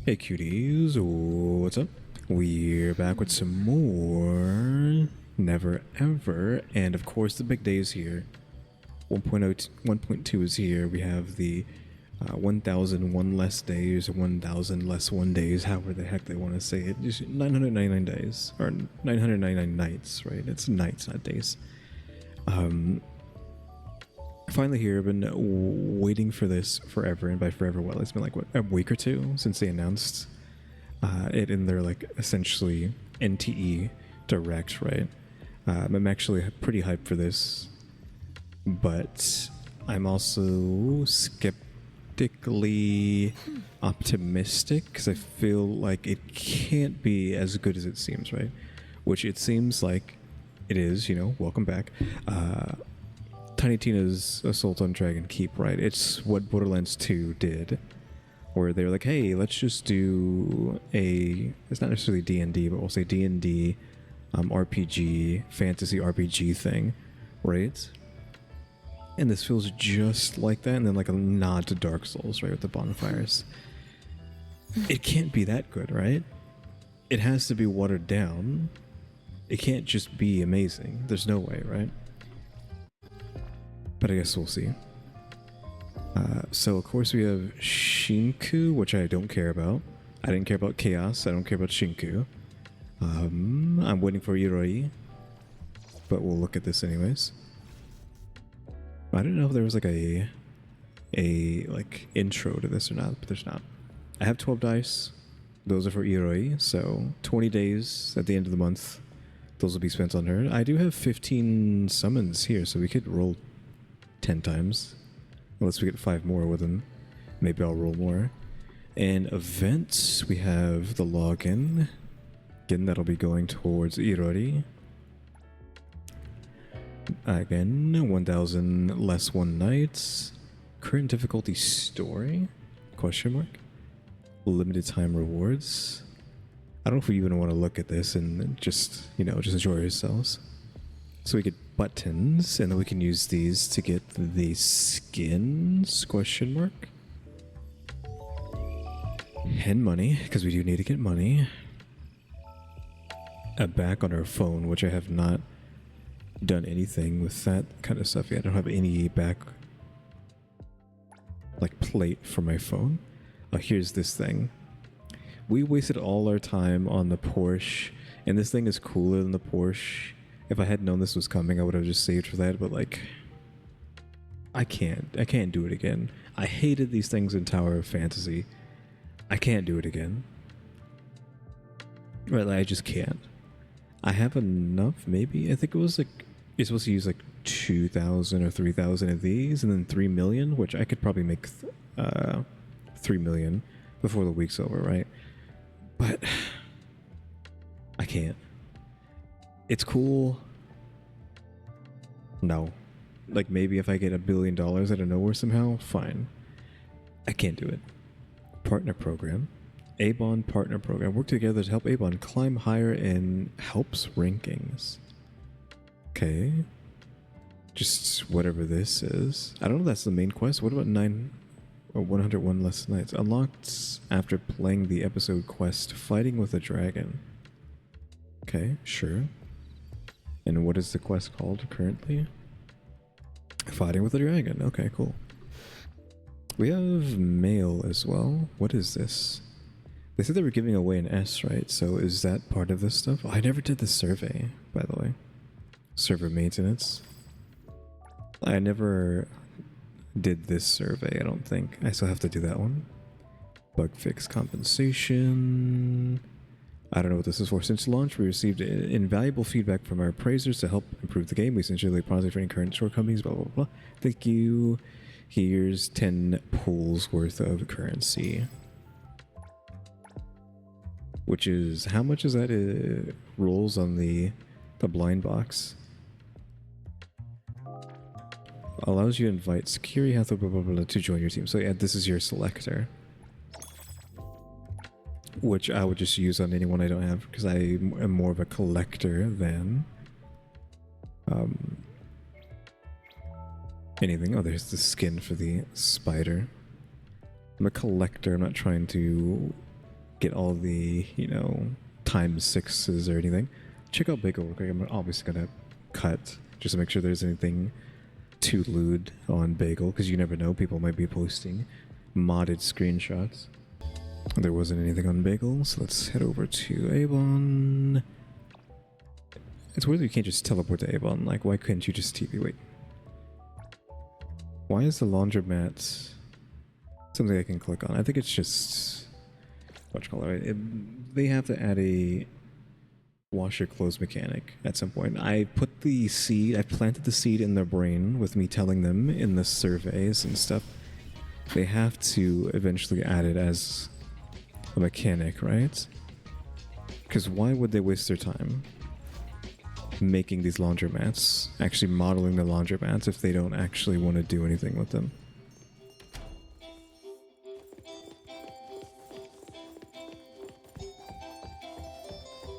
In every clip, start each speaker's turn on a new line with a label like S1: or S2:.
S1: Hey cuties, what's up? We're back with some more Never Ever, and of course the big day is here. 1.2 is here. We have the 1,001 less days, or 1,000 less 1 days, however the heck they want to say it. Just 999 days, or 999 nights, right? It's nights, not days. Finally here. I've been waiting for this forever, and by forever, well, it's been like what, a week or two since they announced it in their like essentially NTE direct, right? I'm actually pretty hyped for this, but I'm also skeptically optimistic because I feel like it can't be as good as it seems, right? Which it seems like it is. Welcome back. Tiny Tina's Assault on Dragon Keep, right? It's what Borderlands 2 did, where they were like, hey, let's just do it's not necessarily D&D, but we'll say D&D RPG, fantasy RPG thing, right? And this feels just like that, and then like a nod to Dark Souls, right, with the bonfires. It can't be that good, right? It has to be watered down. It can't just be amazing. There's no way, right? But I guess we'll see. So of course we have Shinku, which I don't care about. I didn't care about Chaos. I don't care about Shinku. I'm waiting for Iroi, but we'll look at this anyways. I don't know if there was like a like intro to this or not, but there's not. I have 12 dice. Those are for Iroi, so 20 days at the end of the month. Those will be spent on her. I do have 15 summons here, so we could roll 10 times. Unless we get 5 more with them. Maybe I'll roll more. And events, we have the login. Again, that'll be going towards Irori. Again, 1,000 less 1 nights. Current difficulty story? Question mark. Limited time rewards. I don't know if we even want to look at this and just enjoy ourselves. So we get buttons, and then we can use these to get the skins? Question mark. And money, because we do need to get money. A back on our phone, which I have not done anything with that kind of stuff yet. I don't have any back like plate for my phone. Oh, here's this thing. We wasted all our time on the Porsche, and this thing is cooler than the Porsche. If I had known this was coming, I would have just saved for that, but like, I can't do it again. I hated these things in Tower of Fantasy. I can't do it again. Right, like, I just can't. I have enough, maybe. I think it was like, you're supposed to use like 2,000 or 3,000 of these, and then 3 million, which I could probably make 3 million before the week's over, right? But I can't. It's cool. No. Like maybe if I get $1 billion out of nowhere somehow, fine. I can't do it. Partner program. Abon partner program. Work together to help Abon climb higher in helps rankings. Okay. Just whatever this is. I don't know if that's the main quest. What about 101 less nights? Unlocked after playing the episode quest Fighting with a Dragon. Okay, sure. And what is the quest called currently? Fighting with a Dragon. Okay, cool. We have mail as well. What is this? They said they were giving away an S, right? So is that part of this stuff? Oh, I never did the survey, by the way. Server maintenance. I never did this survey, I don't think. I still have to do that one. Bug fix compensation. I don't know what this is for. Since launch, we received invaluable feedback from our appraisers to help improve the game. We sincerely apologize for any current shortcomings, blah, blah, blah. Thank you. Here's 10 pools worth of currency. Which is, how much is that? It rolls on the blind box. Allows you to invite Sakiri Hathor blah, blah, blah, to join your team. So yeah, this is your selector. Which I would just use on anyone I don't have, because I am more of a collector than anything. Oh, there's the skin for the spider. I'm a collector. I'm not trying to get all the, you know, times sixes or anything, check out Bagel real quick. I'm obviously gonna cut just to make sure there's anything too lewd on Bagel, because you never know, people might be posting modded screenshots. There wasn't anything on Bagel, so let's head over to Avon. It's weird that you can't just teleport to Avon. Like, why couldn't you just TP? Wait. Why is the laundromat something I can click on? I think it's just... whatchamacallit, right? They have to add a wash your clothes mechanic at some point. I put the seed, I planted the seed in their brain with me telling them in the surveys and stuff. They have to eventually add it as a mechanic, right? Because why would they waste their time making these laundromats, actually modeling the laundromats, if they don't actually want to do anything with them?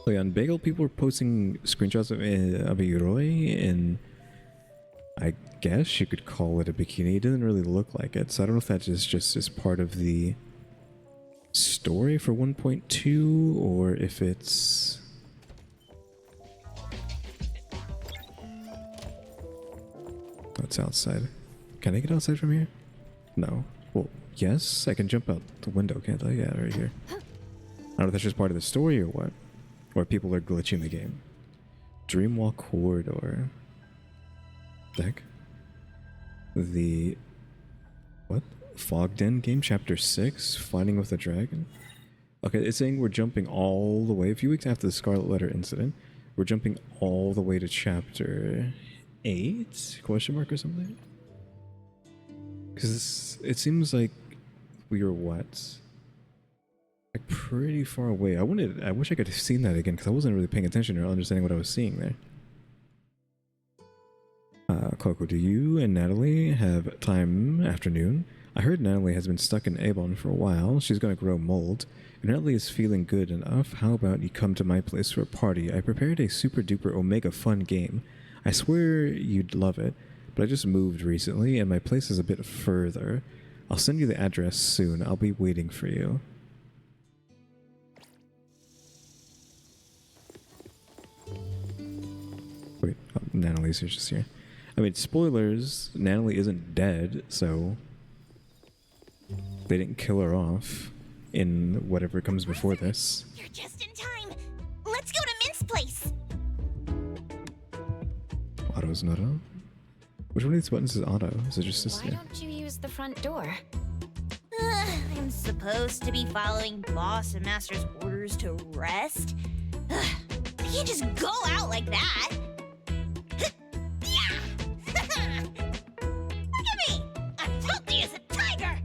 S1: Oh yeah, on Bagel, people were posting screenshots of a Yoroi, and I guess you could call it a bikini. It didn't really look like it, so I don't know if that is just as part of the story for 1.2, or if it's... That's outside. Can I get outside from here? No. Well, yes, I can jump out the window, can't I? Yeah, right here. I don't know if that's just part of the story or what. Or people are glitching the game. Dreamwalk Corridor. The heck? The... what? Fog Den game, chapter 6? Fighting with the Dragon? Okay, it's saying we're jumping all the way. A few weeks after the Scarlet Letter incident, we're jumping all the way to chapter 8? Question mark or something? Because it seems like we were what? Like pretty far away. I wish I could have seen that again, because I wasn't really paying attention or understanding what I was seeing there. Coco, do you and Natalie have time afternoon? I heard Natalie has been stuck in Avon for a while. She's gonna grow mold. And Natalie is feeling good enough. How about you come to my place for a party? I prepared a super duper omega fun game. I swear you'd love it, but I just moved recently and my place is a bit further. I'll send you the address soon. I'll be waiting for you. Wait, oh, Natalie's just here. I mean, spoilers, Natalie isn't dead, so they didn't kill her off in whatever comes before this.
S2: You're just in time. Let's go to Mint's place.
S1: Auto's not on? Which one of these buttons is auto? Is it just this?
S3: Why don't you use the front door?
S2: I'm supposed to be following boss and master's orders to rest. I can't just go out like that. Look at me! I'm healthy as a tiger! I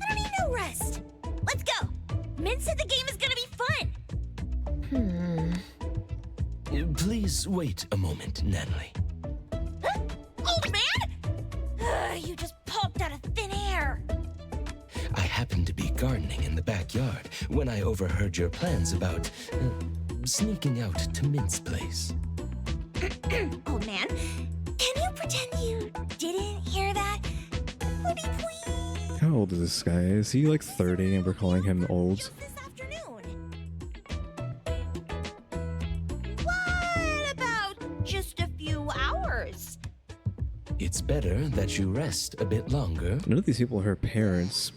S2: don't need no rest. Let's go! Mint said the game is gonna be fun.
S4: Please wait a moment, Natalie.
S2: Huh? Old man? You just popped out of thin air.
S4: I happened to be gardening in the backyard when I overheard your plans about sneaking out to Mint's place.
S2: Old man, can you pretend you didn't hear that? Pretty please.
S1: How old is this guy? Is he like 30 and we're calling him old?
S2: Just this afternoon. What about just a few hours?
S4: It's better that you rest a bit longer.
S1: None of these people are her parents.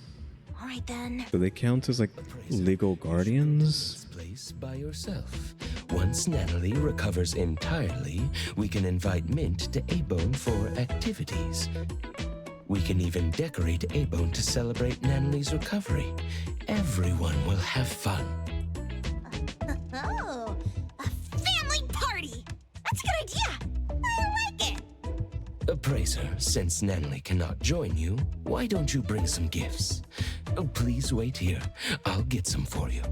S2: All right then.
S1: Do they count as like legal guardians?
S4: Place by yourself. Once Natalie recovers entirely, we can invite Mint to A-Bone for activities. We can even decorate A-Bone to celebrate Natalie's recovery. Everyone will have fun.
S2: Oh, a family party. That's a good idea. I like it.
S4: Appraiser, since Natalie cannot join you, why don't you bring some gifts? Oh, please wait here. I'll get some for you.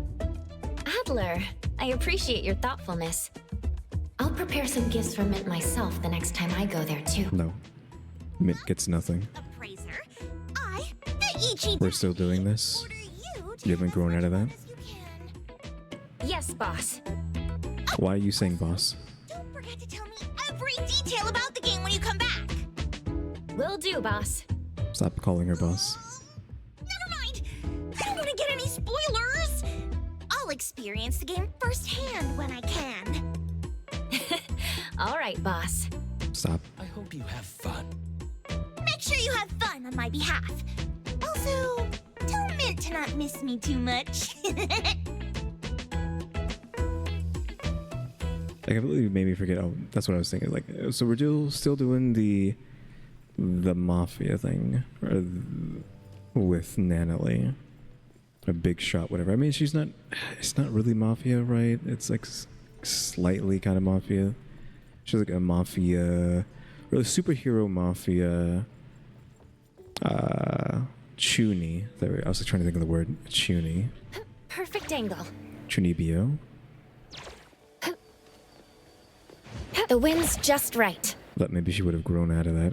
S3: Adler, I appreciate your thoughtfulness. I'll prepare some gifts for Mint myself the next time I go there too.
S1: No. Mint gets nothing.
S2: Appraiser, I, the Ichi,
S1: We're still doing this?
S2: order you to
S1: You haven't grown out of that?
S2: as you can.
S3: Yes, boss.
S1: Why are you saying boss?
S2: Don't forget to tell me every detail about the game when you come back.
S3: Will do, boss.
S1: Stop calling her boss.
S2: Never mind. I don't want to get any spoilers. experience the game firsthand when I can.
S3: All right, boss.
S1: Stop.
S4: I hope you have fun.
S2: Make sure you have fun on my behalf. Also, tell Mint to not miss me too much.
S1: I completely made me forget. Oh, that's what I was thinking. Like, so we're still doing the mafia thing with Nanalie, a big shot, whatever. I mean, she's not. It's not really mafia, right? It's like slightly kind of mafia. She's like a mafia, or a superhero mafia. Chuny. I was like trying to think of the word Chuny.
S3: Perfect angle.
S1: Chunibyo.
S3: The wind's just right.
S1: But maybe she would have grown out of that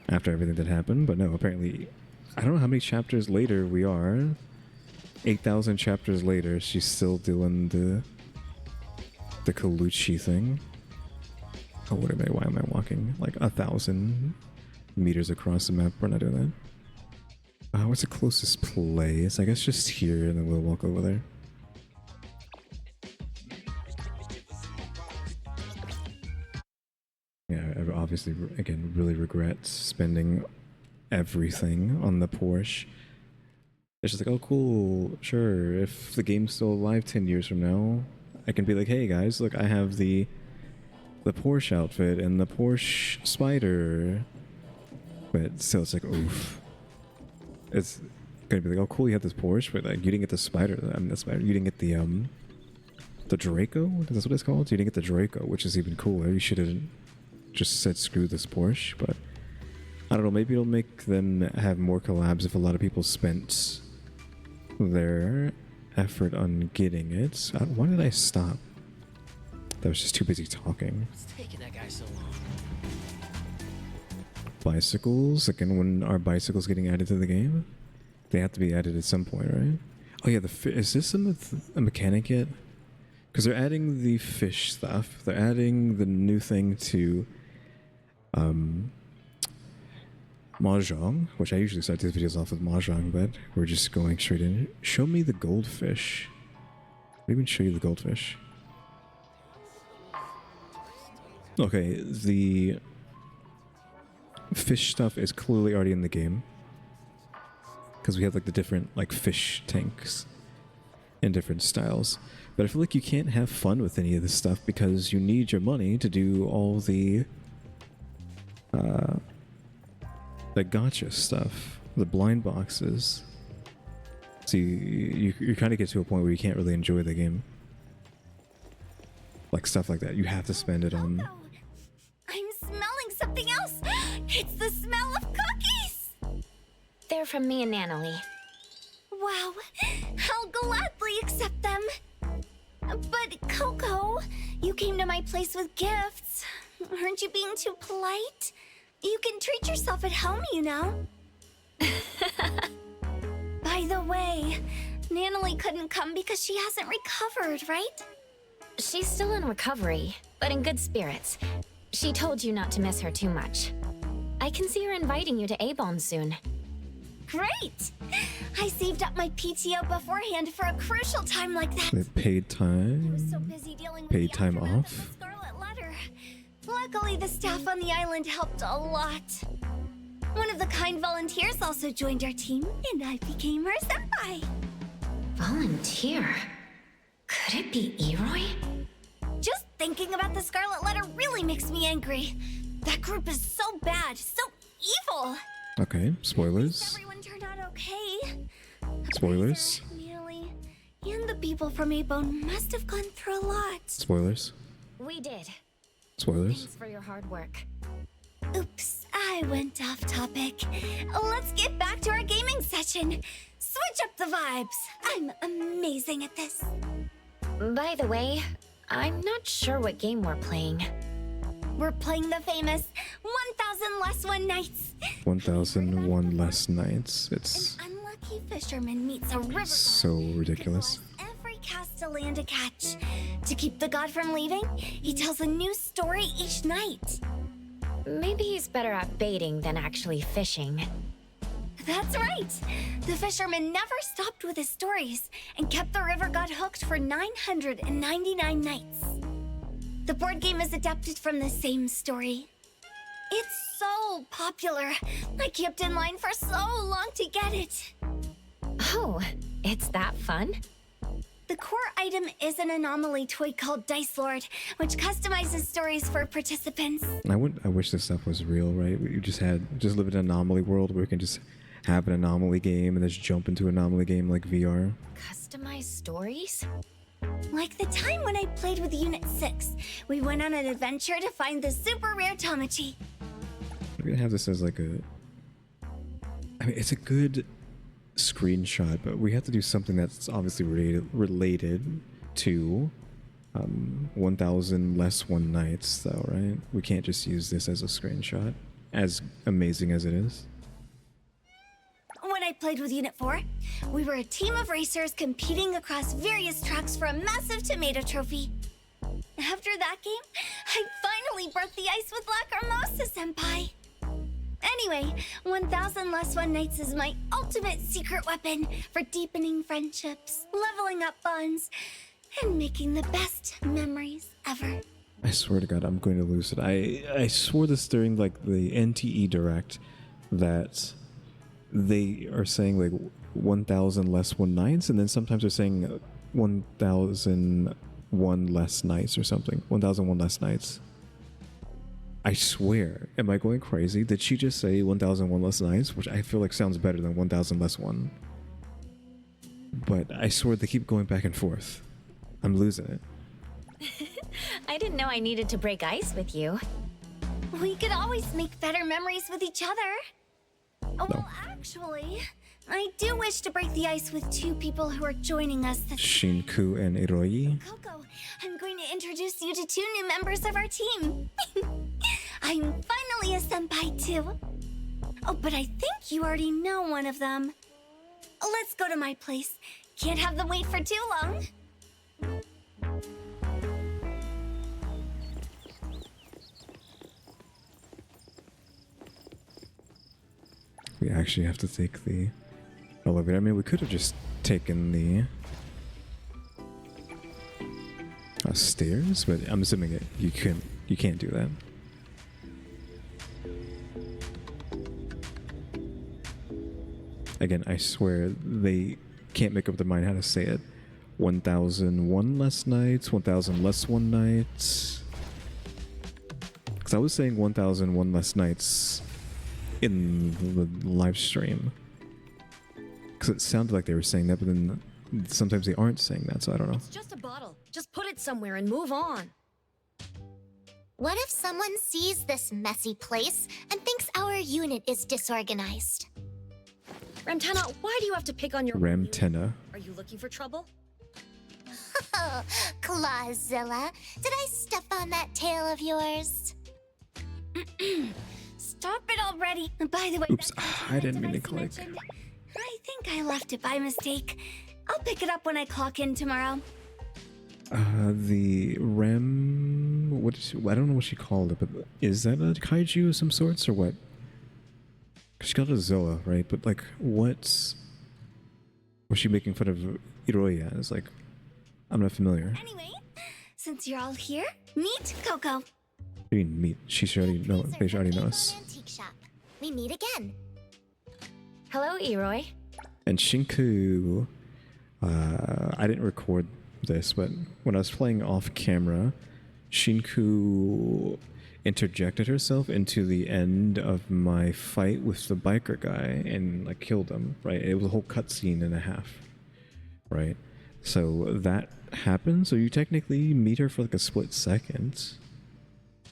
S1: after everything that happened. But no, apparently, I don't know how many chapters later we are. 8,000 chapters later, she's still doing the Colucci thing. Oh, why am I walking like 1,000 meters across the map? We're not doing that. What's the closest place? I guess just here, and then we'll walk over there. Yeah, I obviously, again, really regret spending everything on the Porsche. It's just like, oh, cool, sure. If the game's still alive 10 years from now, I can be like, hey guys, look, I have the Porsche outfit and the Porsche spider. But still, it's like, oof. It's gonna be like, oh, cool, you have this Porsche, but like, you didn't get the spider. I mean, the spider. You didn't get the Draco. That's what it's called. You didn't get the Draco, which is even cooler. You should have just said screw this Porsche. But I don't know. Maybe it'll make them have more collabs if a lot of people spent their effort on getting it. Why did I stop? I was just too busy talking.
S4: What's taking that guy so long?
S1: Bicycles. Again, when are bicycles getting added to the game? They have to be added at some point, right? Oh yeah, is this a mechanic yet? Because they're adding the fish stuff. They're adding the new thing to Mahjong, which I usually start these videos off with Mahjong, but we're just going straight in. Show me the goldfish. I'll even show you the goldfish. Okay, the fish stuff is clearly already in the game. Because we have like the different like fish tanks in different styles. But I feel like you can't have fun with any of this stuff because you need your money to do all the gacha stuff, the blind boxes. So you kind of get to a point where you can't really enjoy the game. Like stuff like that, you have to spend it on.
S2: Oh, I'm smelling something else. It's the smell of cookies.
S3: They're from me and Nanalie.
S2: Wow, I'll gladly accept them. But Coco, you came to my place with gifts. Aren't you being too polite? You can treat yourself at home, you know. By the way, Nanalie couldn't come because she hasn't recovered, right?
S3: She's still in recovery, but in good spirits. She told you not to miss her too much. I can see her inviting you to A-Bone soon.
S2: Great! I saved up my PTO beforehand for a crucial time like that.
S1: They paid
S2: I
S1: time.
S2: was so busy dealing with
S1: Paid
S2: the
S1: time
S2: aftermath
S1: off.
S2: of the Scarlet Letter. Luckily, the staff on the island helped a lot. One of the kind volunteers also joined our team, and I became her senpai.
S3: Volunteer? Could it be Eroy?
S2: Just thinking about the Scarlet Letter really makes me angry. That group is so bad, so evil.
S1: Okay, spoilers.
S2: Everyone turned out okay.
S1: Spoilers.
S2: Nearly. And the people from A-Bone must have gone through a lot.
S1: Spoilers.
S3: We did.
S1: Spoilers.
S3: Thanks for your hard work.
S2: Oops, I went off topic. Let's get back to our gaming session. Switch up the vibes. I'm amazing at this.
S3: By the way, I'm not sure what game we're playing.
S2: We're playing the famous 1000 Less One Nights.
S1: 1001 Less Nights. It's
S2: An unlucky fisherman meets a river god
S1: so ridiculous.
S2: who follows every cast to land a catch. To keep the god from leaving, he tells a new story each night.
S3: Maybe he's better at baiting than actually fishing.
S2: That's right! The fisherman never stopped with his stories and kept the river god hooked for 999 nights. The board game is adapted from the same story. It's so popular. I kept in line for so long to get it.
S3: Oh, it's that fun?
S2: The core item is an anomaly toy called Dice Lord, which customizes stories for participants.
S1: I wish this stuff was real, right? You just live in an anomaly world where you can just have an anomaly game and just jump into an anomaly game like VR.
S3: Customized stories?
S2: Like the time when I played with Unit 6. We went on an adventure to find the super rare Tomochi.
S1: We're gonna have this as like a... I mean, it's a good screenshot, but we have to do something that's obviously related to 1000 less one nights, though, right? We can't just use this as a screenshot, as amazing as it is.
S2: When I played with Unit 4, we were a team of racers competing across various tracks for a massive tomato trophy. After that game, I finally broke the ice with Lacrimosa-senpai. Anyway, 1000 less one nights is my ultimate secret weapon for deepening friendships, leveling up bonds, and making the best memories ever.
S1: I swear to God, I'm going to lose it. I swore this during like the NTE Direct that they are saying like 1000 less one nights, and then sometimes they're saying 1001 less nights or something. 1001 less nights. I swear. Am I going crazy? Did she just say 1001 less nights? Which I feel like sounds better than 1000 less one. But I swear they keep going back and forth. I'm losing it.
S3: I didn't know I needed to break ice with you.
S2: We could always make better memories with each other. Oh, well, actually, I do wish to break the ice with two people who are joining us this
S1: Shinku and Iroi.
S2: Coco, I'm going to introduce you to two new members of our team. I'm finally a senpai too. Oh, but I think you already know one of them. Let's go to my place. Can't have them wait for too long.
S1: We actually have to take the elevator. I mean, we could have just taken the stairs, but I'm assuming you can't do that. Again, I swear they can't make up their mind how to say it. 1001 less nights, 1000 less one nights. Because I was saying 1001 less nights in the live stream. Because it sounded like they were saying that, but then sometimes they aren't saying that, so I don't know.
S5: It's just a bottle. Just put it somewhere and move on.
S6: What if someone sees this messy place and thinks our unit is disorganized?
S5: Ramtana, why do you have to pick on your
S1: Ramtena.
S5: Are you looking for trouble?
S6: Oh, Clawzilla, did I step on that tail of yours?
S2: Stop it already. By the way,
S1: Oops,
S2: that
S1: I didn't mean to
S2: device you
S1: click.
S2: mentioned, I think I left it by mistake. I'll pick it up when I clock in tomorrow.
S1: The Rem... I don't know what she called it, but is that a kaiju of some sorts, or what? She called it a Zoa, right? But, like, what was she making fun of Iroi as? Like, I'm not familiar.
S2: Anyway, since you're all here, meet Coco.
S1: What do you mean meet? They should already know us.
S6: Antique shop. We meet again.
S3: Hello, Iroi.
S1: And Shinku... I didn't record this, but when I was playing off camera, Shinku interjected herself into the end of my fight with the biker guy and like killed him, right? It was a whole cutscene and a half, right? So that happened, so you technically meet her for like a split second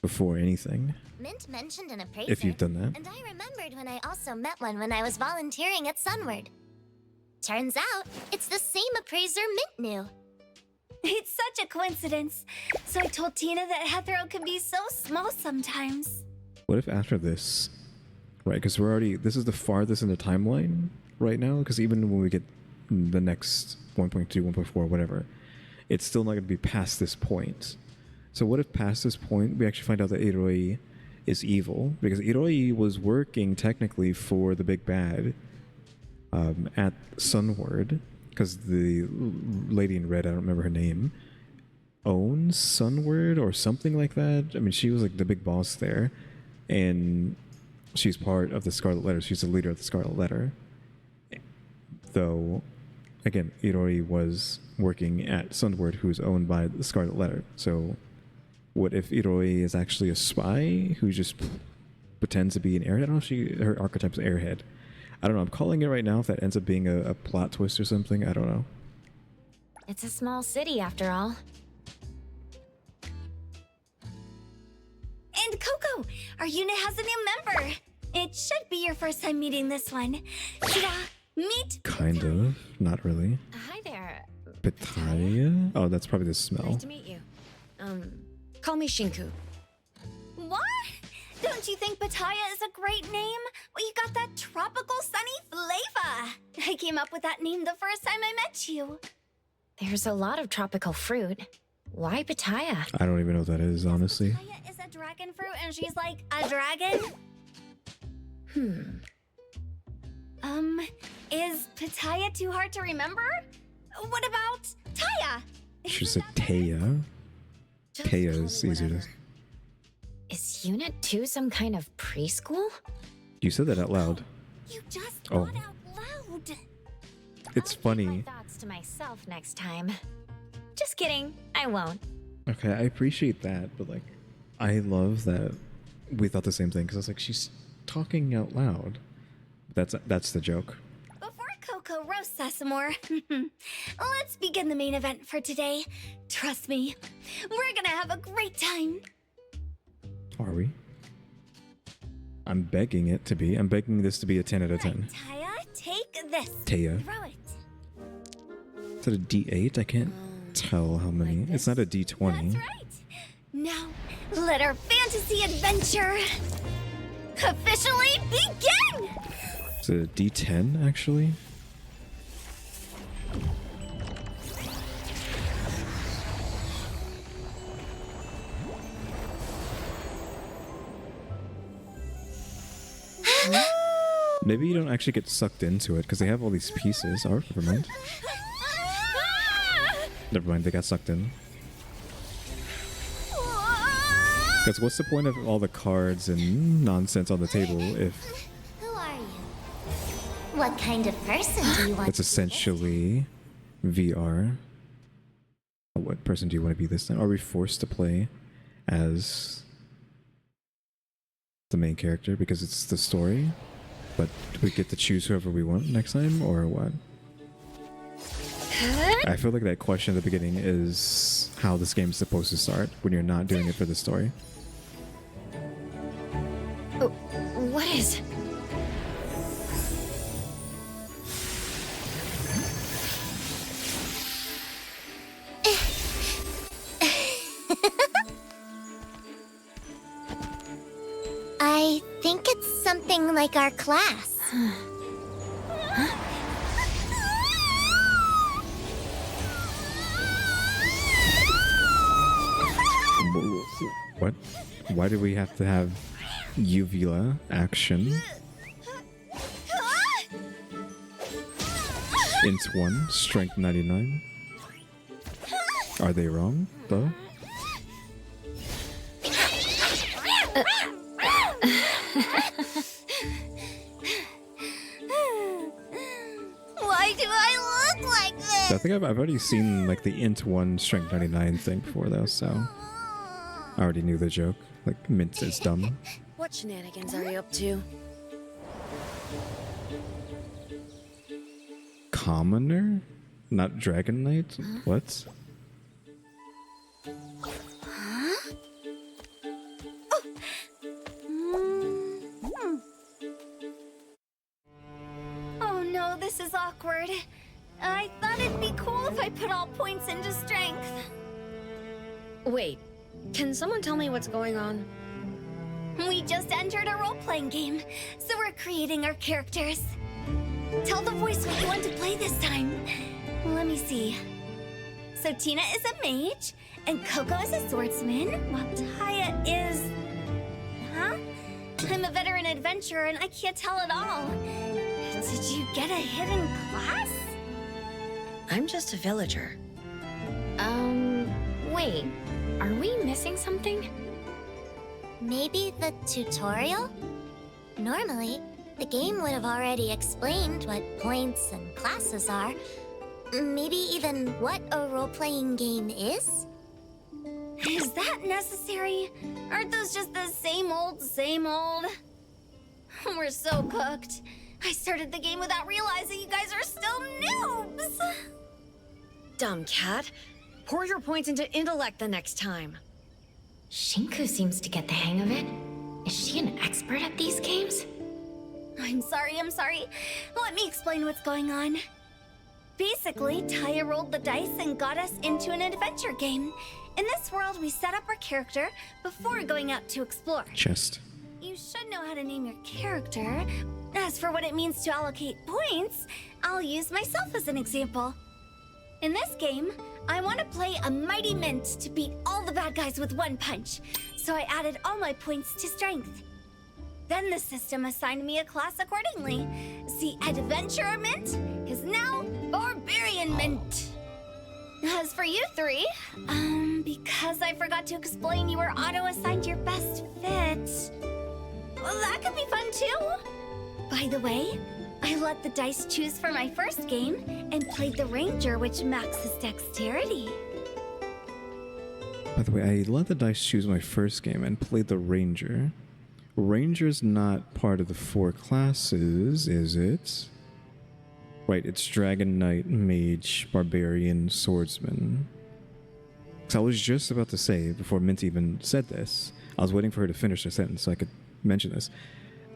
S1: before anything.
S6: Mint mentioned an appraiser.
S1: If you've done that.
S6: And I remembered when I also met one when I was volunteering at Sunward. Turns out, it's the same appraiser Mint knew.
S2: It's such a coincidence. So I told Tina that Hetero can be so small sometimes.
S1: What if after this, right? Because this is the farthest in the timeline right now. Because even when we get the next 1.2, 1.4, whatever, it's still not going to be past this point. So what if past this point we actually find out that Iroi is evil? Because Iroi was working technically for the big bad at Sunward, because the lady in red, I don't remember her name, owns Sunward or something like that. I mean, she was like the big boss there, and she's part of the Scarlet Letter. She's the leader of the Scarlet Letter. Though, again, Iroi was working at Sunward, who's owned by the Scarlet Letter. So, what if Iroi is actually a spy who just pretends to be an airhead? I don't know if her archetype's airhead. I don't know. I'm calling it right now. If that ends up being a plot twist or something, I don't know.
S3: It's a small city after all.
S2: And Coco, our unit has a new member. It should be your first time meeting this one. Ta-da! Meet.
S1: Kind of. Not really.
S3: Hi there.
S1: Pitaya? Oh, that's probably the smell.
S5: Nice to meet you. Call me Shinku.
S2: What? Don't you think Pitaya is a great name? Well, you got that tropical sunny flavor. I came up with that name the first time I met you.
S3: There's a lot of tropical fruit. Why Pitaya?
S1: I don't even know what that is, honestly.
S2: Pitaya is a dragon fruit, and she's like, a dragon? Is Pitaya too hard to remember? What about Taya?
S1: She said Taya.
S5: Just
S1: Taya
S5: call
S1: is
S5: me
S1: easier to...
S5: whatever.
S3: Is Unit 2 some kind of preschool?
S1: You said that out loud.
S2: You just
S1: Oh.
S2: thought out loud.
S1: It's
S3: I'll
S1: funny.
S3: keep my thoughts to myself next time. Just kidding. I won't.
S1: Okay, I appreciate that, but like, I love that we thought the same thing, because I was like, she's talking out loud. That's the joke.
S2: Before Coco roasts us more, let's begin the main event for today. Trust me, we're gonna have a great time.
S1: Are we? I'm begging it to be. I'm begging this to be a 10 out of 10.
S2: Taya, take this.
S1: Taya.
S2: Throw it.
S1: Is that a D8? I can't tell how many.
S2: Like
S1: It's not a
S2: this?
S1: D20.
S2: That's right. Now, let our fantasy adventure officially begin!
S1: Is it a D10, actually? Maybe you don't actually get sucked into it, because they have all these pieces. Oh, never mind. Never mind, they got sucked in. Because what's the point of all the cards and nonsense on the table if
S6: Who are you? What kind of person do you want
S1: it's
S6: to be?
S1: essentially VR? What person do you want to be this time? Are we forced to play as the main character because it's the story? But do we get to choose whoever we want next time, or what? I feel like that question at the beginning is how this game's supposed to start when you're not doing it for the story.
S3: Oh, what is...
S6: I think it's something like our class.
S1: What? Why do we have to have uvula action? Int 1, strength 99. Are they wrong, though?
S2: Why do I look like this?
S1: I think I've already seen like the int 1, strength 99 thing before, though, so I already knew the joke. Like, Mint is dumb.
S5: What shenanigans are you up to?
S1: Commoner? Not Dragon Knight? What?
S2: Oh no, this is awkward. I thought it'd be cool if I put all points into strength.
S5: Wait, can someone tell me what's going on?
S2: We just entered a role-playing game, so we're creating our characters. Tell the voice what you want to play this time. Let me see. So Tina is a mage, and Coco is a swordsman, while Taya is... Huh? I'm a veteran adventurer, and I can't tell at all. Did you get a hidden class?
S5: I'm just a villager.
S3: Wait. Are we missing something?
S6: Maybe the tutorial? Normally, the game would have already explained what points and classes are. Maybe even what a role-playing game is?
S2: Is that necessary? Aren't those just the same old, same old? We're so cooked. I started the game without realizing you guys are still noobs!
S5: Dumb cat. Pour your points into intellect the next time.
S3: Shinku seems to get the hang of it. Is she an expert at these games?
S2: I'm sorry. Let me explain what's going on. Basically, Taya rolled the dice and got us into an adventure game. In this world, we set up our character before going out to explore.
S1: Chest.
S2: You should know how to name your character. As for what it means to allocate points, I'll use myself as an example. In this game, I want to play a mighty mint to beat all the bad guys with one punch, so I added all my points to strength. Then the system assigned me a class accordingly. The Adventurer Mint is now Barbarian Mint. As for you three, because I forgot to explain you were auto-assigned your best fit. Well, that could be fun too. By the way, I let the dice choose for my first game and played the Ranger, which maxes dexterity.
S1: By the way, I let the dice choose my first game and played the Ranger. Ranger's not part of the 4 classes, is it? Right, it's Dragon Knight, Mage, Barbarian, Swordsman. So I was just about to say, before Mint even said this, I was waiting for her to finish her sentence so I could mention this.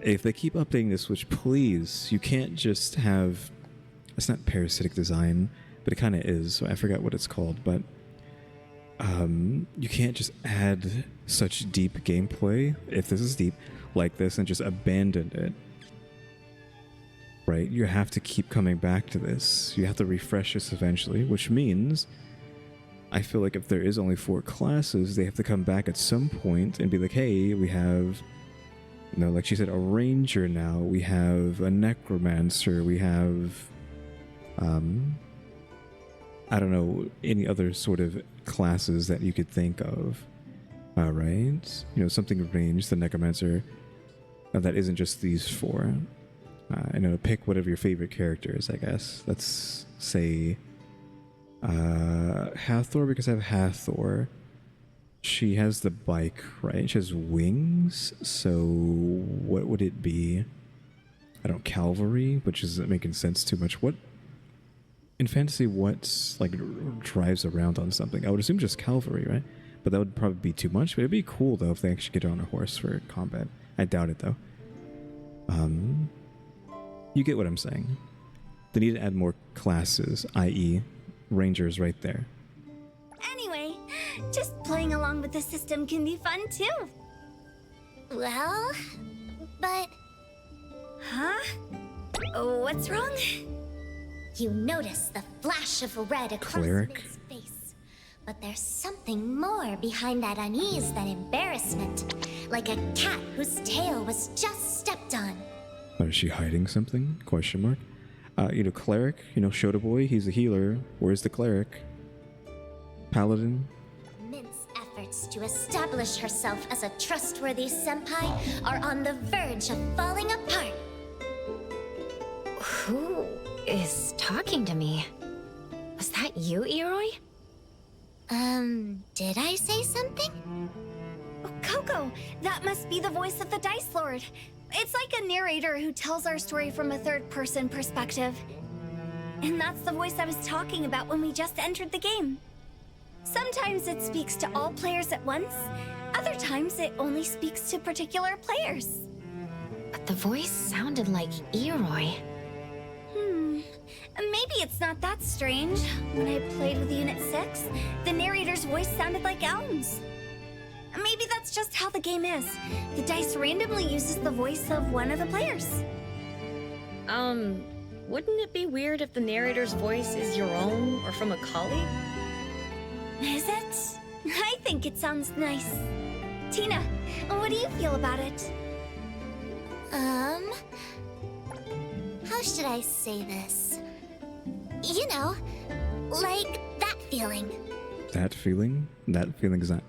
S1: If they keep updating this Switch, please, you can't just have... It's not parasitic design, but it kind of is, so I forgot what it's called, but... you can't just add such deep gameplay, if this is deep, like this, and just abandon it. Right? You have to keep coming back to this. You have to refresh this eventually, which means I feel like if there is only 4 classes, they have to come back at some point and be like, hey, we have, you know, like she said, a ranger now, we have a necromancer, we have, I don't know, any other sort of classes that you could think of. Right? You know, something ranged, the necromancer, that isn't just these 4. You know, pick whatever your favorite character is, I guess. Let's say Hathor, because I have Hathor. She has the bike, right? She has wings, so what would it be? I don't, cavalry, which isn't making sense too much. What in fantasy, what's like drives around on something? I would assume just cavalry, right? But that would probably be too much. But it'd be cool though if they actually get on a horse for combat. I doubt it though. You get what I'm saying. They need to add more classes, i.e. rangers right there.
S2: Anyway, just playing along with the system can be fun too.
S6: Well, but...
S2: Huh? What's wrong?
S6: You notice the flash of red across
S1: Cleric?
S6: Mint's face. But there's something more behind that unease than embarrassment. Like a cat whose tail was just stepped on.
S1: Is she hiding something? Question mark. You know, cleric, you know, Shota Boy, he's a healer. Where's the cleric? Paladin?
S6: Mint's efforts to establish herself as a trustworthy senpai are on the verge of falling apart.
S3: Who is talking to me? Was that you, Eroi?
S6: Did I say something?
S2: Oh, Coco, that must be the voice of the Dice Lord. It's like a narrator who tells our story from a third-person perspective. And that's the voice I was talking about when we just entered the game. Sometimes it speaks to all players at once. Other times it only speaks to particular players.
S3: But the voice sounded like Eroi.
S2: Maybe it's not that strange. When I played with Unit 6, the narrator's voice sounded like Elm's. Maybe that's just how the game is. The dice randomly uses the voice of one of the players.
S5: Wouldn't it be weird if the narrator's voice is your own or from a colleague?
S2: Is it? I think it sounds nice. Tina, what do you feel about it?
S6: How's should I say this? You know, like that feeling.
S1: That feeling? That feeling is not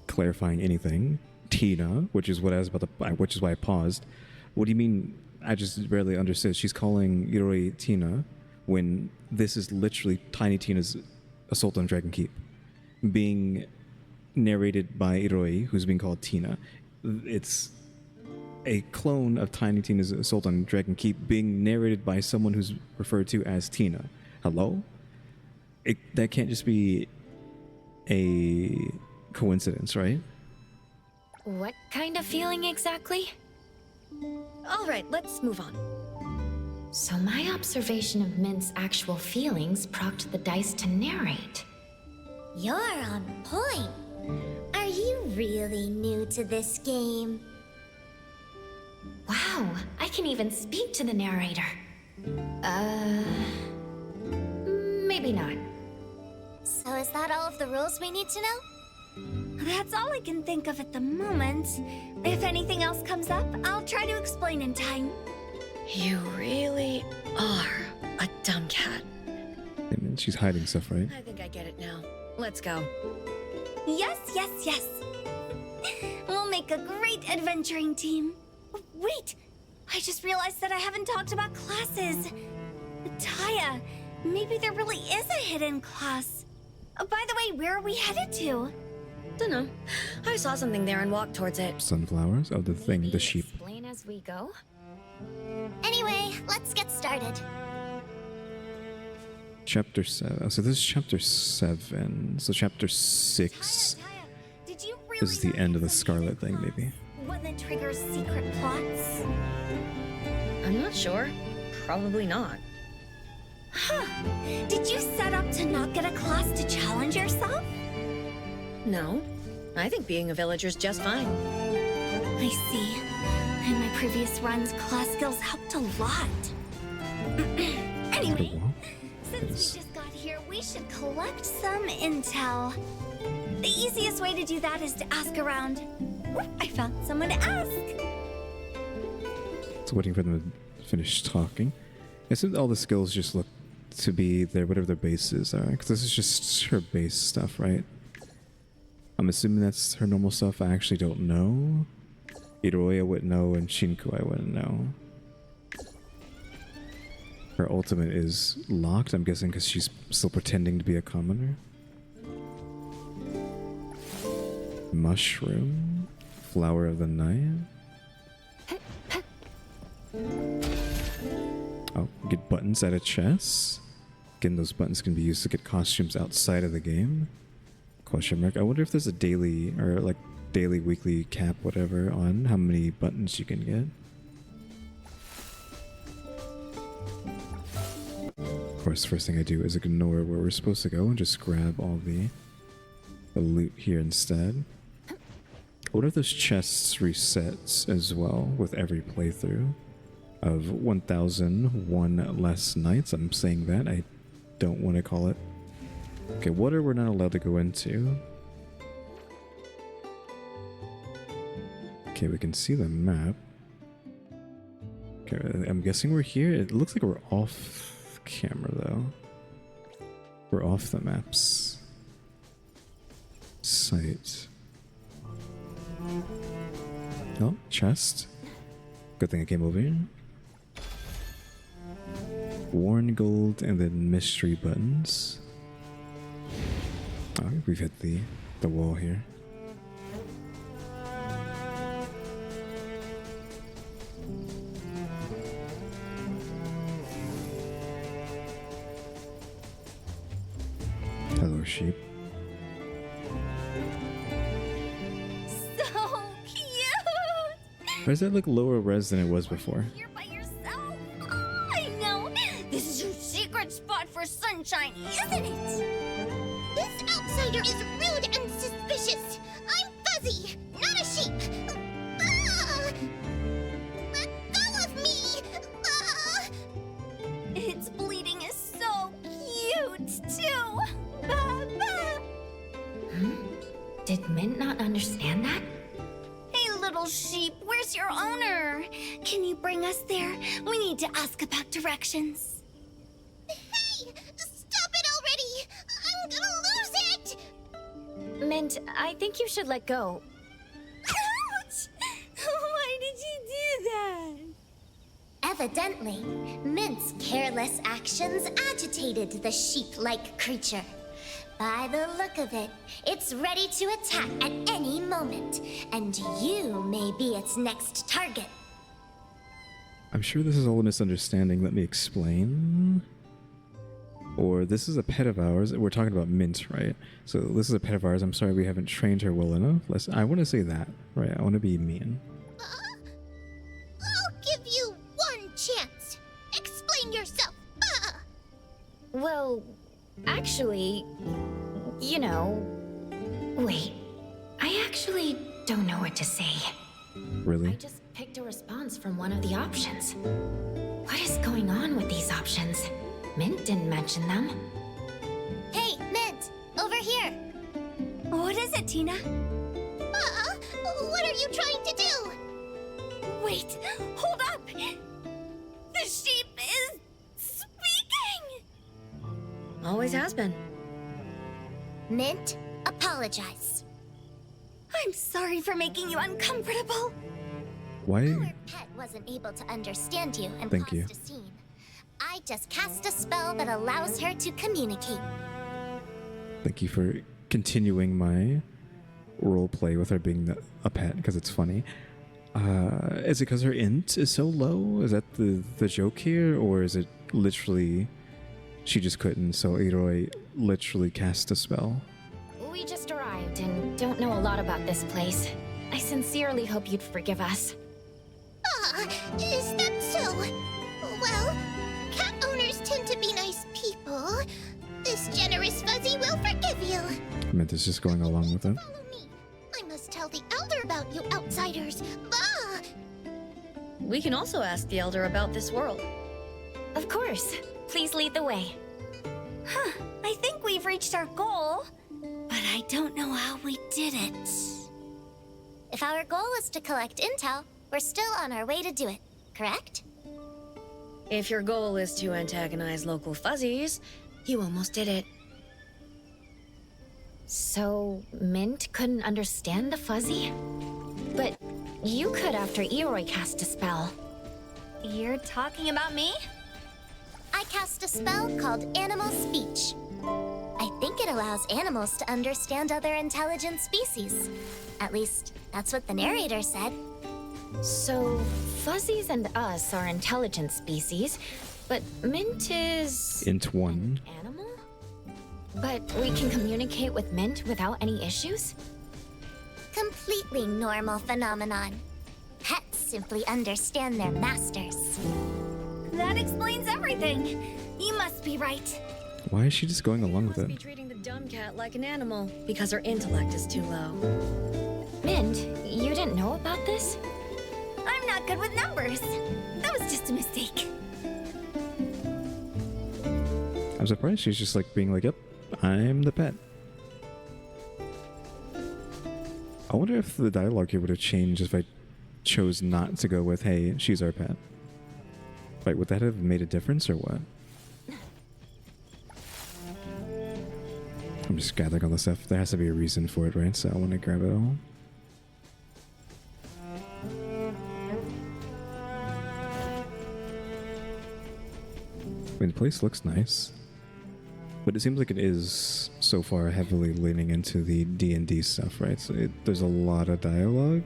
S1: clarifying anything. Tina, which is what I was about to, which is why I paused. What do you mean? I just barely understood. She's calling Iroi Tina when this is literally Tiny Tina's Assault on Dragon Keep, being narrated by Iroi, who's being called Tina. It's a clone of Tiny Tina's Assault on Dragon Keep being narrated by someone who's referred to as Tina. Hello? That can't just be a coincidence, right?
S3: What kind of feeling exactly?
S5: All right, let's move on.
S3: So my observation of Mint's actual feelings prompted the dice to narrate.
S6: You're on point. Are you really new to this game?
S3: Wow, I can even speak to the narrator. Maybe not.
S6: So is that all of the rules we need to know?
S2: That's all I can think of at the moment. If anything else comes up, I'll try to explain in time.
S5: You really are a dumb cat.
S1: I mean, she's hiding stuff, right?
S5: I think I get it now. Let's go.
S2: Yes, yes, yes. We'll make a great adventuring team. Wait, I just realized that I haven't talked about classes. Taya, maybe there really is a hidden class. By the way, where are we headed to?
S5: Dunno. I saw something there and walked towards it.
S1: Sunflowers? Oh, the thing, the sheep.
S3: Explain as we go.
S6: Anyway, let's get started.
S1: Chapter 7. So this is chapter 7. So chapter 6
S2: Taya, did you really
S1: is the
S2: know
S1: end of the
S2: there's a
S1: Scarlet
S2: hidden
S1: thing,
S2: class?
S1: maybe.
S2: One that triggers secret plots?
S5: I'm not sure. Probably not.
S2: Huh. Did you set up to not get a class to challenge yourself?
S5: No. I think being a villager's just fine.
S2: I see. In my previous runs, class skills helped a lot. Anyway,
S1: Well,
S2: since we just got here, we should collect some intel. The easiest way to do that is to ask around. Ooh, I found someone to ask.
S1: it's waiting for them to finish talking. I assume all the skills just look to be their whatever their bases are, because this is just her base stuff, right? I'm assuming that's her normal stuff. I actually don't know. Iroi I wouldn't know, and Shinku I wouldn't know. Her ultimate is locked, I'm guessing, because she's still pretending to be a commoner. Mushroom. Flower of the night. Oh, get buttons at a chest. Again, those buttons can be used to get costumes outside of the game. Question mark. I wonder if there's a daily or like daily, weekly cap, whatever, on how many buttons you can get. Of course, the first thing I do is ignore where we're supposed to go and just grab all the loot here instead. What if those chests resets as well with every playthrough of 1001 less nights? I'm saying that. I don't want to call it. Okay, water we're not allowed to go into. Okay, we can see the map. Okay, I'm guessing we're here. It looks like we're off camera though. We're off the map's site. Oh, chest. Good thing I came over here. Worn gold and then mystery buttons. Oh, we've hit the wall here. Hello, sheep.
S2: So cute!
S1: Why does that look lower res than it was before?
S2: You're by yourself. Oh, I know. This is your secret spot for sunshine, isn't it?
S6: This outsider is rude and suspicious. I'm Fuzzy, not a sheep. Ah! Let go of me! Ah!
S2: Its bleeding is so cute, too.
S3: Did Mint not understand that?
S2: Hey, little little sheep, where's your owner? Can you bring us there? We need to ask about directions.
S6: Hey! Stop it already! I'm gonna lose it!
S3: Mint, I think you should let go.
S2: Ouch! Why did you do that?
S6: Evidently, Mint's careless actions agitated the sheep-like creature. By the look of it, it's ready to attack at any moment, and you may be its next target.
S1: I'm sure this is all a misunderstanding. Let me explain. Or this is a pet of ours. We're talking about Mint, right? So this is a pet of ours. I'm sorry we haven't trained her well enough. I want to say that, right? I want to be mean.
S6: I'll give you one chance. Explain yourself.
S3: Well, actually, you know... Wait, I actually don't know what to say.
S1: Really?
S3: I just picked a response from one of the options. What is going on with these options? Mint didn't mention them.
S6: Hey, Mint! Over here!
S2: What is it, Tina?
S6: What are you trying to do?
S2: Wait, hold up! The sheep is speaking!
S5: Always has been.
S6: Mint, apologize.
S2: I'm sorry for making you uncomfortable.
S1: Why?
S6: Our pet wasn't able to understand you and
S1: Thank
S6: caused
S1: you.
S6: a scene. I just cast a spell that allows her to communicate.
S1: Thank you for continuing my role play with her being a pet, because it's funny. Is it because her int is so low? Is that the joke here? Or is it literally she just couldn't, so Eroy literally cast a spell?
S3: We just arrived and don't know a lot about this place. I sincerely hope you'd forgive us.
S6: Is that so? Well, cat owners tend to be nice people. This generous fuzzy will forgive you.
S1: Mint is just going along with it.
S6: Follow me. I must tell the elder about you outsiders.
S5: We can also ask the Elder about this world.
S3: Of course. Please lead the way.
S2: Huh, I think we've reached our goal, but I don't know how we did it.
S6: If our goal is to collect intel, we're still on our way to do it, correct?
S5: If your goal is to antagonize local fuzzies, you almost did it.
S3: So, Mint couldn't understand the fuzzy? But you could after Eroy cast a spell.
S2: You're talking about me?
S6: I cast a spell called Animal Speech. I think it allows animals to understand other intelligent species. At least, that's what the narrator said.
S3: So, fuzzies and us are intelligent species, but Mint is...
S1: Int 1.
S3: an animal? But we can communicate with Mint without any issues?
S6: Completely normal phenomenon. Pets simply understand their masters.
S2: That explains everything. You must be right.
S1: Why is she just going along with
S5: Must be
S1: it?
S5: treating the dumb cat like an animal because her intellect is too low.
S3: Mint, you didn't know about this?
S2: I'm not good with numbers. That was just a mistake.
S1: I'm surprised she's just like being like, yep, I'm the pet. I wonder if the dialogue here would have changed if I chose not to go with, hey, she's our pet. Like, would that have made a difference or what? I'm just gathering all the stuff. There has to be a reason for it, right? So I want to grab it all. I mean, the place looks nice. But it seems like it is, so far, heavily leaning into the D&D stuff, right? So there's a lot of dialogue.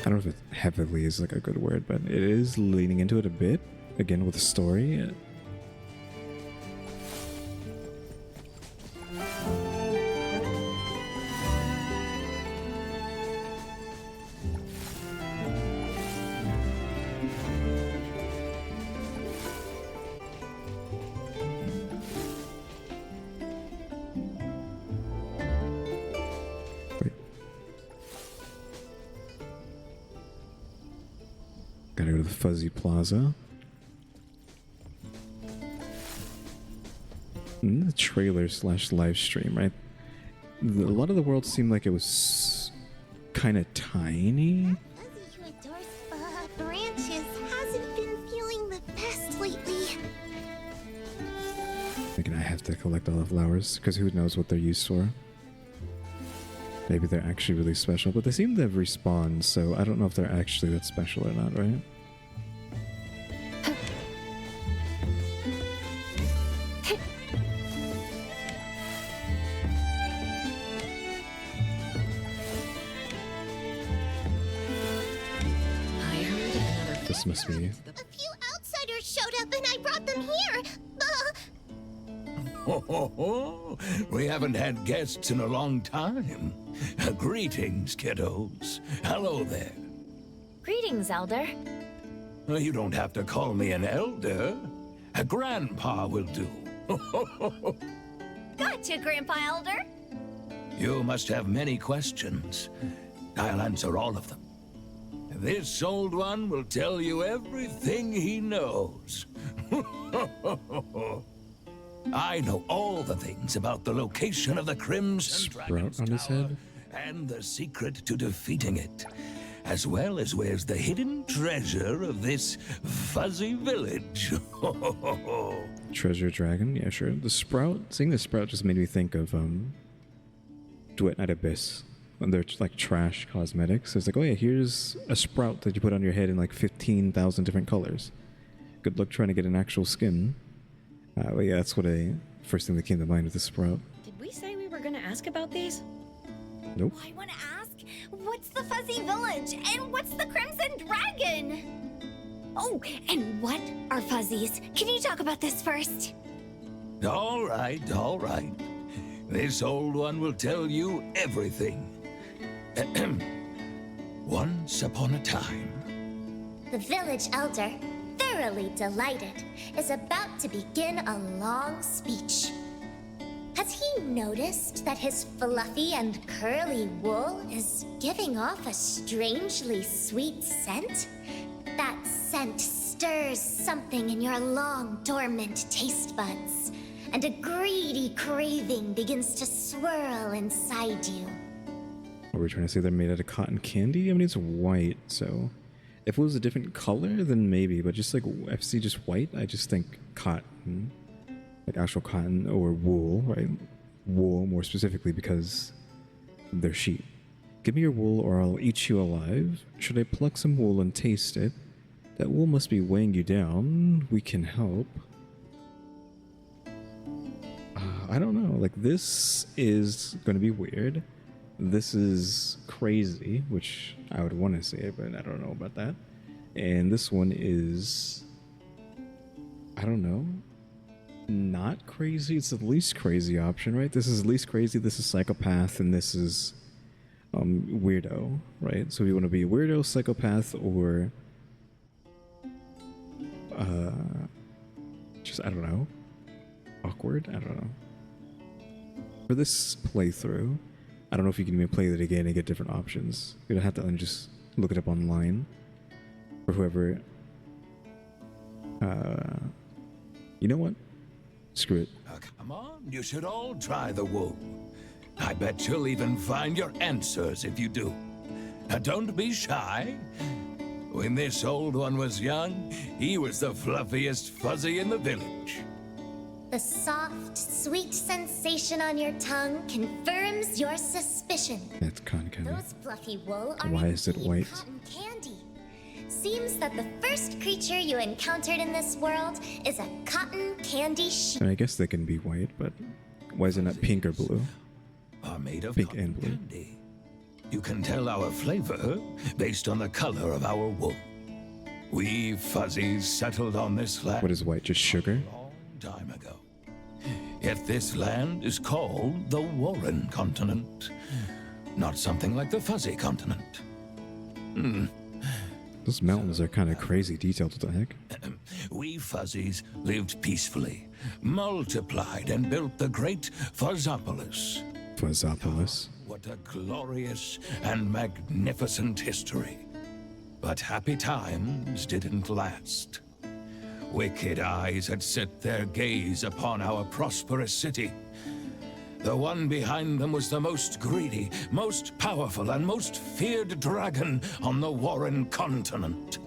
S1: I don't know if it heavily is like a good word, but it is leaning into it a bit. Again, with the story. Gotta go to the Fuzzy Plaza. In the trailer / live stream, right? A lot of the world seemed like it was kind of tiny.
S6: Fuzzy who adores branches hasn't been feeling the best lately.
S1: Thinking I have to collect all the flowers, because who knows what they're used for. Maybe they're actually really special, but they seem to have respawned, so I don't know if they're actually that special or not, right? This must be...
S6: A few outsiders showed up and I brought them here.
S7: Ho, ho, ho. We haven't had guests in a long time. Greetings, kiddos. Hello there.
S3: Greetings, Elder.
S7: You don't have to call me an elder. A grandpa will do.
S2: Gotcha, Grandpa Elder.
S7: You must have many questions. I'll answer all of them. This old one will tell you everything he knows. I know all the things about the location of the Crimson Dragon's
S1: Sprout on his
S7: Tower
S1: head?
S7: and the secret to defeating it, as well as where's the hidden treasure of this fuzzy village.
S1: Treasure Dragon? Yeah, sure. The Sprout? Seeing the Sprout just made me think of, Duet Night Abyss. When they're like trash cosmetics. It's like, oh yeah, here's a Sprout that you put on your head in like 15,000 different colors. Good luck trying to get an actual skin. But yeah, that's what first thing that came to mind with the Sprout.
S5: Did we say we were gonna ask about these?
S1: Nope.
S2: I want to ask, what's the Fuzzy Village? And what's the Crimson Dragon? Oh, and what are fuzzies? Can you talk about this first?
S7: All right, all right. This old one will tell you everything. Once upon a time.
S6: The village elder, thoroughly delighted, is about to begin a long speech. Has he noticed that his fluffy and curly wool is giving off a strangely sweet scent? That scent stirs something in your long dormant taste buds, and a greedy craving begins to swirl inside you.
S1: Are we trying to say they're made out of cotton candy? I mean, it's white, so... If it was a different color, then maybe, but just like, if I see just white, I just think cotton. Like actual cotton or wool, right? Wool, more specifically, because they're sheep. Give me your wool or I'll eat you alive. Should I pluck some wool and taste it? That wool must be weighing you down. We can help. I don't know. Like, this is going to be weird. This is crazy, which I would want to say it, but I don't know about that. And this one is... I don't know. Not crazy. It's the least crazy option, right? This is least crazy, this is psychopath, and this is weirdo, right? So we want to be weirdo, psychopath, or just, I don't know, awkward? I don't know. For this playthrough, I don't know if you can even play it again and get different options. You're gonna have to just look it up online for whoever. You know what? Screw it.
S7: Come on, you should all try the wool. I bet you'll even find your answers if you do. Now don't be shy. When this old one was young, he was the fluffiest fuzzy in the village.
S6: The soft, sweet sensation on your tongue confirms your suspicion.
S1: That's cotton candy.
S6: Those fluffy wool are
S1: Why is it
S6: indeed
S1: white?
S6: cotton candy. Seems that the first creature you encountered in this world is a cotton candy sheep.
S1: And I guess they can be white, but why is it not pink or blue?
S7: Are made of
S1: Pink
S7: cotton
S1: and blue.
S7: candy. You can tell our flavor based on the color of our wool. We fuzzies settled on this land
S1: What is white? Just sugar?
S7: a long time ago. Yet this land is called the Warren Continent, not something like the Fuzzy Continent.
S1: Those mountains are kind of crazy detailed. What the heck?
S7: We fuzzies lived peacefully, multiplied, and built the great Fuzzopolis.
S1: Fuzzopolis.
S7: What a glorious and magnificent history. But happy times didn't last. Wicked eyes had set their gaze upon our prosperous city. The one behind them was the most greedy, most powerful, and most feared dragon on the Warren continent.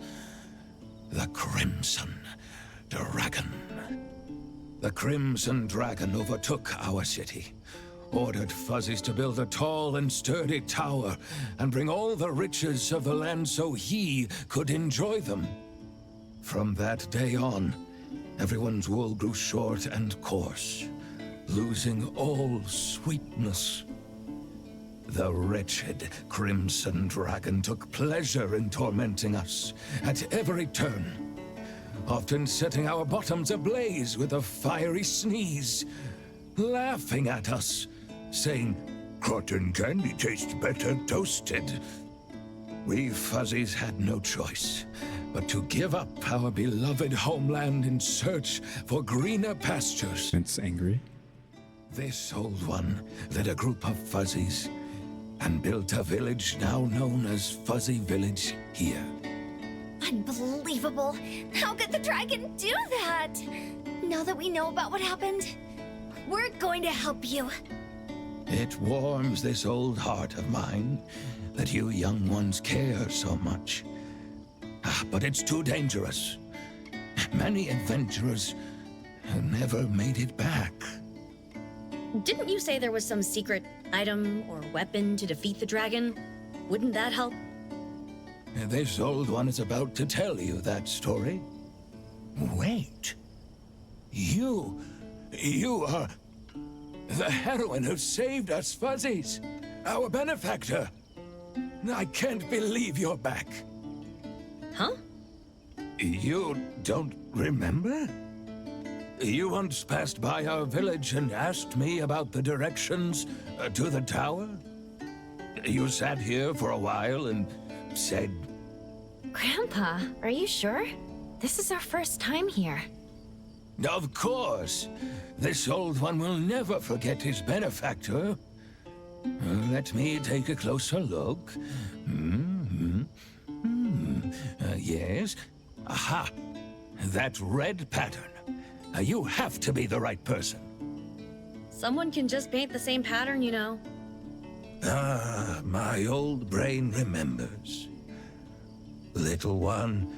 S7: The Crimson Dragon. The Crimson Dragon overtook our city, ordered Fuzzies to build a tall and sturdy tower and bring all the riches of the land so he could enjoy them. From that day on, everyone's wool grew short and coarse, losing all sweetness. The wretched Crimson Dragon took pleasure in tormenting us at every turn, often setting our bottoms ablaze with a fiery sneeze, laughing at us, saying, "Cotton candy tastes better toasted." We Fuzzies had no choice but to give up our beloved homeland in search for greener pastures.
S1: It's angry.
S7: This old one led a group of Fuzzies and built a village now known as Fuzzy Village here.
S2: Unbelievable! How could the dragon do that? Now that we know about what happened, we're going to help you.
S7: It warms this old heart of mine that you young ones care so much. But it's too dangerous. Many adventurers never made it back.
S5: Didn't you say there was some secret item or weapon to defeat the dragon? Wouldn't that help?
S7: This old one is about to tell you that story. Wait. You are the heroine who saved us Fuzzies, our benefactor. I can't believe you're back.
S5: Huh?
S7: You don't remember? You once passed by our village and asked me about the directions to the tower? You sat here for a while and said...
S3: Grandpa, are you sure? This is our first time here.
S7: Of course. This old one will never forget his benefactor. Let me take a closer look. Yes. Aha! That red pattern. You have to be the right person.
S5: Someone can just paint the same pattern, you know.
S7: Ah, my old brain remembers. Little one,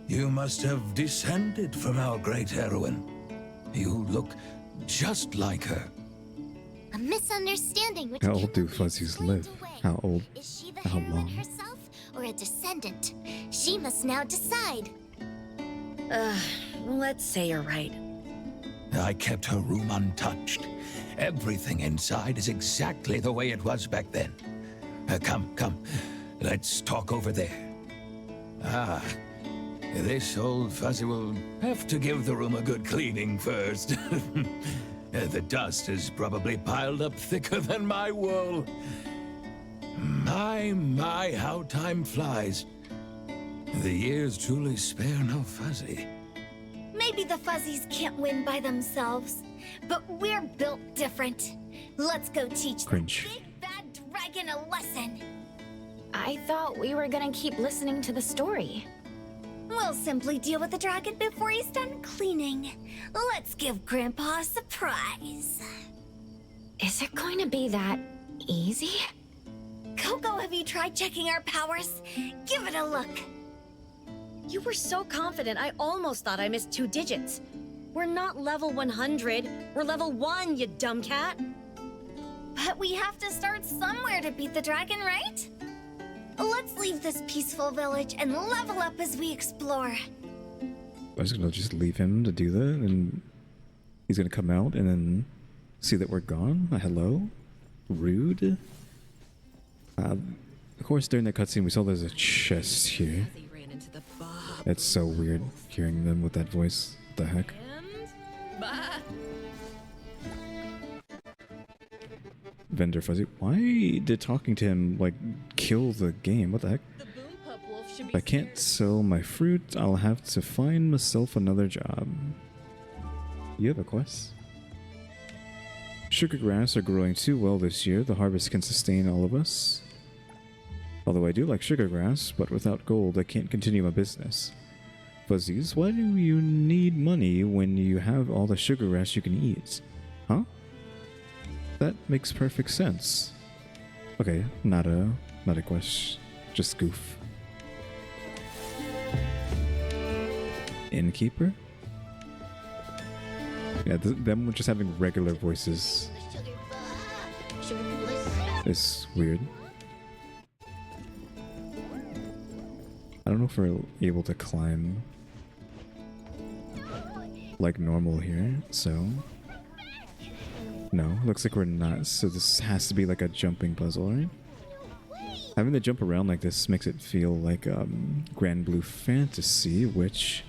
S7: you must have descended from our great heroine. You look just like her.
S6: A misunderstanding which
S1: How old do
S6: cannot be
S1: Fuzzies
S6: explained
S1: live?
S6: away.
S1: How old?
S6: Is she the
S1: How
S6: heroine
S1: long?
S6: herself or a descendant? She must now decide.
S5: Let's say you're right.
S7: I kept her room untouched. Everything inside is exactly the way it was back then. Come. Let's talk over there. Ah, this old Fuzzy will have to give the room a good cleaning first. The dust is probably piled up thicker than my wool. My, how time flies. The years truly spare no Fuzzy.
S2: Maybe the Fuzzies can't win by themselves, but we're built different. Let's go teach
S1: Cringe.
S2: the big bad dragon a lesson.
S3: I thought we were gonna keep listening to the story.
S2: We'll simply deal with the dragon before he's done cleaning. Let's give Grandpa a surprise.
S3: Is it going to be that easy?
S2: Coco, have you tried checking our powers? Give it a look.
S5: You were so confident, I almost thought I missed 2 digits. We're not level 100. We're level 1, you dumb cat.
S2: But we have to start somewhere to beat the dragon, right? Let's leave this peaceful village and level up as we explore.
S1: I was gonna just leave him to do that, and he's gonna come out and then see that we're gone. Hello? Rude? Of course, during that cutscene, we saw there's a chest here. It's so weird hearing them with that voice. What the heck? Vendor Fuzzy. Why did talking to him, like, kill the game? What the heck? If I can't sell my fruit, I'll have to find myself another job. You have a quest? Sugar grass are growing too well this year. The harvest can sustain all of us. Although I do like sugar grass, but without gold, I can't continue my business. Fuzzies, why do you need money when you have all the sugar grass you can eat? Huh? That makes perfect sense. Okay, not a quest, just goof. Innkeeper? Yeah, them just having regular voices is weird. I don't know if we're able to climb like normal here, so... No, looks like we're not, so this has to be like a jumping puzzle, right? Having to jump around like this makes it feel like Grand Blue Fantasy, which...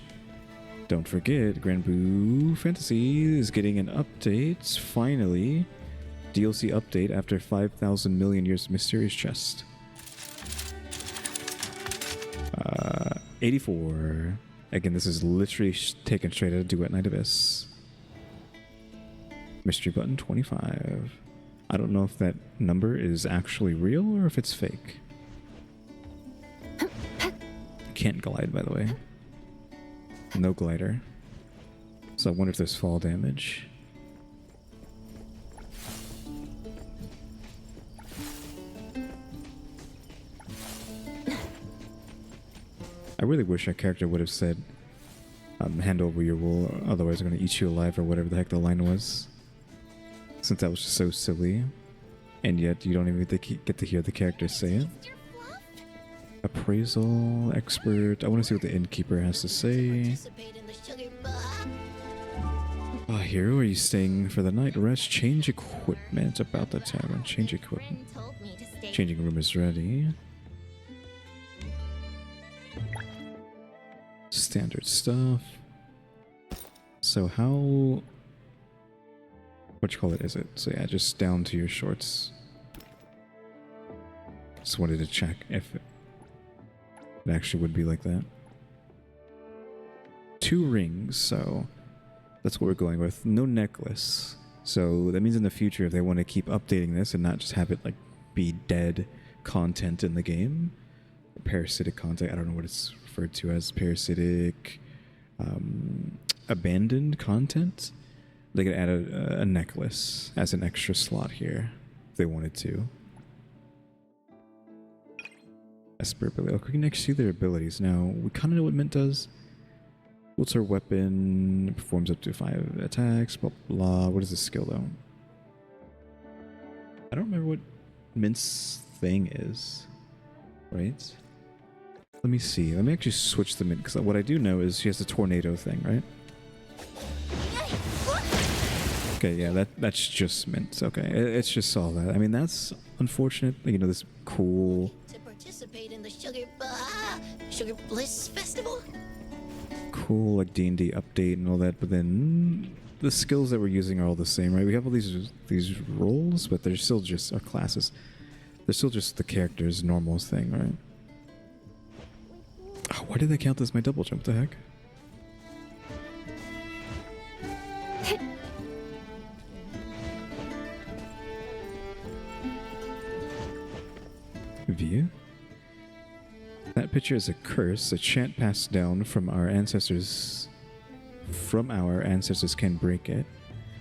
S1: Don't forget, Grand Blue Fantasy is getting an update, finally. DLC update after 5,000 million years of Mysterious Chest. 84. Again, this is literally taken straight out of Duet Night Abyss. Mystery button 25. I don't know if that number is actually real or if it's fake. Can't glide, by the way. No glider. So I wonder if there's fall damage. I really wish our character would have said, hand over your wool, otherwise I'm going to eat you alive, or whatever the heck the line was. Since that was just so silly. And yet you don't even get to hear the character say it. Appraisal, expert. I want to see what the innkeeper has to say. Hero, are you staying for the night? Rest, change equipment. About the tavern. Change equipment. Changing room is ready. Standard stuff. So how... What is it? So yeah, just down to your shorts. Just wanted to check if it actually would be like that. 2 rings, so that's what we're going with. No necklace. So that means in the future, if they want to keep updating this and not just have it like be dead content in the game, or parasitic content, I don't know what it's referred to as, parasitic, abandoned content, they could add a necklace as an extra slot here if they wanted to. Esper ability. Okay, next to their abilities. Now, we kind of know what Mint does. What's her weapon? Performs up to 5 attacks, blah, blah. What is the skill, though? I don't remember what Mint's thing is. Right? Let me see. Let me actually switch the Mint, because what I do know is she has the tornado thing, right? Okay, yeah, that's just Mint. Okay, it's just all that. I mean, that's unfortunate. You know, this cool...
S8: Participate in the Sugar Bliss Festival.
S1: Cool, like D&D update and all that, but then the skills that we're using are all the same, right? We have all these roles, but they're still just our classes. They're still just the character's normal thing, right? Oh, why did they count as my double jump? The heck? View? That picture is a curse, a chant passed down from our ancestors. Can break it.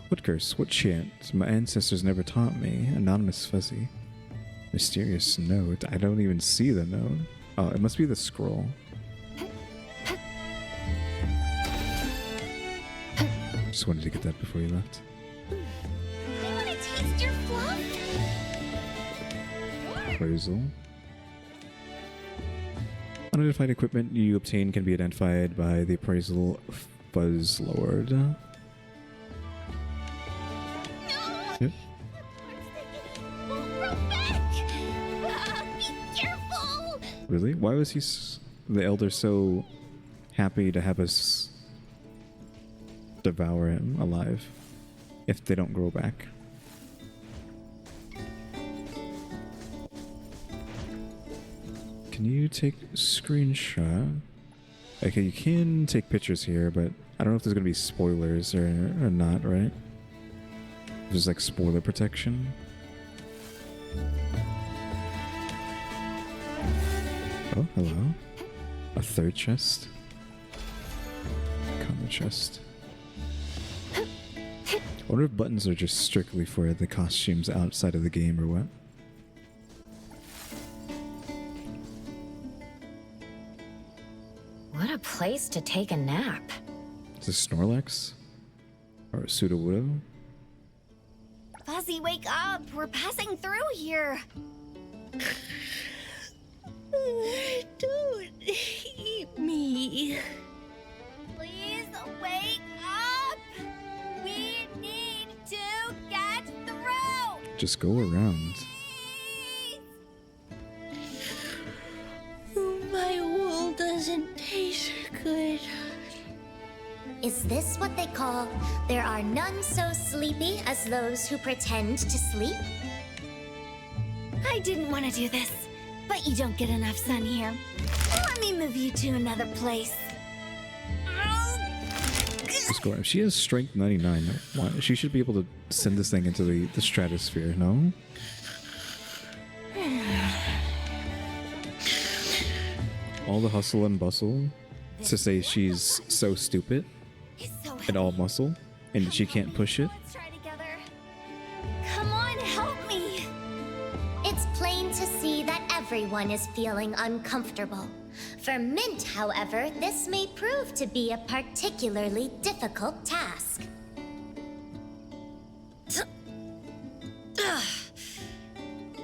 S1: What curse? What chant? My ancestors never taught me. Anonymous Fuzzy. Mysterious note. I don't even see the note. Oh, it must be the scroll. Just wanted to get that before you left.
S2: I want to taste your fluff.
S1: Appraisal. Unidentified equipment you obtain can be identified by the appraisal Fuzz Lord. Yep.
S2: Be careful!
S1: Really? Why was the elder so happy to have us devour him alive if they don't grow back? Can you take screenshot? Okay, you can take pictures here, but I don't know if there's gonna be spoilers or not, right? There's like spoiler protection. Oh, hello. A third chest. Common chest. I wonder if buttons are just strictly for the costumes outside of the game or what.
S3: What a place to take a nap.
S1: Is this Snorlax? Or a Sudowoodo?
S2: Fuzzy, wake up! We're passing through here!
S5: Don't eat me.
S2: Please wake up! We need to get through!
S1: Just go around.
S2: Please!
S5: My wool doesn't taste good.
S6: Is this what they call, there are none so sleepy as those who pretend to sleep?
S2: I didn't want to do this, but you don't get enough sun here. Let me move you to another place.
S1: Just go around. If she has strength 99, she should be able to send this thing into the stratosphere, no? All the hustle and bustle to say she's so stupid and all muscle and she can't push it.
S2: Let's try together. Come on, help me.
S6: It's plain to see that everyone is feeling uncomfortable. For Mint, however, this may prove to be a particularly difficult task.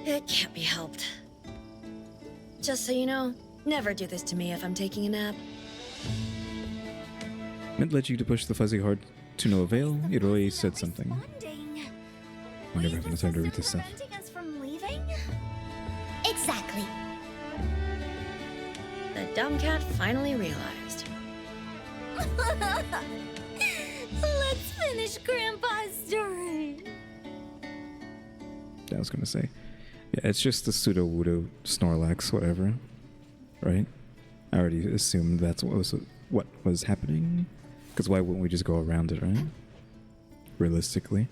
S5: It can't be helped. Just so you know, never do this to me if I'm taking a nap.
S1: Mint led you to push the fuzzy hard to no avail. It really said something. I never have enough time to read this stuff.
S2: Preventing us from leaving?
S6: Exactly.
S5: The dumb cat finally realized.
S2: Let's finish Grandpa's story.
S1: I was gonna say. Yeah, it's just the Sudowoodo Snorlax, whatever. Right? I already assumed that's what was happening. Because why wouldn't we just go around it, right? Realistically.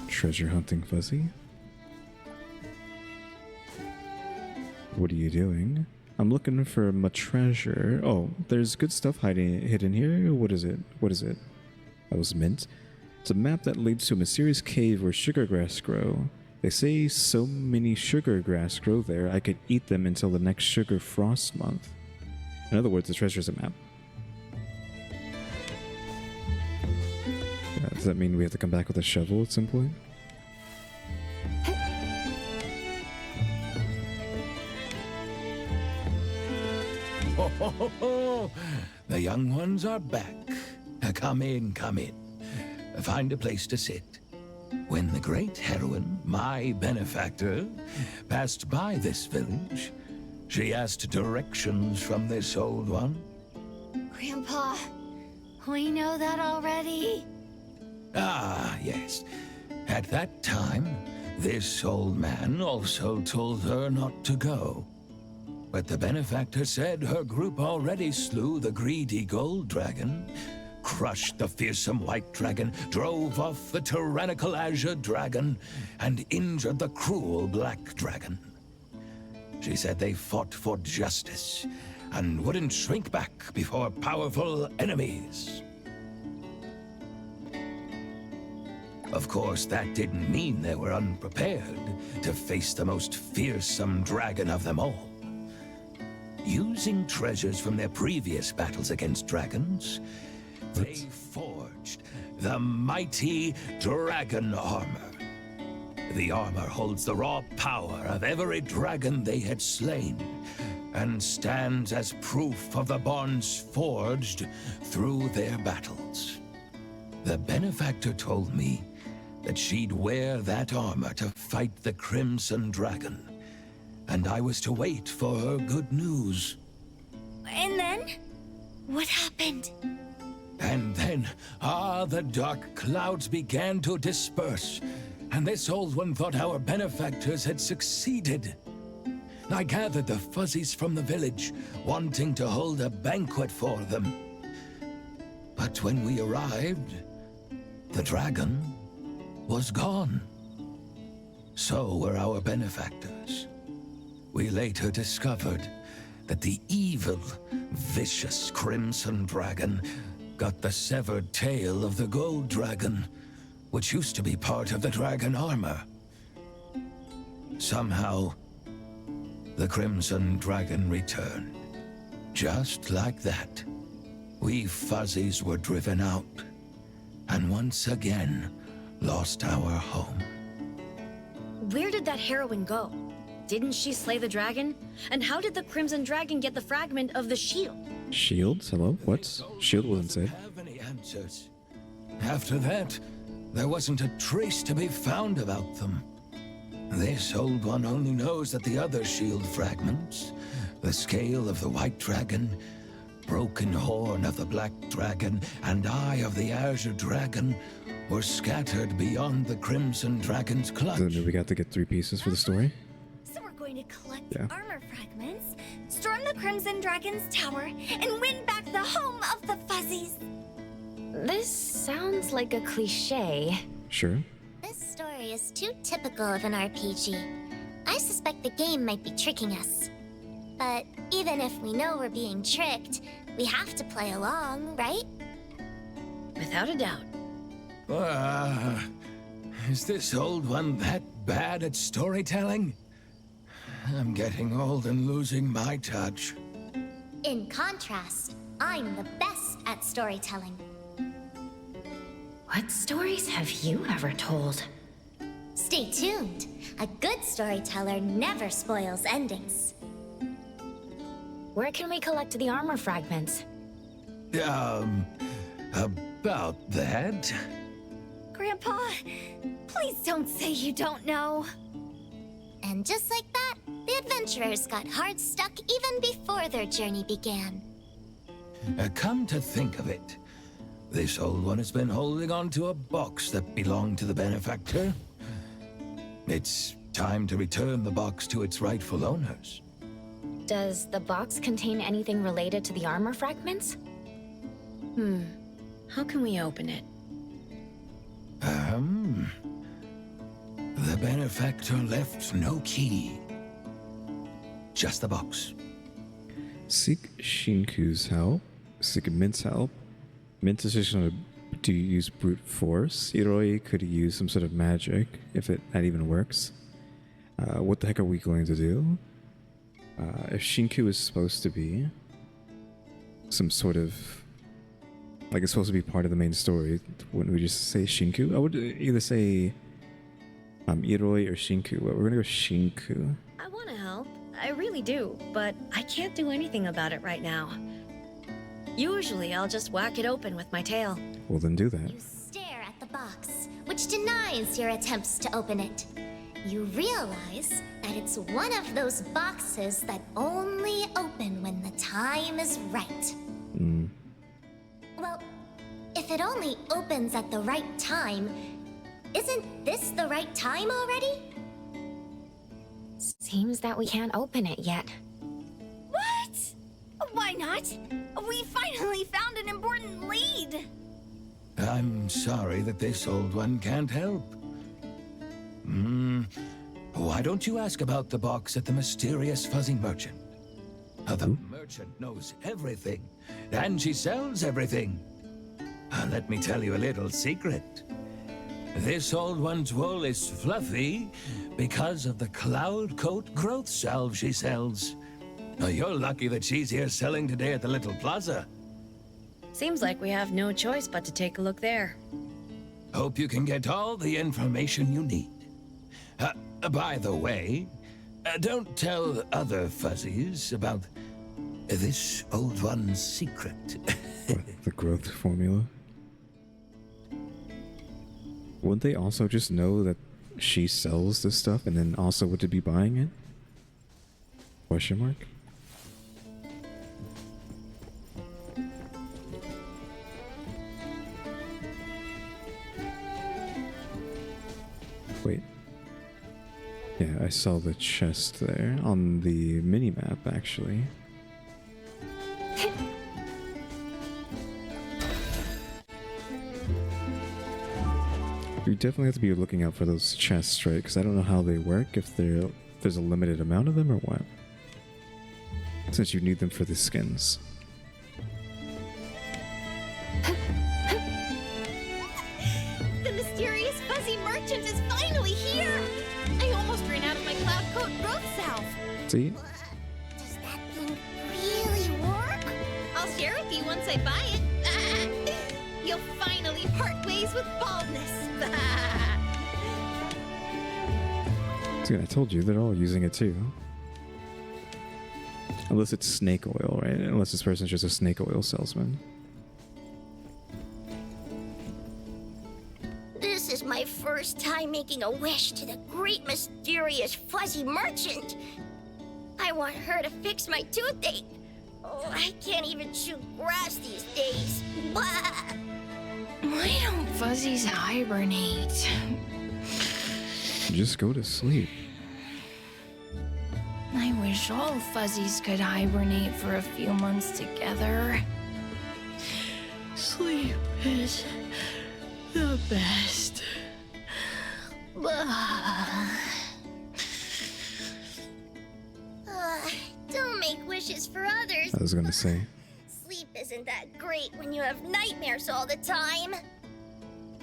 S1: Treasure hunting, Fuzzy. What are you doing? I'm looking for my treasure. Oh, there's good stuff hidden here. What is it? What is it? That was Mint. It's a map that leads to a mysterious cave where sugar grass grow. They say so many sugar grass grow there, I could eat them until the next sugar frost month. In other words, the treasure's a map. Yeah, does that mean we have to come back with a shovel at some point?
S7: Ho, ho, ho, ho. The young ones are back. Come in, come in. Find a place to sit. When the great heroine, my benefactor, passed by this village, she asked directions from this old one.
S2: Grandpa, we know that already.
S7: Ah, yes. At that time, this old man also told her not to go. But the benefactor said her group already slew the greedy gold dragon, crushed the fearsome white dragon, drove off the tyrannical azure dragon, and injured the cruel black dragon. She said they fought for justice and wouldn't shrink back before powerful enemies. Of course, that didn't mean they were unprepared to face the most fearsome dragon of them all. Using treasures from their previous battles against dragons, they forged the mighty dragon armor. The armor holds the raw power of every dragon they had slain, and stands as proof of the bonds forged through their battles. The benefactor told me that she'd wear that armor to fight the Crimson Dragon, and I was to wait for her good news.
S2: And then? What happened?
S7: And then, the dark clouds began to disperse, and this old one thought our benefactors had succeeded. I gathered the fuzzies from the village, wanting to hold a banquet for them. But when we arrived, the dragon was gone. So were our benefactors. we later discovered that the evil, vicious Crimson Dragon got the severed tail of the Gold Dragon, which used to be part of the dragon armor. Somehow, the Crimson Dragon returned. Just like that, we Fuzzies were driven out, and once again, lost our home.
S5: Where did that heroine go? Didn't she slay the dragon? And how did the Crimson Dragon get the fragment of the shield?
S1: Shields? Hello? What? Shield wasn't said.
S7: Have any answers? After that, there wasn't a trace to be found about them. This old one only knows that the other shield fragments, the scale of the White Dragon, broken horn of the Black Dragon, and eye of the Azure Dragon, were scattered beyond the Crimson Dragon's clutch.
S1: Does that mean we got to get 3 pieces for the story?
S2: So we're going to collect
S1: Yeah.
S2: armor fragments, storm the Crimson Dragon's tower, and win back the home of the Fuzzies.
S3: This sounds like a cliche.
S1: Sure.
S6: This story is too typical of an RPG. I suspect the game might be tricking us. But even if we know we're being tricked, we have to play along, right?
S5: Without a doubt.
S7: Is this old one that bad at storytelling? I'm getting old and losing my touch.
S6: In contrast, I'm the best at storytelling.
S3: What stories have you ever told?
S6: Stay tuned. A good storyteller never spoils endings.
S3: Where can we collect the armor fragments?
S7: About that?
S2: Grandpa, please don't say you don't know.
S6: And just like that, the adventurers got hard stuck even before their journey began.
S7: Come to think of it, this old one has been holding on to a box that belonged to the benefactor. It's time to return the box to its rightful owners.
S3: Does the box contain anything related to the armor fragments?
S5: How can we open it?
S7: The benefactor left no key. Just the box.
S1: Seek Shinku's help. Seek Mint's help. Mint is just going to use brute force. Iroi could use some sort of magic, if that even works. What the heck are we going to do? If Shinku is supposed to be some sort of... like it's supposed to be part of the main story, wouldn't we just say Shinku? I would either say Iroi or Shinku. We're going to go Shinku.
S5: I want to help. I really do, but I can't do anything about it right now. Usually, I'll just whack it open with my tail.
S1: Well, then do that.
S6: You stare at the box, which denies your attempts to open it. You realize that it's one of those boxes that only open when the time is right. Well, if it only opens at the right time, isn't this the right time already?
S3: Seems that we can't open it yet.
S2: What? Why not? We finally found an important lead.
S7: I'm sorry that this old one can't help. Why don't you ask about the box at the mysterious fuzzy merchant? The merchant knows everything, and she sells everything. Let me tell you a little secret. This old one's wool is fluffy because of the cloud coat growth salve she sells. Now, you're lucky that she's here selling today at the little plaza.
S5: Seems like we have no choice but to take a look there.
S7: Hope you can get all the information you need. By the way, don't tell other fuzzies about this old one's secret.
S1: What, the growth formula? Wouldn't they also just know that she sells this stuff and then also would be buying it? Question mark? Wait. Yeah, I saw the chest there on the mini-map, actually. We definitely have to be looking out for those chests, right? Because I don't know how they work, if they're There's a limited amount of them or what? Since you need them for the skins.
S2: The mysterious fuzzy merchant is finally here! I almost ran out of my cloud coat roof salve.
S1: See?
S6: Does that thing really work?
S2: I'll share with you once I buy it. You'll finally part ways with baldness.
S1: See, I told you, they're all using it too. Unless it's snake oil, right? Unless this person's just a snake oil salesman.
S6: This is my first time making a wish to the great mysterious fuzzy merchant. I want her to fix my toothache. Oh, I can't even chew grass these days. Blah.
S9: Why don't fuzzies hibernate?
S1: Just go to sleep.
S9: I wish all fuzzies could hibernate for a few months together. Sleep is the best.
S6: Don't make wishes for others.
S1: I was gonna say.
S6: Sleep isn't that great when you have nightmares all the time.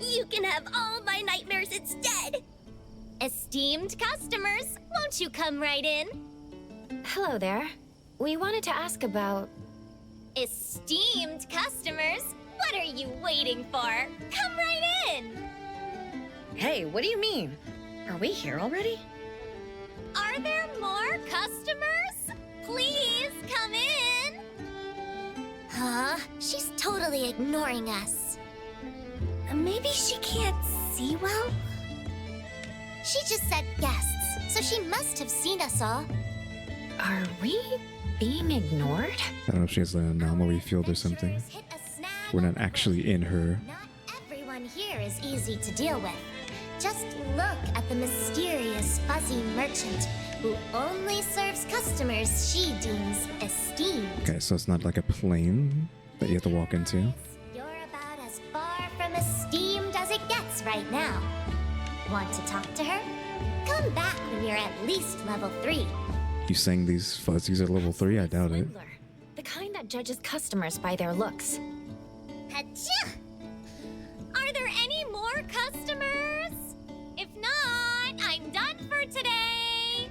S6: You can have all my nightmares instead.
S2: Esteemed customers, won't you come right in?
S3: Hello there. We wanted to ask about...
S2: Esteemed customers, what are you waiting for? Come right in!
S5: Hey, what do you mean? Are we here already?
S2: Are there more customers? Please come in!
S6: Huh? She's totally ignoring us.
S2: Maybe she can't see well?
S6: She just said guests, so she must have seen us all.
S3: Are we being ignored?
S1: I don't know if she has an anomaly field or something.
S6: Hit a snag.
S1: We're not actually in her.
S6: Not everyone here is easy to deal with. Just look at the mysterious fuzzy merchant who only serves customers she deems esteemed.
S1: Okay, so it's not like a plane that you have to walk into.
S6: You're about as far from esteemed as it gets right now. Want to talk to her? Come back when you're at least level 3.
S1: You saying these fuzzies are level 3? I doubt it.
S3: Swindler. The kind that judges customers by their looks.
S6: Achoo!
S2: Are there any more customers? If not, I'm done for today!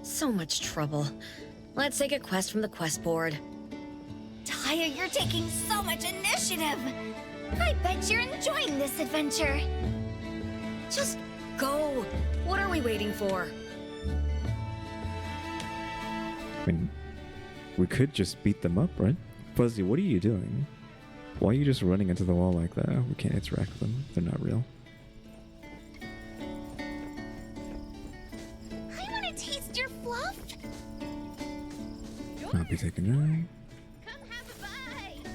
S5: So much trouble. Let's take a quest from the quest board.
S2: Taya, you're taking so much initiative! I bet you're enjoying this adventure!
S5: Just go. What are we waiting for?
S1: I mean, we could just beat them up, right? Fuzzy, what are you doing? Why are you just running into the wall like that? We can't interact with them. They're not real.
S2: I want to taste your fluff!
S1: I'll be taking that.
S2: Come have a bite!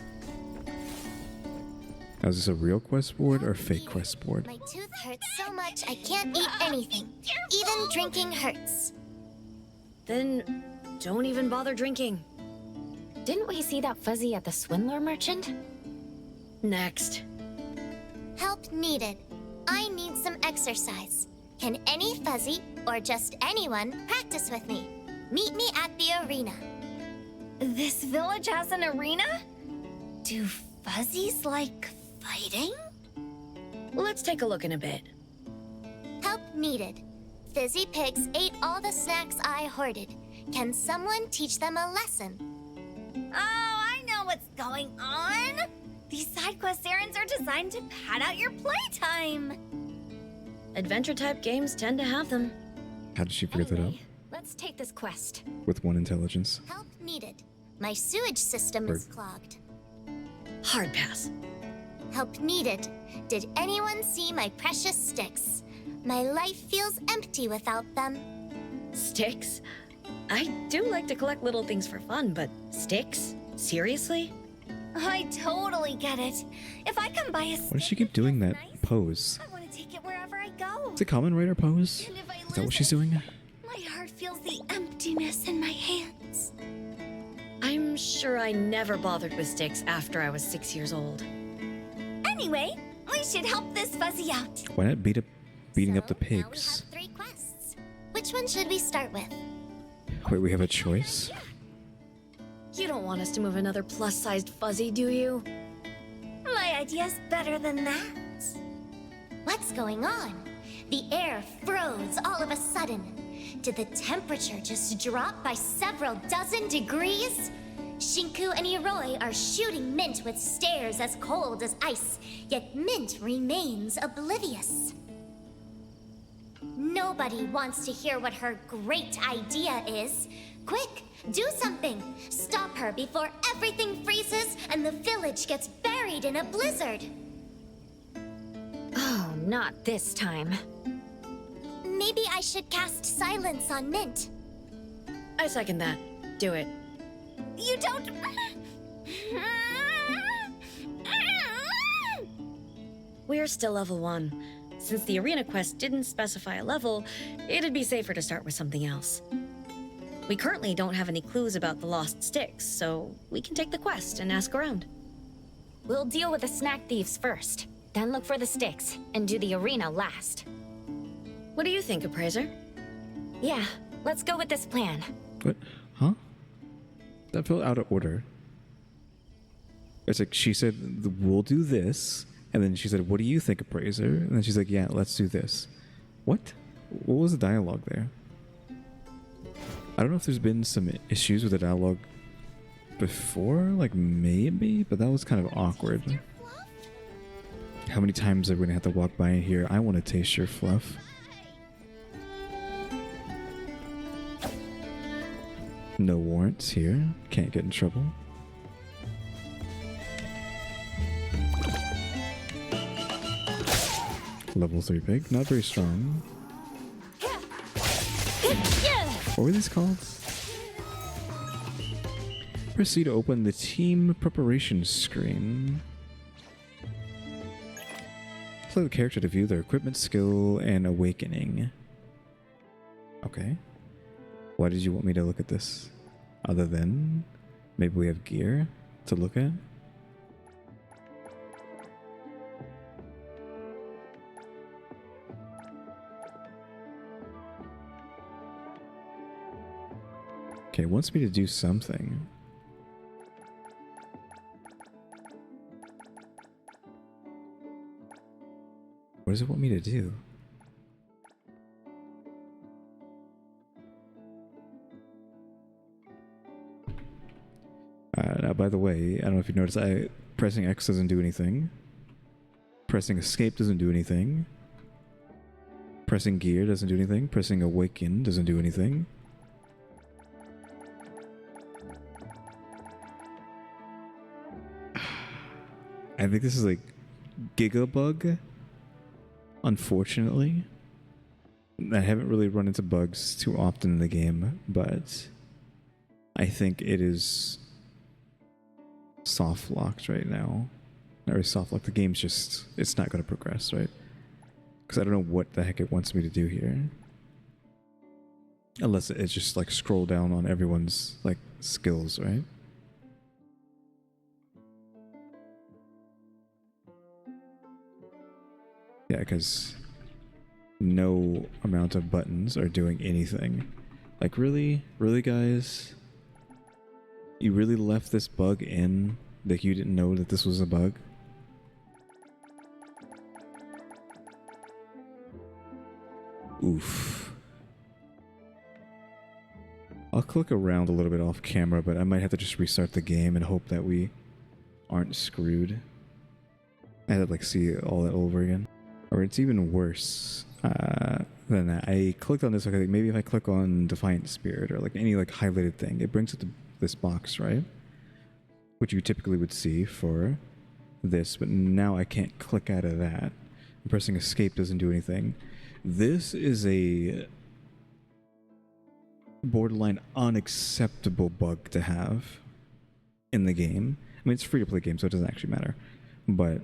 S1: Now, is this a real quest board or fake quest board?
S6: My tooth hurts so much I can't eat anything. Even drinking hurts.
S5: Then don't even bother drinking.
S3: Didn't we see that fuzzy at the swindler merchant?
S5: Next.
S6: Help needed. I need some exercise. Can any fuzzy, or just anyone, practice with me? Meet me at the arena.
S2: This village has an arena? Do fuzzies like fighting?
S5: Let's take a look in a bit.
S6: Help needed. Fizzy pigs ate all the snacks I hoarded. Can someone teach them a lesson?
S2: Oh, I know what's going on! These side quest errands are designed to pad out your playtime!
S5: Adventure-type games tend to have them.
S1: How did she figure that out?
S3: Anyway, let's take this quest.
S1: With 1 intelligence.
S6: Help needed. My sewage system is clogged.
S5: Hard pass.
S6: Help needed. Did anyone see my precious sticks? My life feels empty without them.
S5: Sticks? I do like to collect little things for fun, but sticks? Seriously?
S2: I totally get it. If I come by a
S1: Why does she keep doing that pose?
S2: I want to take it wherever I go.
S1: Is it Common Rider pose?
S2: And if I
S1: Is that what
S2: lose
S1: she's
S2: it,
S1: doing?
S2: my heart feels the emptiness in my hands.
S5: I'm sure I never bothered with sticks after I was 6 years old.
S2: Anyway, we should help this fuzzy out.
S1: Why not beating up the
S6: So, now we
S1: pigs?
S6: have 3 quests. Which Which one should we start with?
S1: Wait, we have a choice?
S5: You don't want us to move another plus-sized fuzzy, do you?
S2: My idea's better than that.
S6: What's going on? The air froze all of a sudden. Did the temperature just drop by several dozen degrees? Shinku and Iroi are shooting Mint with stares as cold as ice, yet Mint remains oblivious. Nobody wants to hear what her great idea is. Quick, do something! Stop her before everything freezes and the village gets buried in a blizzard!
S3: Oh, not this time.
S6: Maybe I should cast silence on Mint.
S5: I second that. Do it.
S2: You don't...
S5: We're still level 1. Since the arena quest didn't specify a level, it'd be safer to start with something else. We currently don't have any clues about the lost sticks, so we can take the quest and ask around.
S3: We'll deal with the snack thieves first, then look for the sticks, and do the arena last.
S5: What do you think, Appraiser?
S3: Yeah, let's go with this plan.
S1: What? Huh? That felt out of order. It's like she said, we'll do this. And then she said, what do you think, Appraiser? And then she's like, yeah, let's do this. What? What was the dialogue there? I don't know if there's been some issues with the dialogue before. Like, maybe? But that was kind of awkward. How many times are we going to have to walk by in here? I want to taste your fluff. No warrants here. Can't get in trouble. Level 3 pig. Not very strong. What were these called? Press C to open the team preparation screen. Select the character to view their equipment, skill, and awakening. Okay. Why did you want me to look at this? Other than maybe we have gear to look at? Okay, it wants me to do something. What does it want me to do? Now, by the way, I don't know if you noticed, pressing X doesn't do anything. Pressing escape doesn't do anything. Pressing gear doesn't do anything. Pressing awaken doesn't do anything. I think this is like Gigabug, unfortunately. I haven't really run into bugs too often in the game, but I think it is soft locked right now. Not really soft locked. The game's just, it's not going to progress, right? Because I don't know what the heck it wants me to do here. Unless it's just like scroll down on everyone's like skills, right? Yeah, because no amount of buttons are doing anything. Like, really? Really, guys? You really left this bug in? Like, you didn't know that this was a bug? Oof. I'll click around a little bit off camera, but I might have to just restart the game and hope that we aren't screwed. I had to, like, see all that over again. Or it's even worse than that. I clicked on this, okay, maybe if I click on Defiant Spirit or like any like highlighted thing, it brings it to this box, right? Which you typically would see for this, but now I can't click out of that. And pressing escape doesn't do anything. This is a borderline unacceptable bug to have in the game. I mean, it's a free-to-play game, so it doesn't actually matter. But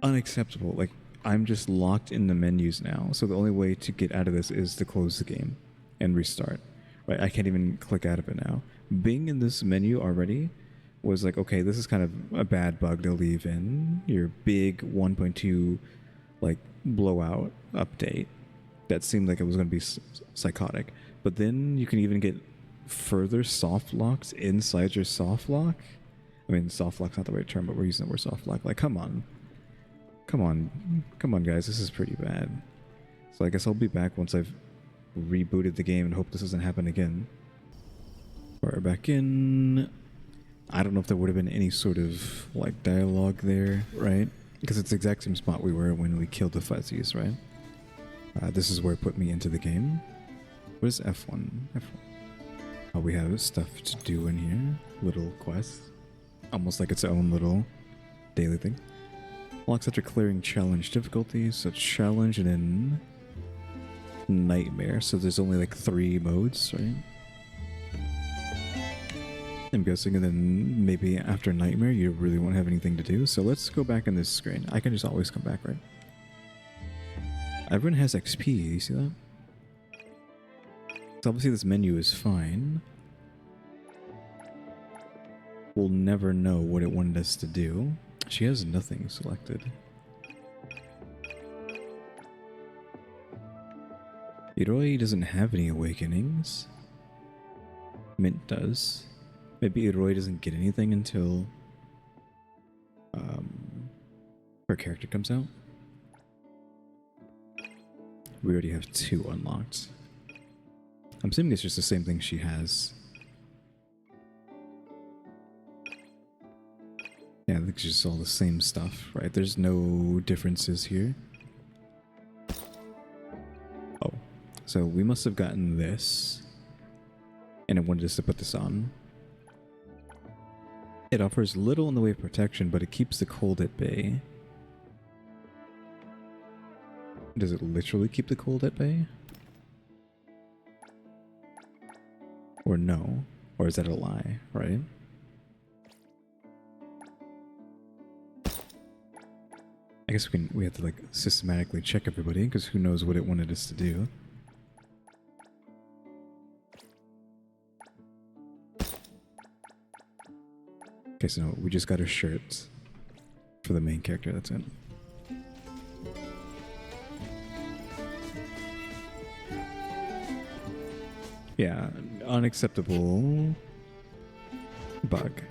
S1: unacceptable. Like, I'm just locked in the menus now, so the only way to get out of this is to close the game and restart. Right? I can't even click out of it now. Being in this menu already was like, okay, this is kind of a bad bug to leave in your big 1.2 like blowout update that seemed like it was going to be psychotic. But then you can even get further soft locks inside your soft lock. I mean, soft lock's not the right term, but we're using the word soft lock. Like, come on. Come on, guys. This is pretty bad. So I guess I'll be back once I've rebooted the game and hope this doesn't happen again. We're back in. I don't know if there would have been any sort of, like, dialogue there, right? Because it's the exact same spot we were when we killed the fuzzies, right? This is where it put me into the game. What is F1? F1. Oh, we have stuff to do in here. Little quests. Almost like its own little daily thing. Unlocks after clearing challenge difficulties. So challenge and then nightmare. So there's only like 3 modes, right? I'm guessing, and then maybe after nightmare you really won't have anything to do. So let's go back in this screen. I can just always come back, right? Everyone has XP, you see that? So obviously this menu is fine. We'll never know what it wanted us to do. She has nothing selected. Iroi doesn't have any awakenings. Mint does. Maybe Iroi doesn't get anything until her character comes out. We already have 2 unlocked. I'm assuming it's just the same thing she has. Yeah, I think it's just all the same stuff, right? There's no differences here. Oh, so we must have gotten this, and it wanted us to put this on. It offers little in the way of protection, but it keeps the cold at bay. Does it literally keep the cold at bay? Or no? Or is that a lie, right? I guess we have to like systematically check everybody, because who knows what it wanted us to do. Okay, so we just got a shirt for the main character, that's it. Yeah, unacceptable bug.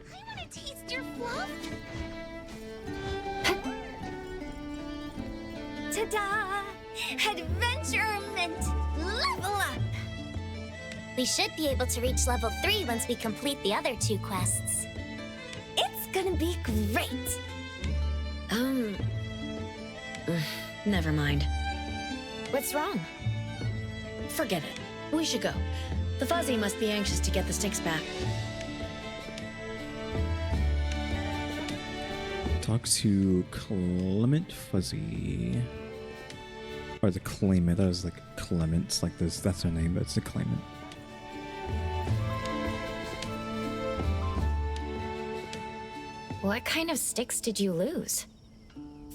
S2: I want to taste your fluff. Ta-da! Adventurement! Level up!
S6: We should be able to reach level 3 once we complete the other 2 quests.
S2: It's gonna be great!
S5: Never mind.
S3: What's wrong?
S5: Forget it. We should go. The fuzzy must be anxious to get the sticks back.
S1: Talk to Clement Fuzzy. Or the Claimant. That was like Clements, like this. That's her name, but it's the Claimant.
S3: What kind of sticks did you lose?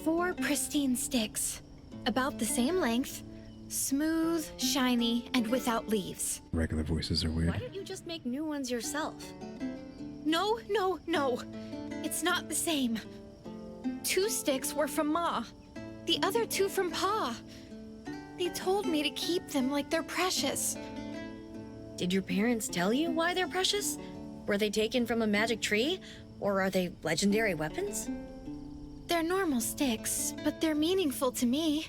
S9: 4 pristine sticks. About the same length. Smooth, shiny, and without leaves.
S1: Regular voices are weird.
S5: Why don't you just make new ones yourself?
S9: No. It's not the same. 2 sticks were from Ma. The other 2 from Pa. They told me to keep them like they're precious.
S5: Did your parents tell you why they're precious? Were they taken from a magic tree? Or are they legendary weapons?
S9: They're normal sticks, but they're meaningful to me.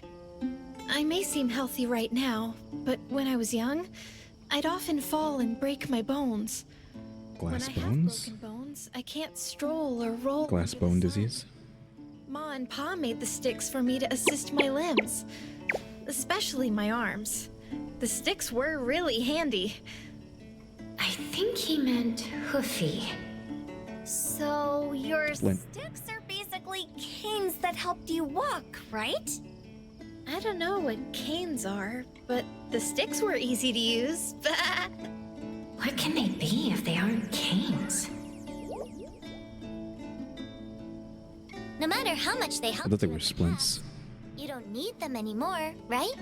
S9: I may seem healthy right now, but when I was young, I'd often fall and break my bones.
S1: Glass
S9: when I
S1: bones?
S9: have broken bones, I can't stroll or roll.
S1: Glass
S9: under the
S1: bone
S9: sun.
S1: disease?
S9: Ma and Pa made the sticks for me to assist my limbs, especially my arms. The sticks were really handy.
S3: I think he meant hoofy.
S2: So your
S1: When-
S2: sticks are basically canes that helped you walk, right?
S9: I don't know what canes are, but the sticks were easy to use.
S3: What can they be if they aren't canes?
S6: No matter how much they
S1: I
S6: help
S1: thought they
S6: you
S1: were
S6: in the
S1: splints.
S6: past, you don't need them anymore, right?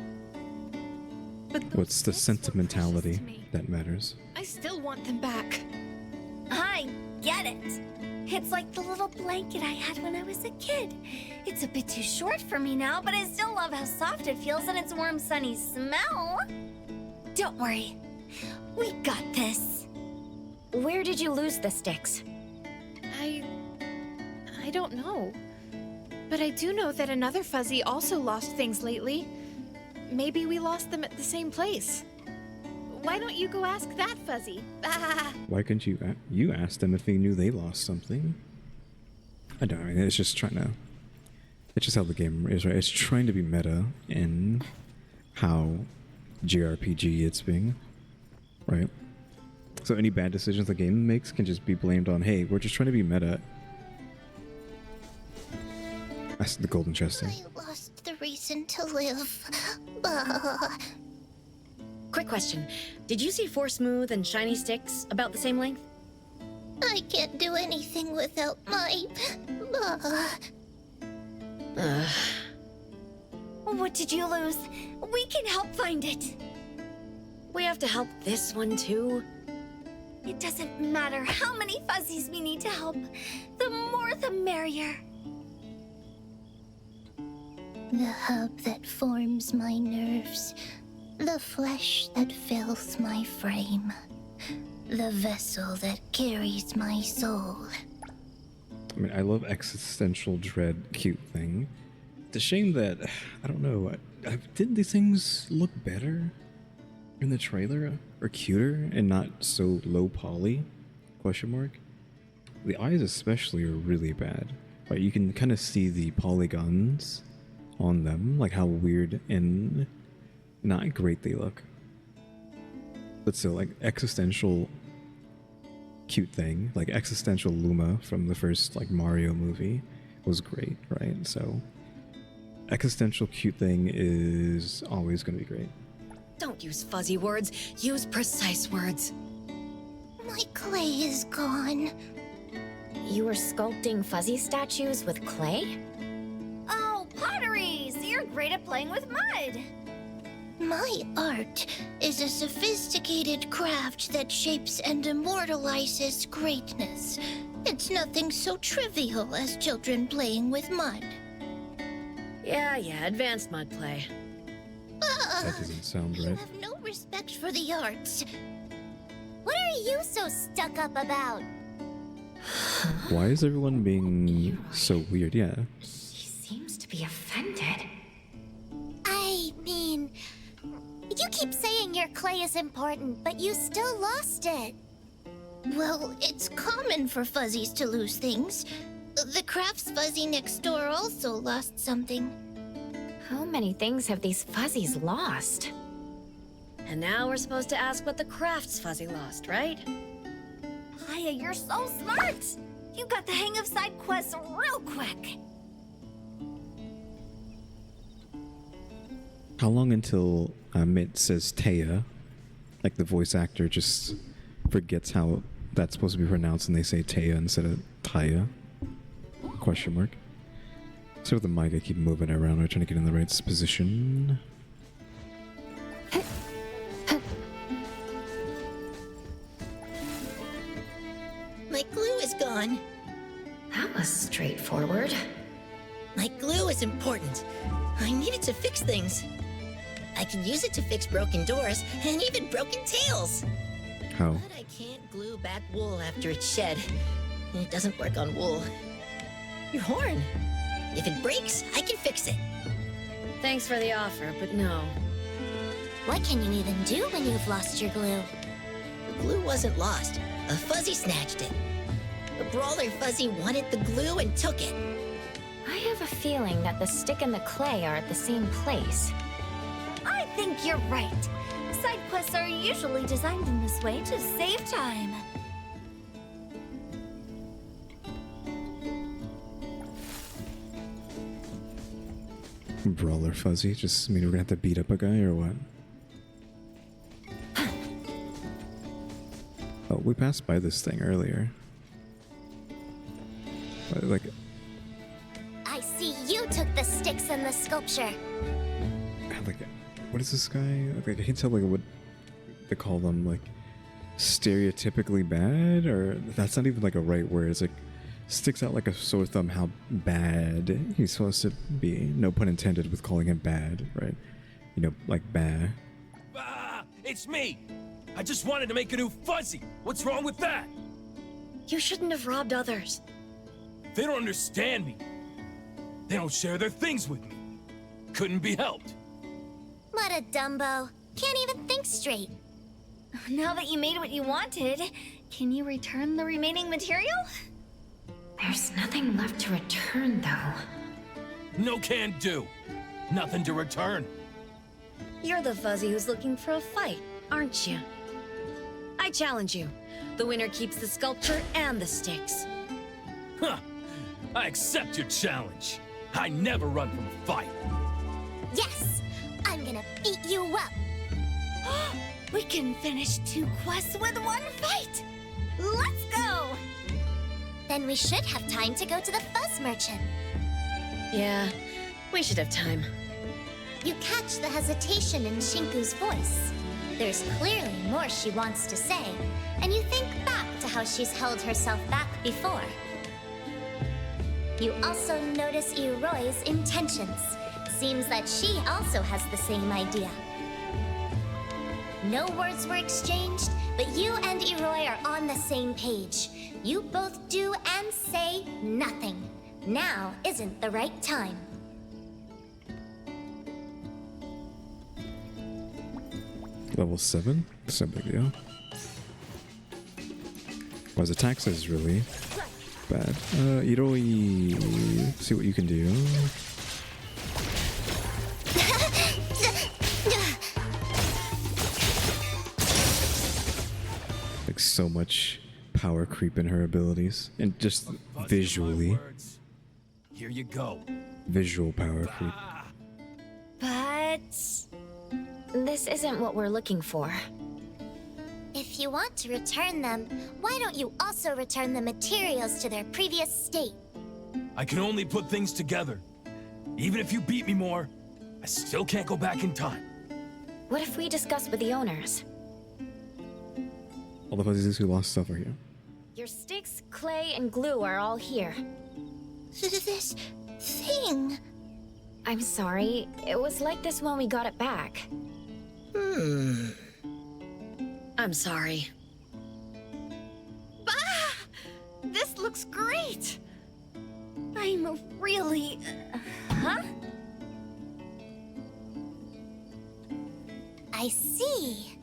S9: But those
S1: What's the
S9: sticks were precious
S1: sentimentality
S9: to me.
S1: that matters?
S9: I still want them back.
S2: I get it. It's like the little blanket I had when I was a kid. It's a bit too short for me now, but I still love how soft it feels and its warm, sunny smell. Don't worry. We got this.
S3: Where did you lose the sticks?
S9: I don't know. But I do know that another Fuzzy also lost things lately. Maybe we lost them at the same place. Why don't you go ask that Fuzzy?
S1: Why couldn't you ask them if they knew they lost something? I don't know. I mean, it's just how the game is, right? It's trying to be meta in how JRPG it's being, right? So any bad decisions the game makes can just be blamed on, hey, we're just trying to be meta. That's the golden chest thing.
S6: I lost the reason to live.
S5: Quick question. Did you see 4 smooth and shiny sticks about the same length?
S6: I can't do anything without my...
S2: What did you lose? We can help find it.
S5: We have to help this one too.
S2: It doesn't matter how many Fuzzies we need to help. The more the merrier.
S6: The hub that forms my nerves. The flesh that fills my frame. The vessel that carries my soul.
S1: I mean, I love existential dread cute thing. It's a shame that, I don't know, didn't these things look better in the trailer? Or cuter and not so low poly? Question mark. The eyes especially are really bad. Right, you can kind of see the polygons on them, like how weird and not great they look. But still, like existential cute thing, like existential Luma from the first like Mario movie was great, right? So existential cute thing is always going to be great.
S5: Don't use fuzzy words. Use precise words.
S6: My clay is gone.
S3: You were sculpting Fuzzy statues with clay?
S2: Oh, pottery! So you're great at playing with mud.
S6: My art is a sophisticated craft that shapes and immortalizes greatness. It's nothing so trivial as children playing with mud.
S5: Yeah, advanced mud play.
S1: That doesn't sound
S6: You
S1: right.
S6: have no respect for the arts. What are you so stuck up about?
S1: Why is everyone being so weird? Yeah.
S3: He seems to be offended.
S6: I mean, you keep saying your clay is important, but you still lost it. Well, it's common for fuzzies to lose things. The crafts fuzzy next door also lost something.
S3: How many things have these Fuzzies lost?
S5: And now we're supposed to ask what the crafts fuzzy lost, right?
S2: Aya, you're so smart! You got the hang of side quests real quick.
S1: How long until Mint says Taya, like the voice actor just forgets how that's supposed to be pronounced and they say Taya instead of Taya? Question mark. So with the mic, I keep moving around. I'm trying to get in the right position.
S8: My glue is gone.
S3: That was straightforward.
S8: My glue is important. I need it to fix things. I can use it to fix broken doors and even broken tails.
S1: How?
S8: But I can't glue back wool after it's shed. And it doesn't work on wool. Your horn. If it breaks, I can fix it.
S5: Thanks for the offer, but no.
S6: What can you even do when you've lost your glue?
S8: The glue wasn't lost. A fuzzy snatched it. The brawler fuzzy wanted the glue and took it.
S3: I have a feeling that the stick and the clay are at the same place.
S2: I think you're right. Side quests are usually designed in this way to save time.
S1: Brawler fuzzy? Just mean we're gonna have to beat up a guy or what? Oh, we passed by this thing earlier. Like,
S6: I see you took the sticks and the sculpture.
S1: what is this guy? Like, I can't tell like what they call them, like stereotypically bad, or that's not even like a right word. It's like sticks out like a sore thumb how bad he's supposed to be. No pun intended with calling him bad, right? You know, like bah.
S10: Ah, it's me! I just wanted to make a new Fuzzy! What's wrong with that?
S5: You shouldn't have robbed others.
S10: They don't understand me. They don't share their things with me. Couldn't be helped.
S6: What a Dumbo. Can't even think straight.
S2: Now that you made what you wanted, can you return the remaining material?
S3: There's nothing left to return, though.
S10: No can do. Nothing to return.
S5: You're the Fuzzy who's looking for a fight, aren't you? I challenge you. The winner keeps the sculpture and the sticks.
S10: Huh. I accept your challenge. I never run from a fight.
S6: Yes! I'm gonna beat you up.
S2: We can finish 2 quests with 1 fight! Let's go!
S6: Then we should have time to go to the Fuzz Merchant.
S5: Yeah, we should have time.
S6: You catch the hesitation in Shinku's voice. There's clearly more she wants to say, and you think back to how she's held herself back before. You also notice Iroi's intentions. Seems that she also has the same idea. No words were exchanged, but you and Iroi are on the same page. You both do and say nothing. Now isn't the right time.
S1: Level 7? That's no big deal. Well, his attack is really bad. Iroi, see what you can do. Like so much power creep in her abilities, and just visually.
S10: Here you go.
S1: Visual power creep.
S2: But...
S3: This isn't what we're looking for.
S6: If you want to return them, why don't you also return the materials to their previous state?
S10: I can only put things together. Even if you beat me more, I still can't go back in time.
S3: What if we discuss with the owners?
S1: All the fuzzies who lost stuff are here.
S3: Your sticks, clay, and glue are all here.
S6: This thing.
S3: I'm sorry, it was like this when we got it back.
S5: I'm sorry.
S9: Bah! This looks great!
S2: I'm really... huh?
S6: I see.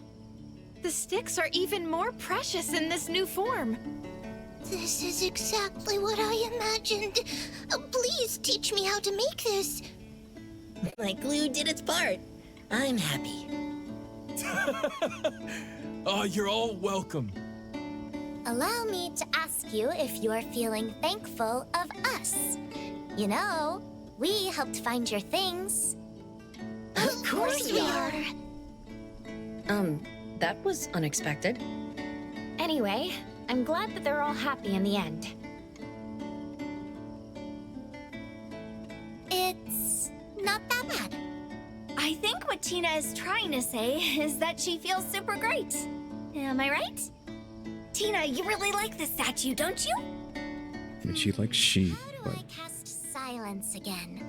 S9: The sticks are even more precious in this new form.
S6: This is exactly what I imagined. Please teach me how to make this.
S8: My glue did its part. I'm happy.
S10: Oh, you're all welcome.
S6: Allow me to ask you if you're feeling thankful of us. You know, we helped find your things.
S2: Of course we are!
S5: That was unexpected.
S3: Anyway, I'm glad that they're all happy in the end.
S6: It's not that bad.
S2: I think what Tina is trying to say is that she feels super great. Am I right? Tina, you really like the statue, don't you?
S1: I mean, she likes sheep,
S6: How do
S1: but
S6: I cast silence again?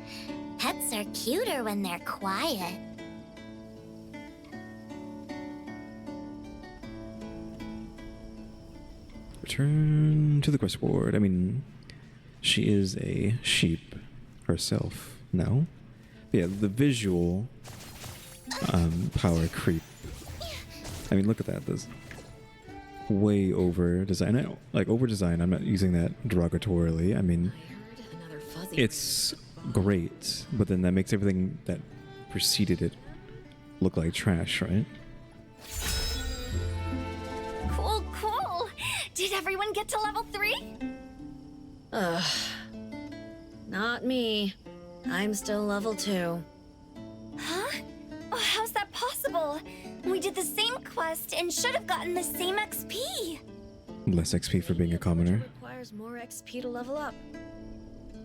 S6: Pets are cuter when they're quiet.
S1: return to the quest board. I mean, she is a sheep herself, no? But yeah, the visual power creep. I mean, look at that. This way over design. Like over design, I'm not using that derogatorily. I mean, it's great, but then that makes everything that preceded it look like trash, right?
S2: Cool, cool. Did everyone get to level 3?
S5: Not me. I'm still level 2.
S2: Huh? Oh, how's that possible? We did the same quest and should have gotten the same XP.
S1: Less XP for being a commoner.
S5: Requires more XP to level up.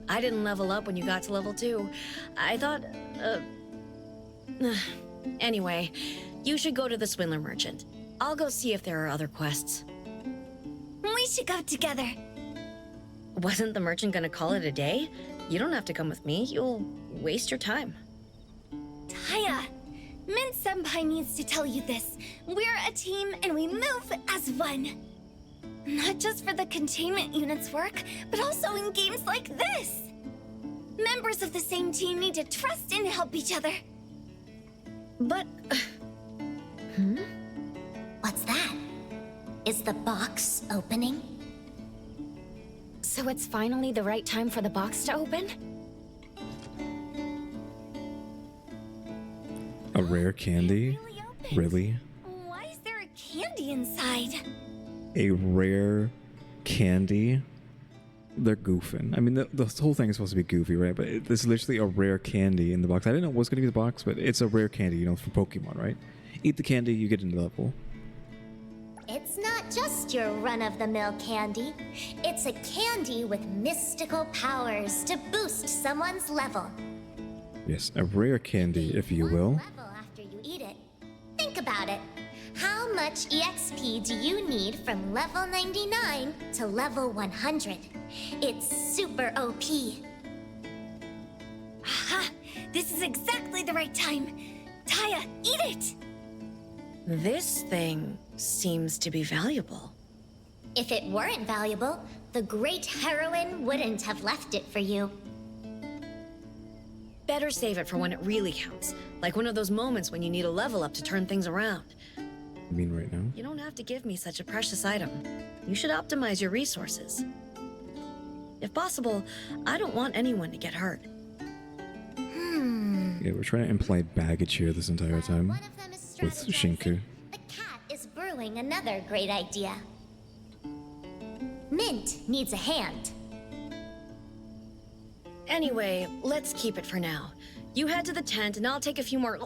S5: I didn't level up when you got to level 2. I thought, Anyway, you should go to the Swindler Merchant. I'll go see if there are other quests.
S2: We should go together.
S5: Wasn't the merchant gonna call it a day? You don't have to come with me. You'll waste your time.
S2: Taya, Mint Senpai needs to tell you this. We're a team and we move as one. Not just for the containment unit's work, but also in games like this. Members of the same team need to trust and help each other.
S5: But...
S6: What's that? Is the box opening?
S3: So it's finally the right time for the box to open?
S1: A rare candy? Really?
S2: Why is there a candy inside?
S1: A rare candy? They're goofing. I mean, the whole thing is supposed to be goofy, right? But there's literally a rare candy in the box. I didn't know what's going to be the box, but it's a rare candy, you know, for Pokemon, right? Eat the candy, you get into the level.
S6: It's not just your run-of-the-mill candy. It's a candy with mystical powers to boost someone's level.
S1: Yes, a rare candy, if you will.
S6: Level after you eat it. Think about it. How much EXP do you need from level 99 to level 100? It's super OP.
S2: Aha! This is exactly the right time. Taya, eat it!
S5: this thing seems to be valuable.
S6: If it weren't valuable, the great heroine wouldn't have left it for you.
S5: Better save it for when it really counts. Like one of those moments when you need a level up to turn things around.
S1: You mean right now?
S5: You don't have to give me such a precious item. You should optimize your resources. If possible, I don't want anyone to get hurt.
S1: Yeah, we're trying to imply baggage here this entire time.
S6: One of them is
S1: With
S6: strategizing.
S1: Shinku.
S6: The cat is brewing another great idea. Mint needs a hand.
S5: Anyway, let's keep it for now. You head to the tent and I'll take a few more...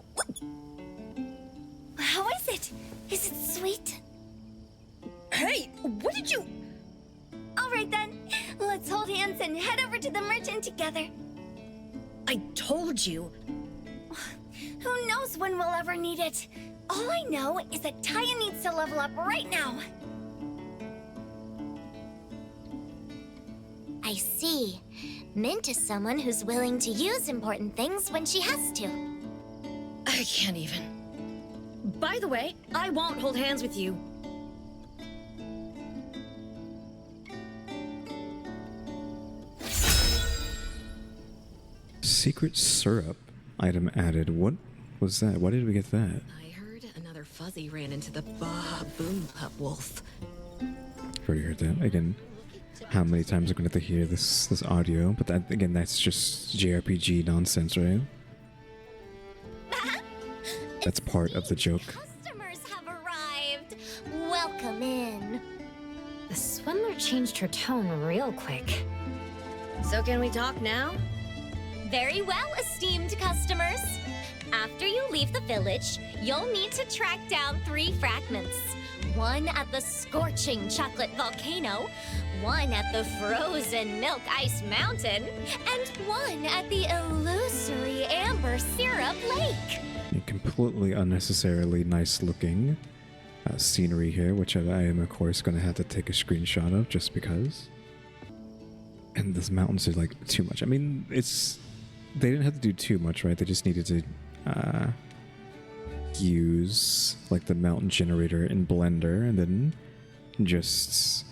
S2: How is it? Is it sweet?
S5: Hey, what did you...
S2: All right then, let's hold hands and head over to the merchant together.
S5: I told you.
S2: Who knows when we'll ever need it? All I know is that Taya needs to level up right now.
S6: I see. Mint is someone who's willing to use important things when she has to.
S5: I can't even. By the way, I won't hold hands with you.
S1: Secret syrup item added. What was that? Why did we get that?
S11: I heard another fuzzy ran into the baboon pup wolf.
S1: Already heard that. Again, how many times are we going to have to hear this audio? But that, again, that's just JRPG nonsense, right? That's part of the joke.
S6: Customers have arrived. Welcome in.
S3: The swindler changed her tone real quick.
S5: So can we talk now?
S2: Very well, esteemed customers. After you leave the village, you'll need to track down 3 fragments. One at the scorching chocolate volcano, one at the frozen milk ice mountain, and one at the illusory amber syrup lake.
S1: A completely unnecessarily nice looking scenery here, which I am, of course, going to have to take a screenshot of just because. And these mountains are like too much. I mean, they didn't have to do too much, right? They just needed to use like the mountain generator in Blender and then just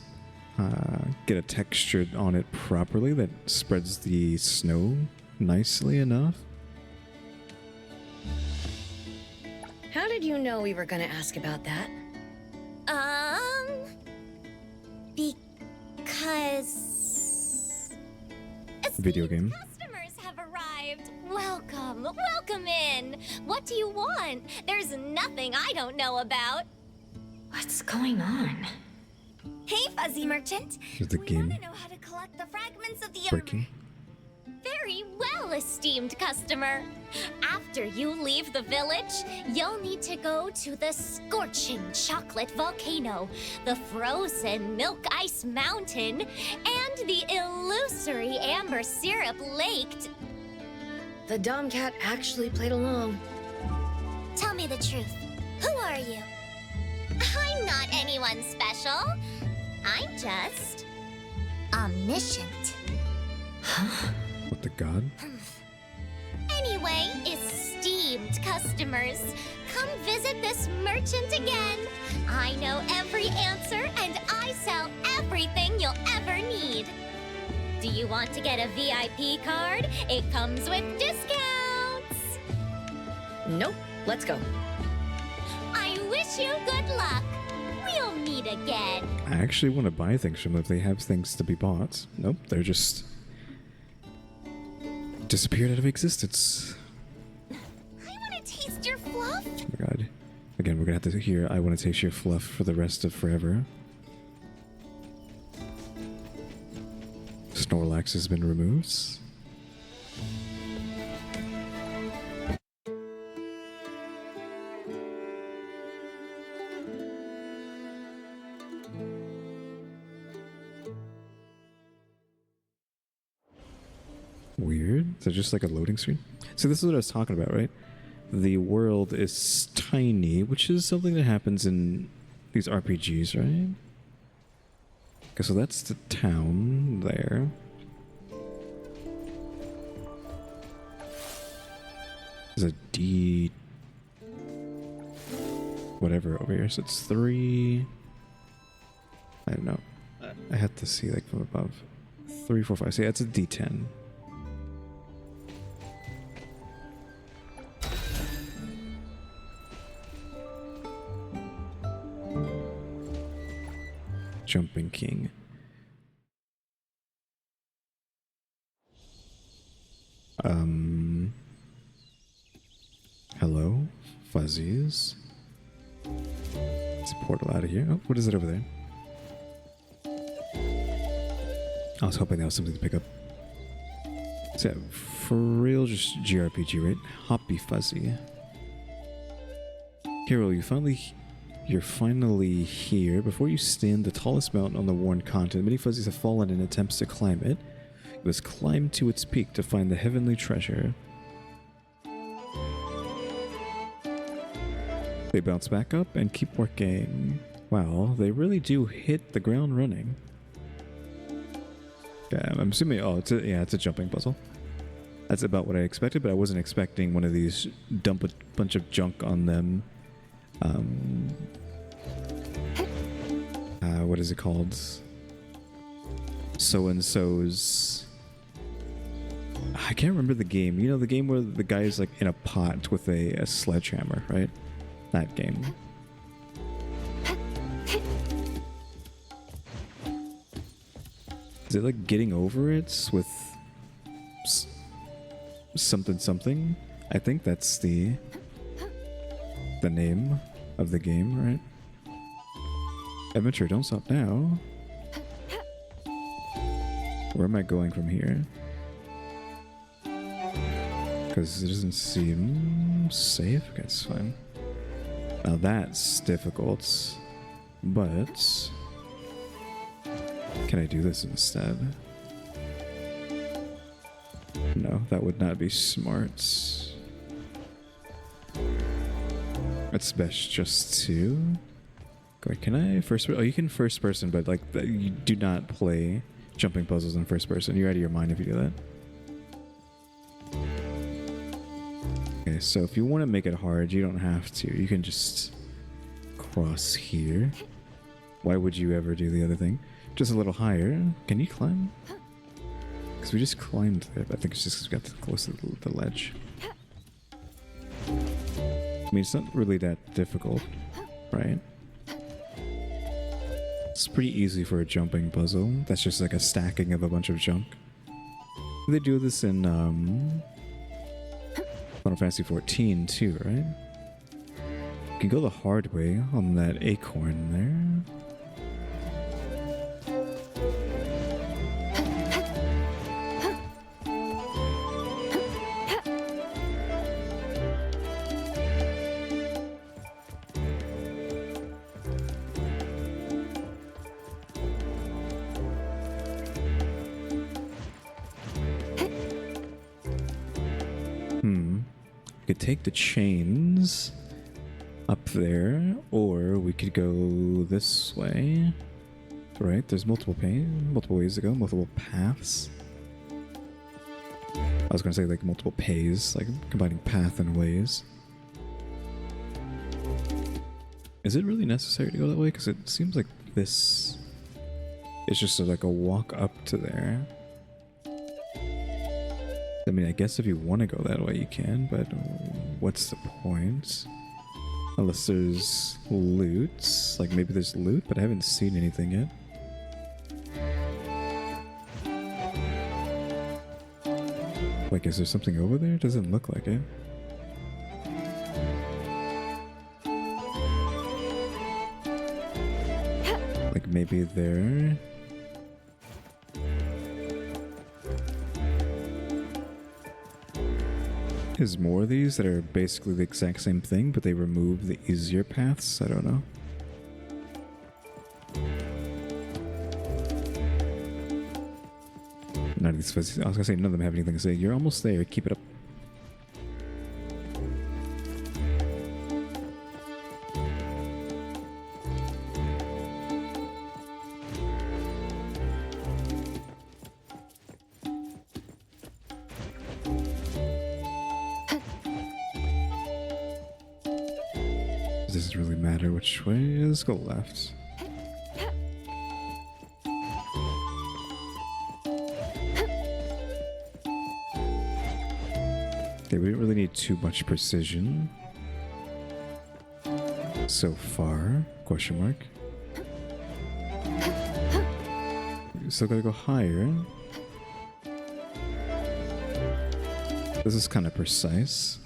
S1: get a texture on it properly that spreads the snow nicely enough.
S5: How did you know we were gonna ask about that?
S6: Because...
S1: Video game.
S2: Customers have arrived. Welcome, welcome in. What do you want? There's nothing I don't know about.
S3: What's going on?
S2: Hey, Fuzzy Merchant.
S1: Is the
S2: we
S1: game
S2: want to know how to collect the fragments of the
S1: breaking?
S2: Very well, esteemed customer. After you leave the village, you'll need to go to the scorching chocolate volcano, the frozen milk ice mountain, and the illusory amber syrup lake.
S5: The dumb cat actually played along.
S6: Tell me the truth. Who are you?
S2: I'm not anyone special. I'm just
S6: omniscient.
S1: What the god?
S6: Anyway, esteemed customers, come visit this merchant again. I know every answer and I sell everything you'll ever need. Do you want to get a VIP card? It comes with discounts.
S5: Nope, let's go.
S6: I wish you good luck. We'll meet again.
S1: I actually want to buy things from them if they have things to be bought. Nope, they're just disappeared out of existence.
S6: I want to taste your fluff.
S1: Oh my god. Again, we're gonna have to hear I want to taste your fluff for the rest of forever. Snorlax has been removed. Weird. Is it just like a loading screen? So this is what I was talking about, right? The world is tiny, which is something that happens in these RPGs, right? Okay, so that's the town there. There's a D... whatever over here. So it's 3... I don't know. I had to see like from above. 3, 4, 5. See, that's a D10. Jumping King. Hello, fuzzies. It's a portal out of here. Oh, what is it over there? I was hoping that was something to pick up. So yeah, for real, just JRPG, right? Hoppy Fuzzy. Carol, you're finally here. Before you stand the tallest mountain on the worn continent, many fuzzies have fallen in attempts to climb it. You must climb to its peak to find the heavenly treasure. They bounce back up and keep working. Wow, they really do hit the ground running. Okay, I'm assuming, oh, it's a jumping puzzle. That's about what I expected, but I wasn't expecting one of these dump a bunch of junk on them. What is it called? So-and-so's... I can't remember the game. You know, the game where the guy is like in a pot with a sledgehammer, right? That game. Is it like getting over it with something something? I think that's the name of the game, right? Adventure, don't stop now. Where am I going from here? Because it doesn't seem safe. Okay, it's fine. Now that's difficult. But can I do this instead? No, that would not be smart. It's best just to... Wait, can I first... Oh, you can first person, but like you do not play jumping puzzles in first person. You're out of your mind if you do that. Okay, so if you want to make it hard, you don't have to. You can just cross here. Why would you ever do the other thing? Just a little higher. Can you climb? Because we just climbed there, but I think it's just because we got close to the ledge. I mean, it's not really that difficult, right? It's pretty easy for a jumping puzzle. That's just like a stacking of a bunch of junk. They do this in Final Fantasy XIV too, right? You can go the hard way on that acorn there. We could take the chains up there, or we could go this way. right? There's multiple ways to go, multiple paths. I was gonna say like multiple pays, like combining path and ways. Is it really necessary to go that way? Because it seems like this is just like a walk up to there. I mean, I guess if you want to go that way, you can, but what's the point? Unless there's loot. Like, maybe there's loot, but I haven't seen anything yet. Like, is there something over there? Doesn't look like it. Like, maybe there... There's more of these that are basically the exact same thing, but they remove the easier paths. I don't know. None of these. I was gonna say none of them have anything to say. You're almost there. Keep it up. Does it really matter which way? Let's go left. Okay, we didn't really need too much precision so far, question mark. We still gotta go higher. This is kind of precise.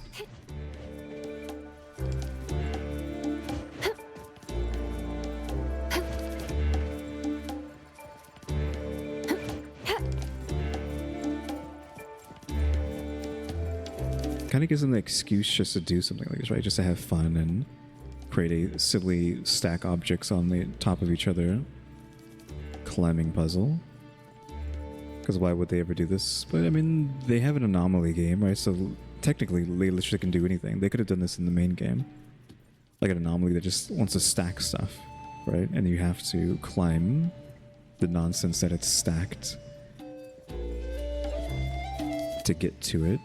S1: Kind of gives them the excuse just to do something like this, right? Just to have fun and create a silly stack objects on the top of each other climbing puzzle. Because why would they ever do this? But I mean, they have an anomaly game, right? So technically, they literally can do anything. They could have done this in the main game. Like an anomaly that just wants to stack stuff, right? And you have to climb the nonsense that it's stacked to get to it.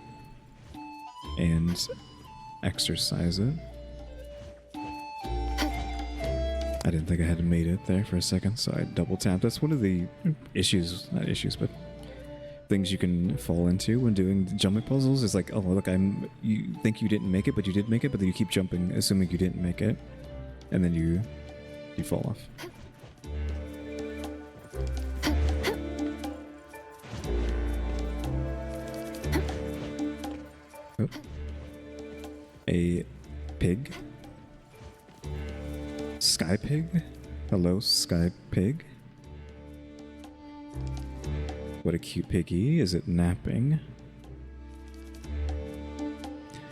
S1: And exercise it. I didn't think I had made it there for a second, so I double tapped. That's one of the issues, not issues, but things you can fall into when doing jumping puzzles is like, oh look, you think you didn't make it, but you did make it, but then you keep jumping assuming you didn't make it, and then you fall off. Oh. A pig. Sky pig? Hello, sky pig. What a cute piggy. Is it napping?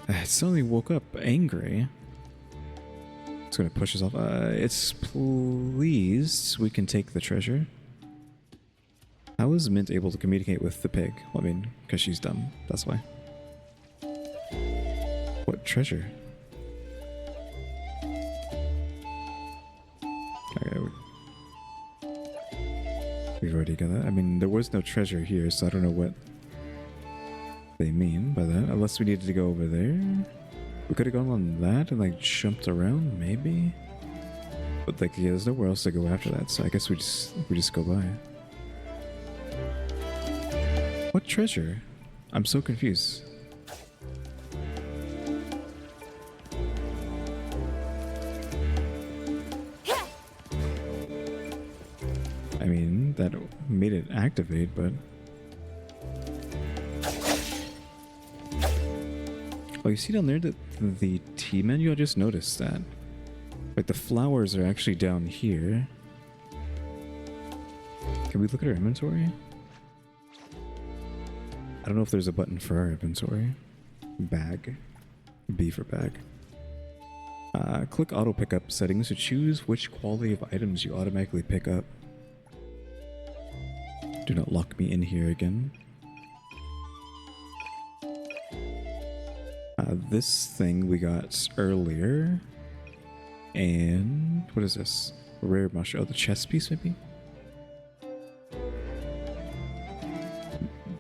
S1: It suddenly woke up angry. It's gonna push us off. It's pleased we can take the treasure. How is Mint able to communicate with the pig? Well, I mean, because she's dumb. That's why. What treasure? Okay, we've already got that. I mean, there was no treasure here, so I don't know what they mean by that. Unless we needed to go over there. We could have gone on that and like jumped around, maybe. But like, yeah, there's nowhere else to go after that, so I guess we just go by. What treasure? I'm so confused. I mean, that made it activate, but... Oh, you see down there that the T menu? I just noticed that. Like, the flowers are actually down here. Can we look at our inventory? I don't know if there's a button for our inventory. Bag. B for bag. Click auto pickup settings to choose which quality of items you automatically pick up. Do not lock me in here again. This thing we got earlier. And what is this? Rare mushroom. Oh, the chest piece maybe?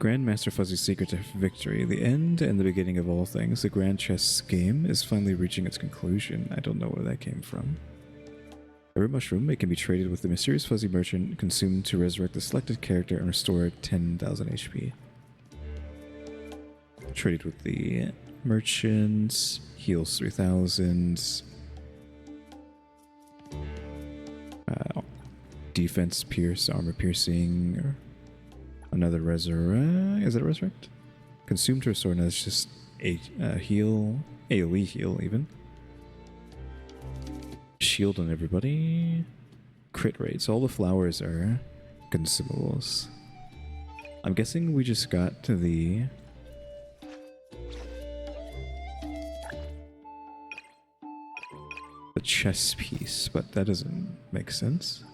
S1: Grandmaster Fuzzy's secret to victory. The end and the beginning of all things. The Grand Chess game is finally reaching its conclusion. I don't know where that came from. Every mushroom, it can be traded with the mysterious Fuzzy merchant, consumed to resurrect the selected character and restore 10,000 HP. Traded with the merchant, heals 3,000. Defense pierce, armor piercing. Another resurrect. Is it a resurrect? Consume to restore. No, it's just a heal. AoE heal, even. Shield on everybody. Crit rates. All the flowers are consumables. I'm guessing we just got to the chess piece, but that doesn't make sense.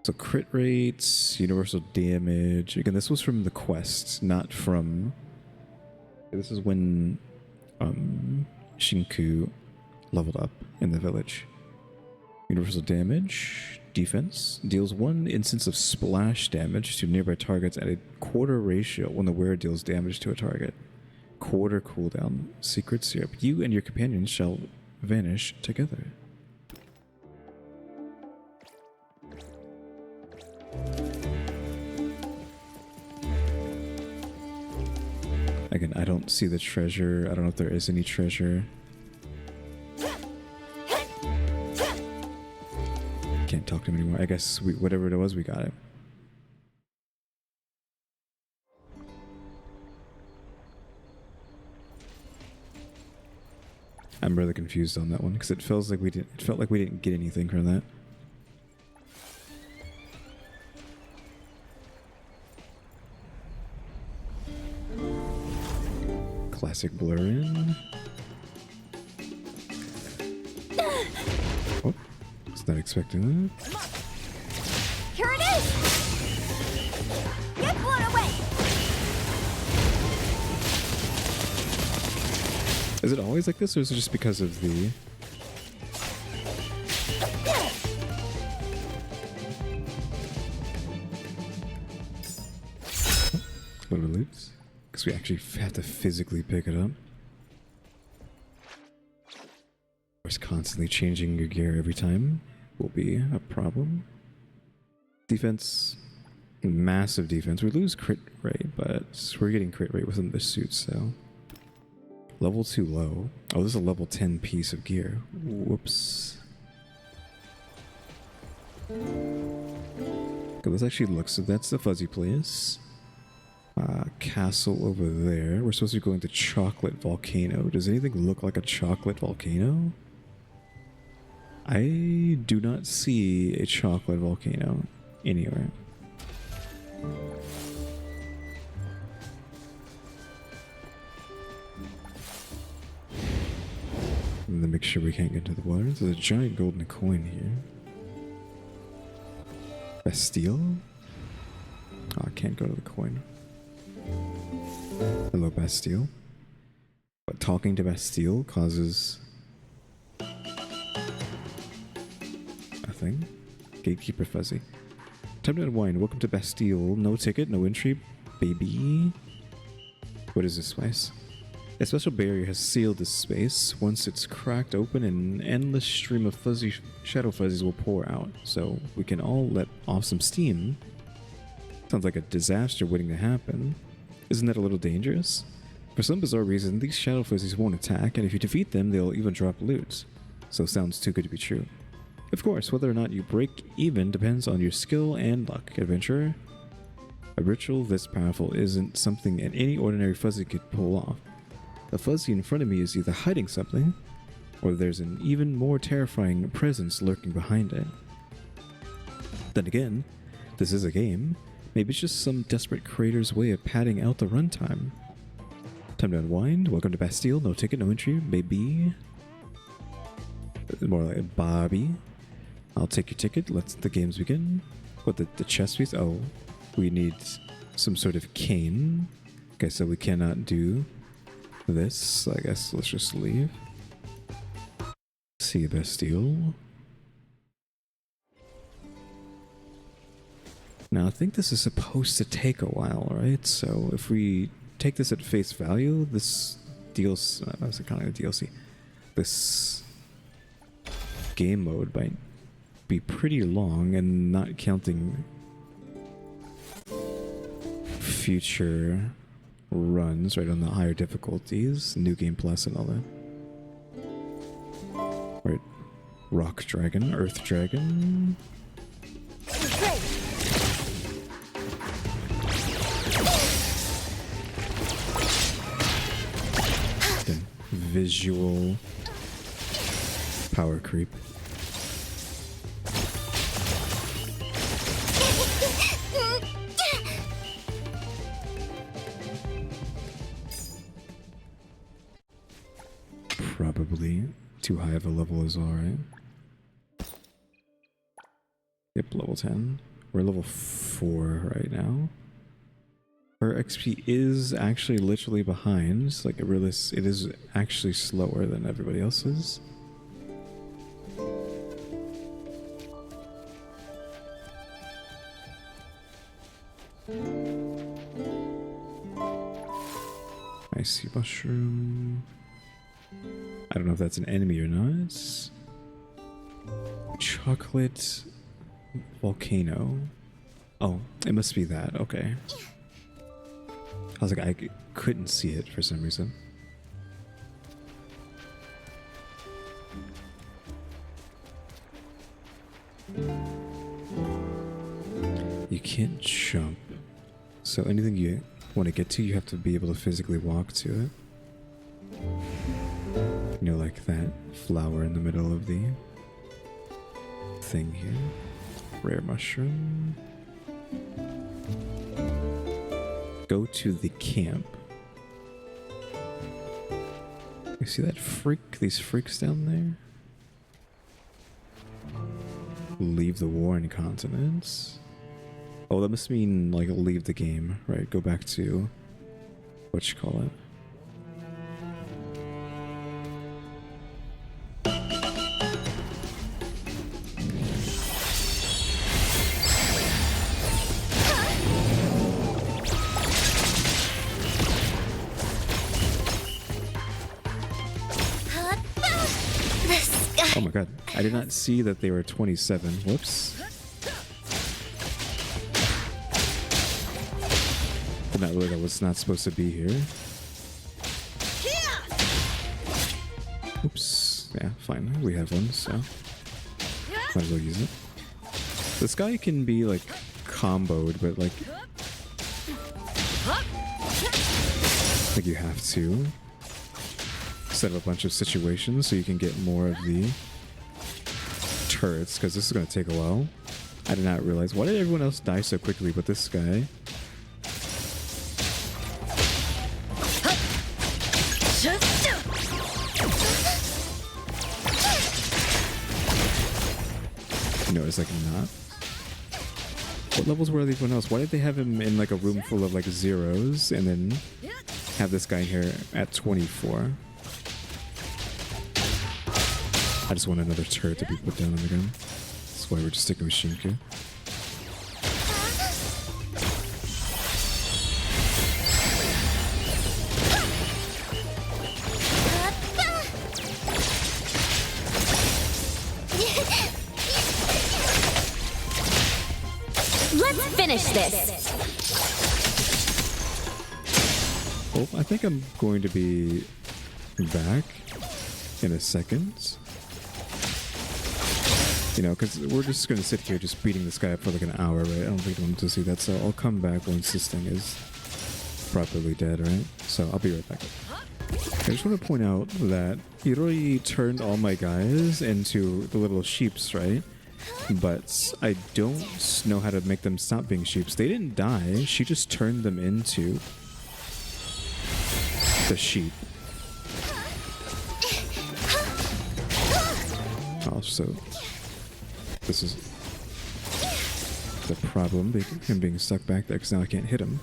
S1: So crit rates, universal damage. Again, this was from the quest, not from... This is when Shinku leveled up in the village. Universal damage, defense. Deals 1 instance of splash damage to nearby targets at a quarter ratio when the wearer deals damage to a target. Quarter cooldown. Secret syrup. You and your companions shall vanish together. Again, I don't see the treasure. I don't know if there is any treasure. Can't talk to him anymore. I guess whatever it was, we got it. I'm really confused on that one because it feels like we didn't. It felt like we didn't get anything from that. Classic blur in. Oh, was not expecting that.
S2: Here it is! Get blown away!
S1: Is it always like this, or is it just because of the... Little loops? Because we actually have to physically pick it up. Of course, constantly changing your gear every time will be a problem. Defense. Massive defense. We lose crit rate, but we're getting crit rate within the suit, so... Level 2 low. Oh, this is a level 10 piece of gear. Whoops. Okay, this actually looks... So that's the fuzzy place. Castle over there. We're supposed to be going to Chocolate Volcano. Does anything look like a chocolate volcano? I do not see a chocolate volcano anywhere. And then make sure we can't get into the water. There's a giant golden coin here. Bastille? Oh, I can't go to the coin. Hello, Bastille. But talking to Bastille causes a thing. Gatekeeper Fuzzy. Time to unwind. Welcome to Bastille. No ticket, no entry, baby. What is this place? A special barrier has sealed this space. Once it's cracked open, an endless stream of fuzzy shadow fuzzies will pour out, so we can all let off some steam. Sounds like a disaster waiting to happen. Isn't that a little dangerous? For some bizarre reason, these shadow fuzzies won't attack, and if you defeat them, they'll even drop loot. So sounds too good to be true. Of course, whether or not you break even depends on your skill and luck, adventurer. A ritual this powerful isn't something that any ordinary fuzzy could pull off. The fuzzy in front of me is either hiding something, or there's an even more terrifying presence lurking behind it. Then again, this is a game. Maybe it's just some desperate creator's way of padding out the runtime. Time to unwind. Welcome to Bastille. No ticket, no entry. Baby. More like Bobby. I'll take your ticket. Let the games begin. What, the chess piece? Oh, we need some sort of cane. Okay, so we cannot do this. I guess let's just leave. See you, Bastille. Now, I think this is supposed to take a while, right? So if we take this at face value, this DLC, I was calling it DLC, this game mode might be pretty long, and not counting future runs, right, on the higher difficulties, New Game Plus and all that. Right, Rock Dragon, Earth Dragon. Then visual power creep. Probably too high of a level is alright. Yep, level 10. We're level 4 right now. Our XP is actually literally behind. Like, it is actually slower than everybody else's. Icy mushroom. I don't know if that's an enemy or not. Chocolate volcano. Oh, it must be that. Okay. I was like, I couldn't see it for some reason. You can't jump. So anything you want to get to, you have to be able to physically walk to it. You know, like that flower in the middle of the thing here. Rare mushroom. Go to the camp. You see that freak? These freaks down there? Leave the warring continents. Oh, that must mean, like, leave the game, right? Go back to what you call it. Oh my god, I did not see that they were 27. Whoops. Did not realize I was not supposed to be here. Oops. Yeah, fine. We have one, so might as well use it. This guy can be like comboed, but like you have to set up a bunch of situations so you can get more of the turrets, because this is going to take a while. I did not realize. Why did everyone else die so quickly but this guy? No, it's like not. What levels were everyone else? Why did they have him in like a room full of like zeros and then have this guy in here at 24? I just want another turret to be put down on the gun. That's why we're just sticking with Shinku.
S3: Let's finish this.
S1: Well, I think I'm going to be back in a second. You know, because we're just going to sit here just beating this guy up for like an hour, right? I don't think I want to see that, so I'll come back once this thing is properly dead, right? So I'll be right back. I just want to point out that Hiroi turned all my guys into the little sheeps, right? But I don't know how to make them stop being sheeps. They didn't die, she just turned them into the sheep. Also, this is the problem, him being stuck back there, because now I can't hit him.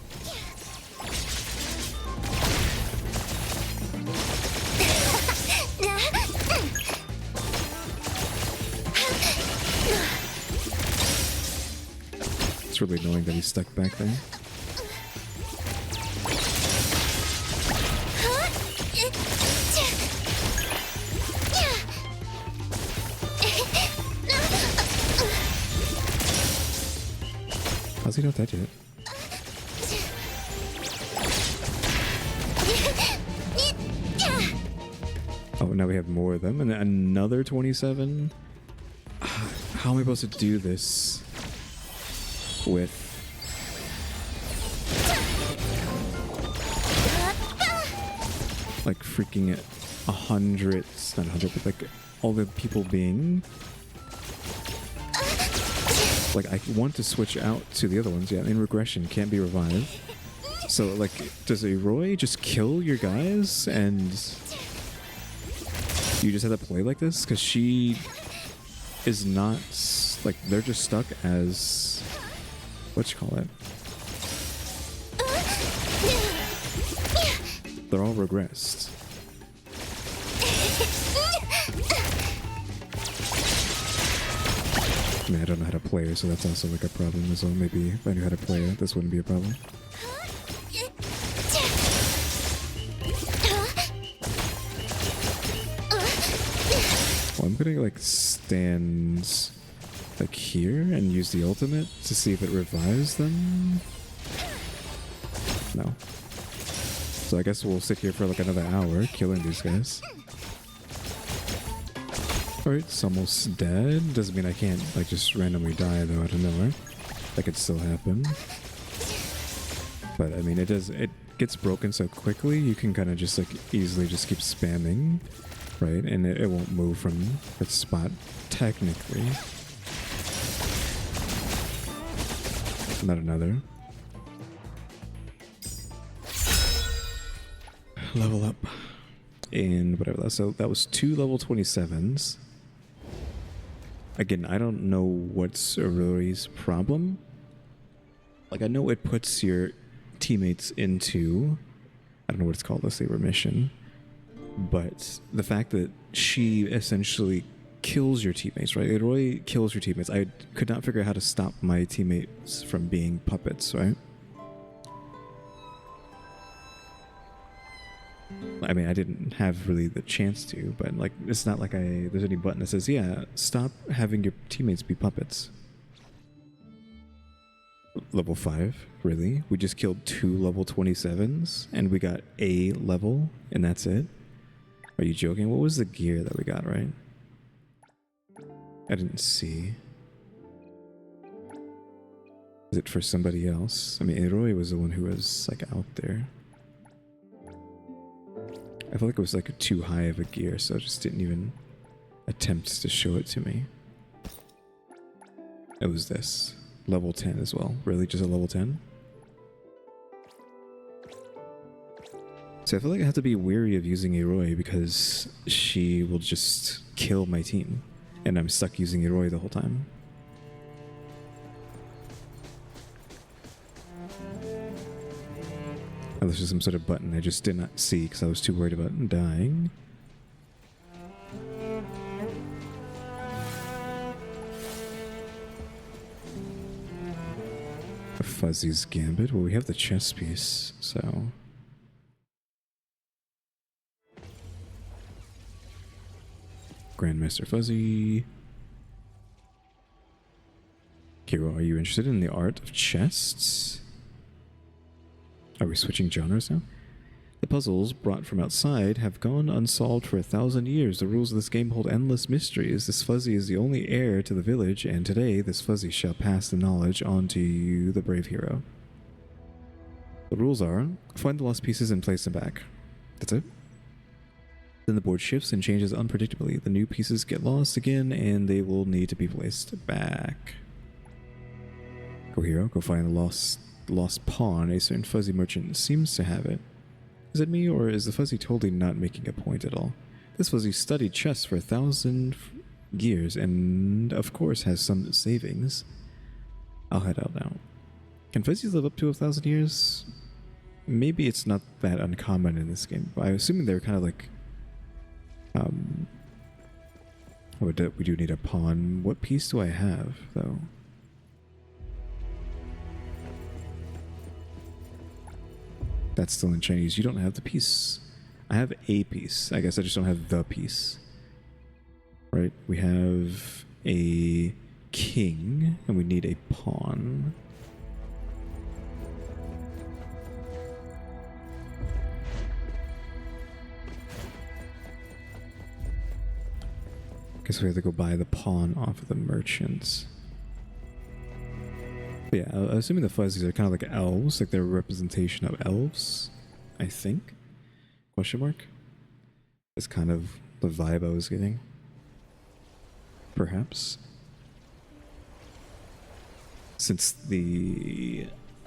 S1: It's really annoying that he's stuck back there. How's he not dead yet? Oh, now we have more of them, and then another 27. How am I supposed to do this with? Like freaking 100, not 100, but like all the people being. Like I want to switch out to the other ones, yeah. In regression, can't be revived. So like, does a Roy just kill your guys and you just have to play like this? Because she is not, like, they're just stuck as, what you call it? They're all regressed. I mean, I don't know how to play her, so that's also like a problem as well. Maybe if I knew how to play her, this wouldn't be a problem. Well, I'm gonna like stand like here and use the ultimate to see if it revives them. No. So I guess we'll sit here for like another hour killing these guys. Alright, it's almost dead. Doesn't mean I can't like just randomly die though out of nowhere. That could still happen. But I mean, it gets broken so quickly, you can kind of just like easily just keep spamming, right? And it won't move from its spot, technically. Not another. Level up. And whatever that. So that was 2 level 27s. Again, I don't know what's Rory's problem. Like, I know it puts your teammates into, I don't know what it's called, let's say remission. But the fact that she essentially kills your teammates, right? It really kills your teammates. I could not figure out how to stop my teammates from being puppets, right? I mean, I didn't have really the chance to, but like, it's not like there's any button that says, yeah, stop having your teammates be puppets. Level 5, really? We just killed 2 level 27s and we got a level and that's it? Are you joking? What was the gear that we got, right? I didn't see. Is it for somebody else? I mean, Eroi was the one who was like out there. I felt like it was like too high of a gear, so I just didn't even attempt to show it to me. It was this. Level 10 as well. Really, just a level 10? So I feel like I have to be wary of using Eroi because she will just kill my team. And I'm stuck using Eroi the whole time. Oh, this is some sort of button I just did not see because I was too worried about dying. A Fuzzy's Gambit. Well, we have the chess piece, so... Grandmaster Fuzzy. Kiro, are you interested in the art of chests? Are we switching genres now? The puzzles brought from outside have gone unsolved for 1,000 years. The rules of this game hold endless mysteries. This Fuzzy is the only heir to the village, and today this Fuzzy shall pass the knowledge on to you, the brave hero. The rules are, find the lost pieces and place them back. That's it. Then the board shifts and changes unpredictably. The new pieces get lost again, and they will need to be placed back. Go hero, go find the lost pawn. A certain Fuzzy merchant seems to have it. Is it me, or is the Fuzzy totally not making a point at all? This Fuzzy studied chess for 1,000 years, and of course has some savings. I'll head out now. Can Fuzzies live up to 1,000 years? Maybe it's not that uncommon in this game. I'm assuming they're kind of like... we do need a pawn. What piece do I have, though? That's still in Chinese. You don't have the piece. I have a piece. I guess I just don't have the piece. Right? We have a king, and we need a pawn. Guess we have to go buy the pawn off of the merchants. But yeah, I'm assuming the fuzzies are kind of like elves, like they're a representation of elves, I think. Question mark? That's kind of the vibe I was getting. Perhaps. Since the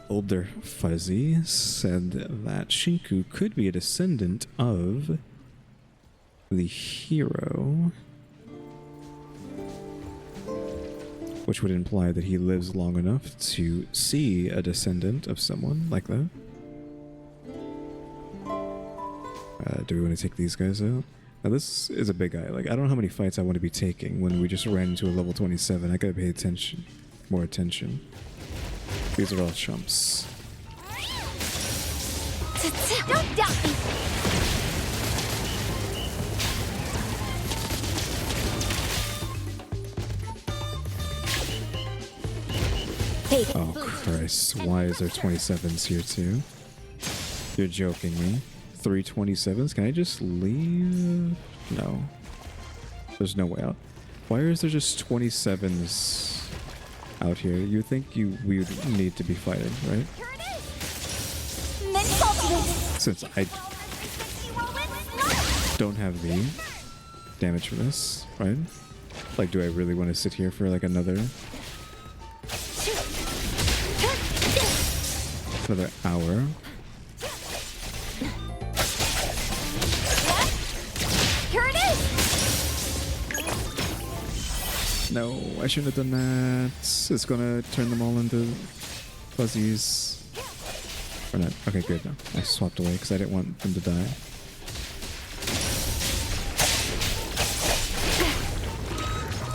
S1: older fuzzy said that Shinku could be a descendant of the hero, which would imply that he lives long enough to see a descendant of someone like that. Do we want to take these guys out? Now this is a big guy. Like, I don't know how many fights I want to be taking when we just ran into a level 27. I gotta pay attention. More attention. These are all chumps.
S2: Don't doubt me.
S1: Oh Christ, why is there 27s here too? You're joking me. 3 27s? Can I just leave? No. There's no way out. Why is there just 27s out here? You think we would need to be fighting, right? Since I don't have the damage for this, right? Like, do I really want to sit here for like another hour?
S2: Here it is.
S1: No, I shouldn't have done that. It's gonna turn them all into fuzzies. Or not. Okay, good. No, I swapped away because I didn't want them to die.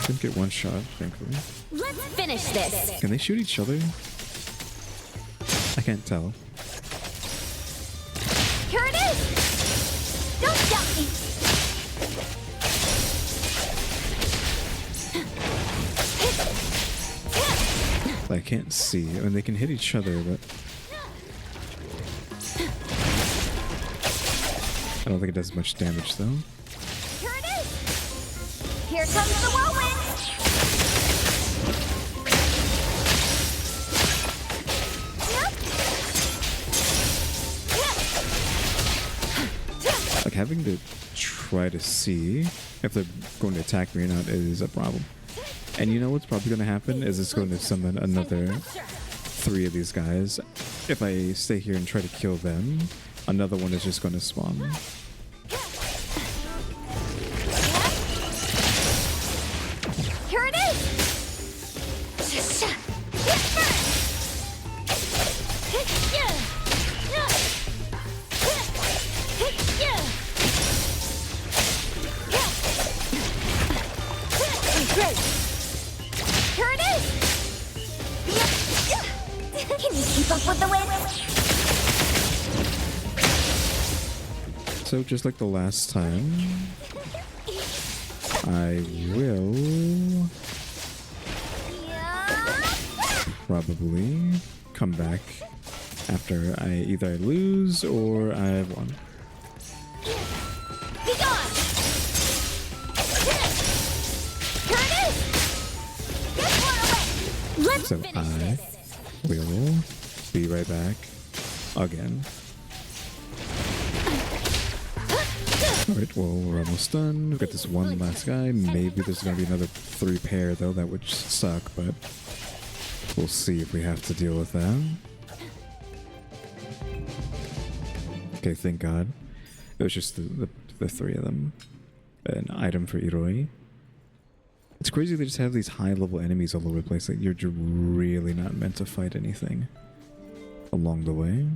S1: Didn't get one shot, thankfully.
S3: Let's finish this.
S1: Can they shoot each other? I can't tell.
S2: Here it is. Don't doubt me.
S1: I can't see. I mean, they can hit each other, but I don't think it does much damage, though.
S2: Here it is. Here comes the whirlwind.
S1: Like, having to try to see if they're going to attack me or not is a problem. And you know what's probably going to happen is it's going to summon another 3 of these guys. If I stay here and try to kill them, another one is just going to spawn.
S2: Here it is. Here it is. Can you keep up with the wind?
S1: So just like the last time, I will probably come back after either I lose or I've won.
S2: Be gone. Here it is. Get one away. Let's
S1: So
S2: finish
S1: I
S2: this.
S1: will be right back again. Alright, well, we're almost done. We've got this one last guy. Maybe there's going to be another 3 pair, though. That would suck, but we'll see if we have to deal with that. Okay, thank God. It was just the 3 of them. An item for Iroi. It's crazy they just have these high-level enemies all over the place. Like, you're really not meant to fight anything along the way.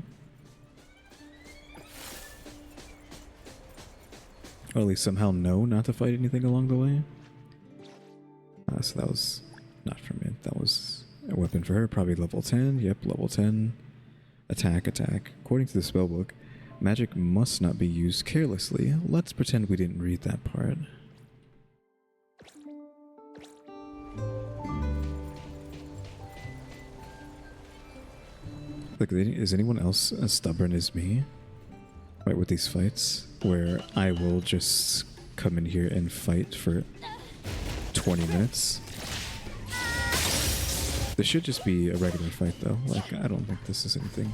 S1: Or at least somehow know not to fight anything along the way. So that was not for me. That was a weapon for her. Probably level 10. Yep, level 10. Attack, attack. According to the spellbook, magic must not be used carelessly. Let's pretend we didn't read that part. Like, is anyone else as stubborn as me? Right, with these fights, where I will just come in here and fight for 20 minutes. This should just be a regular fight, though. Like, I don't think this is anything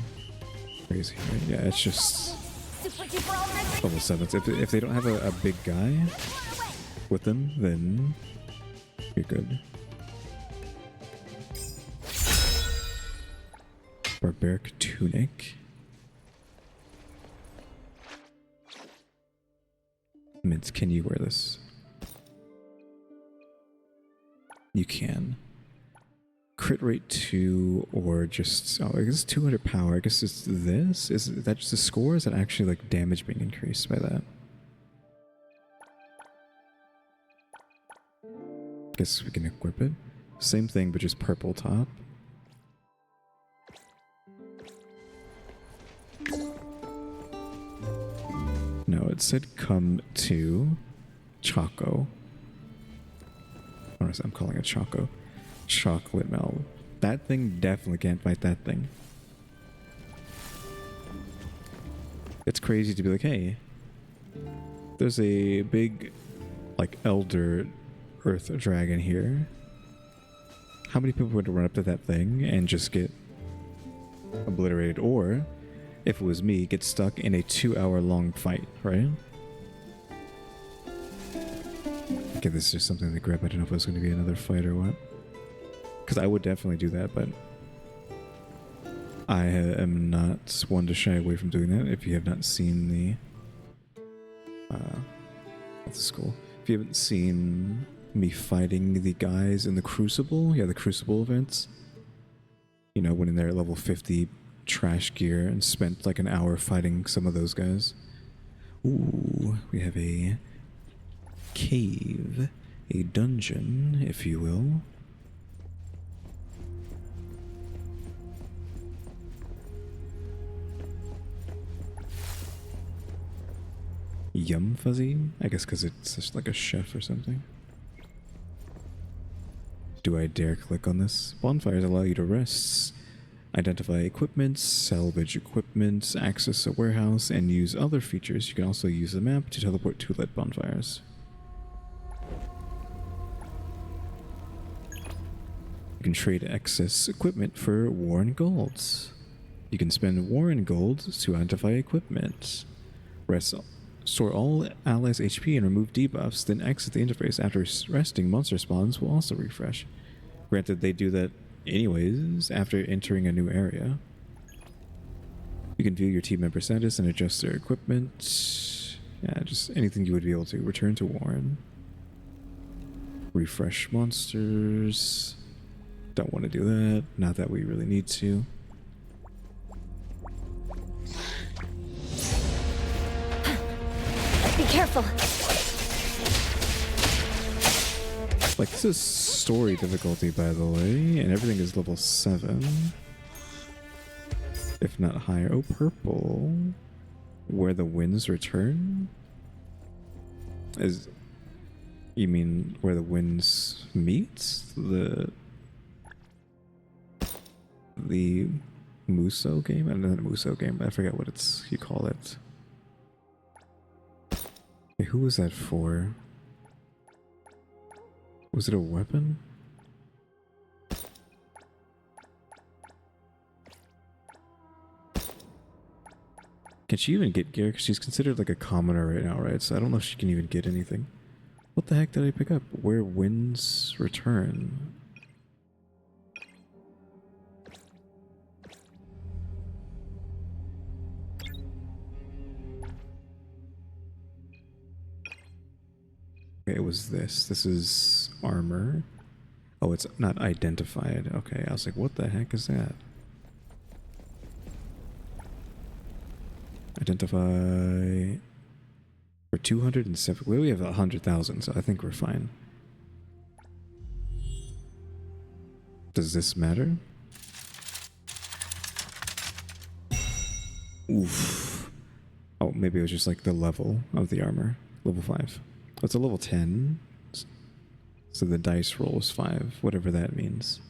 S1: crazy. Right? Yeah, it's just level 7s. If they don't have a big guy with them, then you're good. Barbaric tunic. Mint, can you wear this? You can. Crit rate 2 or just... Oh, I guess 200 power. I guess it's this? Is that just a score? Or is that actually like damage being increased by that? Guess we can equip it. Same thing, but just purple top. No, it said come to Choco. I'm calling it Choco. Chocolate Mel. That thing definitely can't fight that thing. It's crazy to be like, hey, there's a big, like, elder earth dragon here. How many people would run up to that thing and just get obliterated? Or, if it was me, get stuck in a 2-hour-long fight, right? Okay, this is just something to grab. I don't know if it was going to be another fight or what. Because I would definitely do that, but I am not one to shy away from doing that. If you have not seen the... that's cool. If you haven't seen me fighting the guys in the Crucible, yeah, the Crucible events, you know, went in there at level 50 trash gear and spent like an hour fighting some of those guys. Ooh, we have a cave, a dungeon, if you will. Yum Fuzzy? I guess because it's just like a chef or something. Do I dare click on this? Bonfires allow you to rest, identify equipment, salvage equipment, access a warehouse, and use other features. You can also use the map to teleport to lit bonfires. You can trade excess equipment for Warren Golds. You can spend Warren Gold to identify equipment. Store all allies' HP and remove debuffs, then exit the interface. After resting, monster spawns will also refresh. Granted, they do that anyways after entering a new area. You can view your team member status and adjust their equipment. Yeah, just anything you would be able to. Return to Warren. Refresh monsters. Don't want to do that. Not that we really need to.
S3: Be careful.
S1: Like, this is story difficulty, by the way, and everything is level 7. If not higher. Oh, purple. Where the winds return? You mean where the winds meet? The Muso game? I don't know the Muso game, I forget what you call it. Hey, who was that for? Was it a weapon? Can she even get gear? Because she's considered like a commoner right now, right? So I don't know if she can even get anything. What the heck did I pick up? Where winds return? Okay, it was this. This is armor. Oh, it's not identified. Okay, I was like, what the heck is that? Identify for 207. Well, we have 100,000, so I think we're fine. Does this matter? Oof. Oh, maybe it was just like the level of the armor. Level 5. It's a level 10. So the dice roll is 5, whatever that means.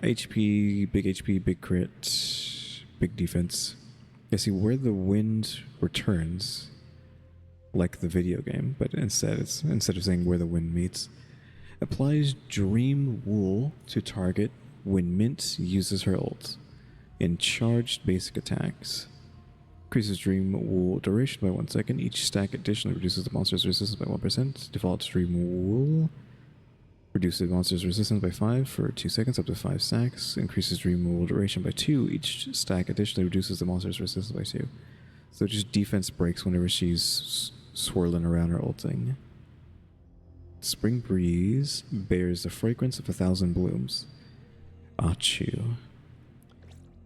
S1: HP, big crit, big defense. Yeah, see, where the wind returns, like the video game, but instead of saying where the wind meets, applies Dream Wool to target when Mint uses her ult in charged basic attacks. Increases Dream Wool duration by 1 second. Each stack additionally reduces the monster's resistance by 1%. Default Dream Wool reduces the monster's resistance by 5 for 2 seconds, up to 5 stacks. Increases Dream Wool duration by 2. Each stack additionally reduces the monster's resistance by 2. So just defense breaks whenever she's swirling around her ulting. Spring Breeze bears the fragrance of 1,000 blooms. Achoo.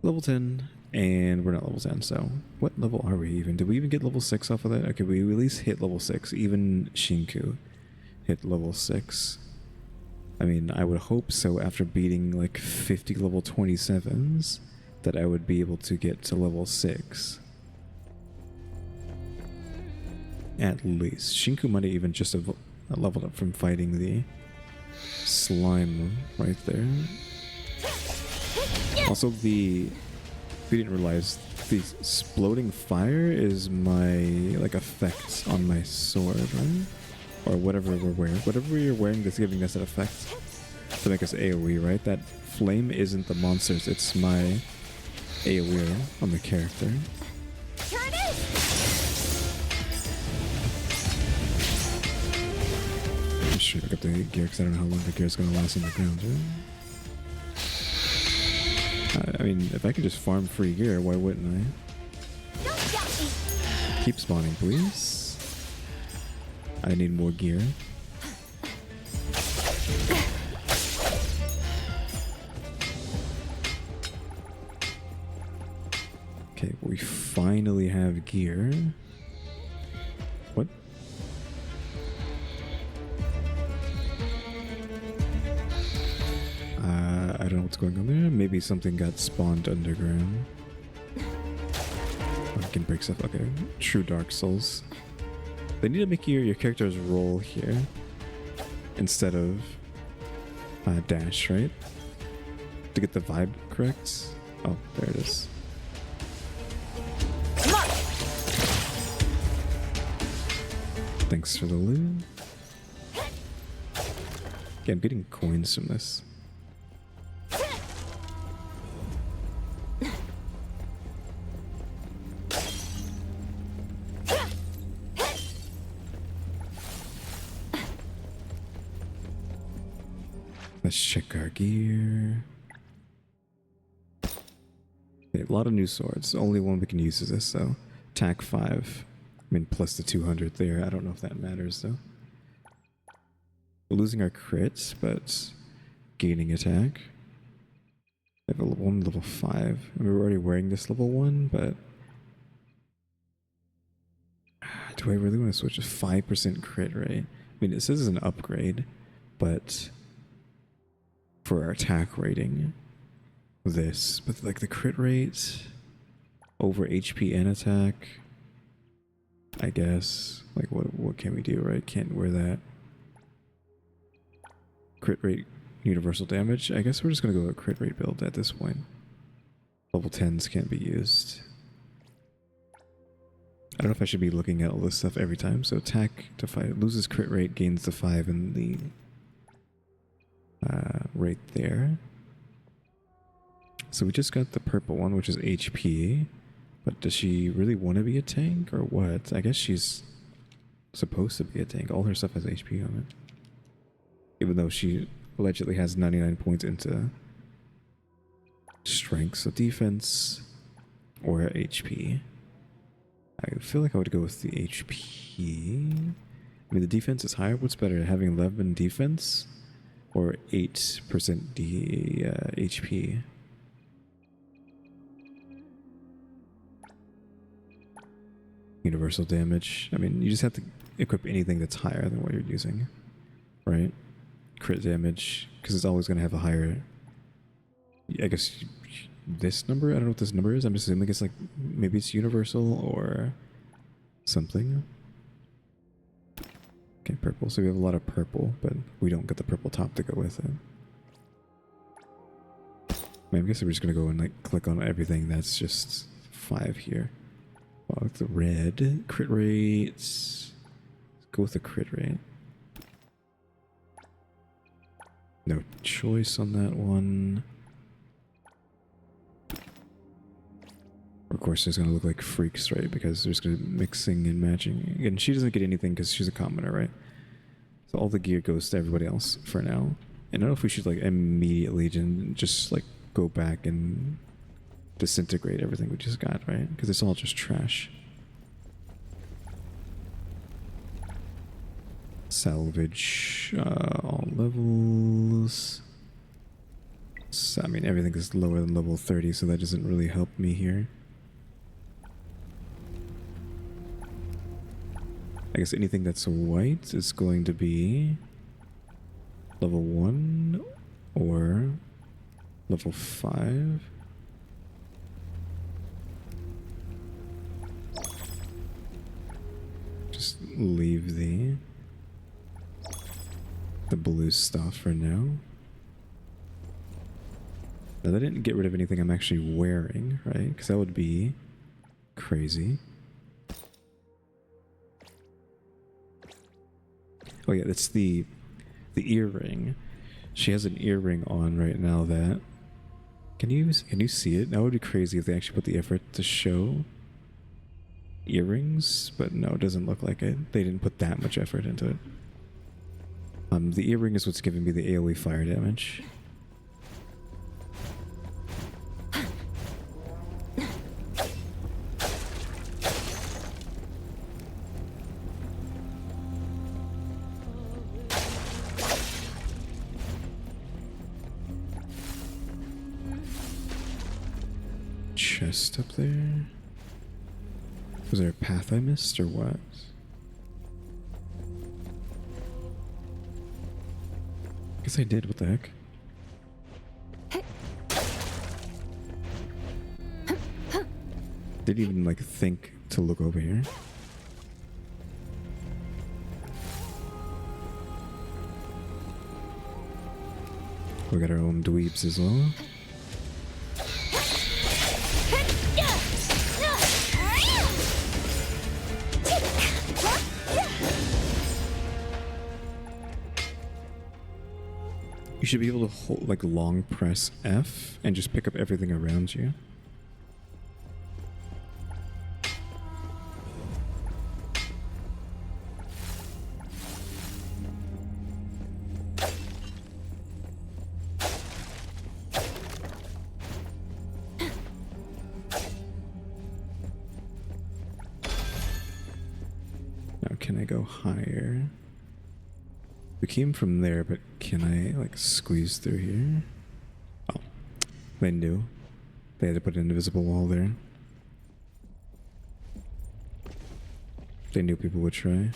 S1: Level 10, and we're not level 10, so what level are we even? Did we even get level 6 off of that? Okay, we at least hit level 6. Even Shinku hit level 6. I mean, I would hope so after beating like 50 level 27s that I would be able to get to level 6. At least. Shinku might have even just leveled up from fighting the slime right there. Also, if you didn't realize, the exploding fire is my like effect on my sword, right? Or whatever we're wearing. Whatever you're wearing that's giving us an effect to make us AoE, right? That flame isn't the monsters, it's my AoE on the character.
S2: Here it is!
S1: I'm sure pick up the gear because I don't know how long the gear is going to last on the ground, right? I mean, if I could just farm free gear, why wouldn't I?
S2: Don't doubt me.
S1: Keep spawning, please. I need more gear. Okay, we finally have gear. What? I don't know what's going on there. Maybe something got spawned underground. Oh, I can break stuff. Okay, true Dark Souls. They need to make your character's roll here instead of dash, right? To get the vibe correct. Oh, there it is. Thanks for the loot. Yeah, I'm getting coins from this. Let's check our gear. Okay, a lot of new swords. The only one we can use is this, though. Attack 5. I mean, plus the 200 there. I don't know if that matters, though. We're losing our crits, but gaining attack. I have a level 1, level 5. I mean, we're already wearing this level 1, but... do I really want to switch a 5% crit rate? I mean, it says it's an upgrade, but... for our attack rating, this, but like the crit rate over HP and attack, I guess. Like what can we do, right? Can't wear that. Crit rate, universal damage. I guess we're just gonna go with a crit rate build at this point. Level 10s can't be used. I don't know if I should be looking at all this stuff every time. So attack to fight loses crit rate, gains the 5 in the right there. So we just got the purple one, which is HP. But does she really want to be a tank or what? I guess she's supposed to be a tank. All her stuff has HP on it. Even though she allegedly has 99 points into strength. So defense or HP. I feel like I would go with the HP. I mean, the defense is higher. What's better, having 11 defense or 8% HP? Universal damage. I mean, you just have to equip anything that's higher than what you're using, right? Crit damage, because it's always going to have a higher... I guess this number. I don't know what this number is. I'm assuming it's like, maybe it's universal or something. Okay, purple. So we have a lot of purple, but we don't get the purple top to go with it. I guess we're just gonna go and like click on everything that's just 5 here. Well, like the red crit rates. Let's go with the crit rate. No choice on that one. Of course, it's gonna look like freaks, right? Because there's gonna be mixing and matching. Again, she doesn't get anything because she's a commoner, right? So all the gear goes to everybody else for now. And I don't know if we should like immediately just like go back and disintegrate everything we just got, right? Because it's all just trash. Salvage, all levels. So, I mean, everything is lower than level 30, so that doesn't really help me here. I guess anything that's white is going to be level 1 or level 5. Just leave the blue stuff for now. Now, they didn't get rid of anything I'm actually wearing, right? Because that would be crazy. Oh yeah, that's the earring. She has an earring on right now that... Can you see it? That would be crazy if they actually put the effort to show earrings, but no, it doesn't look like it. They didn't put that much effort into it. The earring is what's giving me the AoE fire damage. Chest up there. Was there a path I missed or what? Guess I did. What the heck? Didn't even like think to look over here. We got our own dweebs as well. You should be able to hold, like, long press F and just pick up everything around you. Now, can I go higher? We came from there, but can I, like, squeeze through here? Oh, they knew. They had to put an invisible wall there. They knew people would try.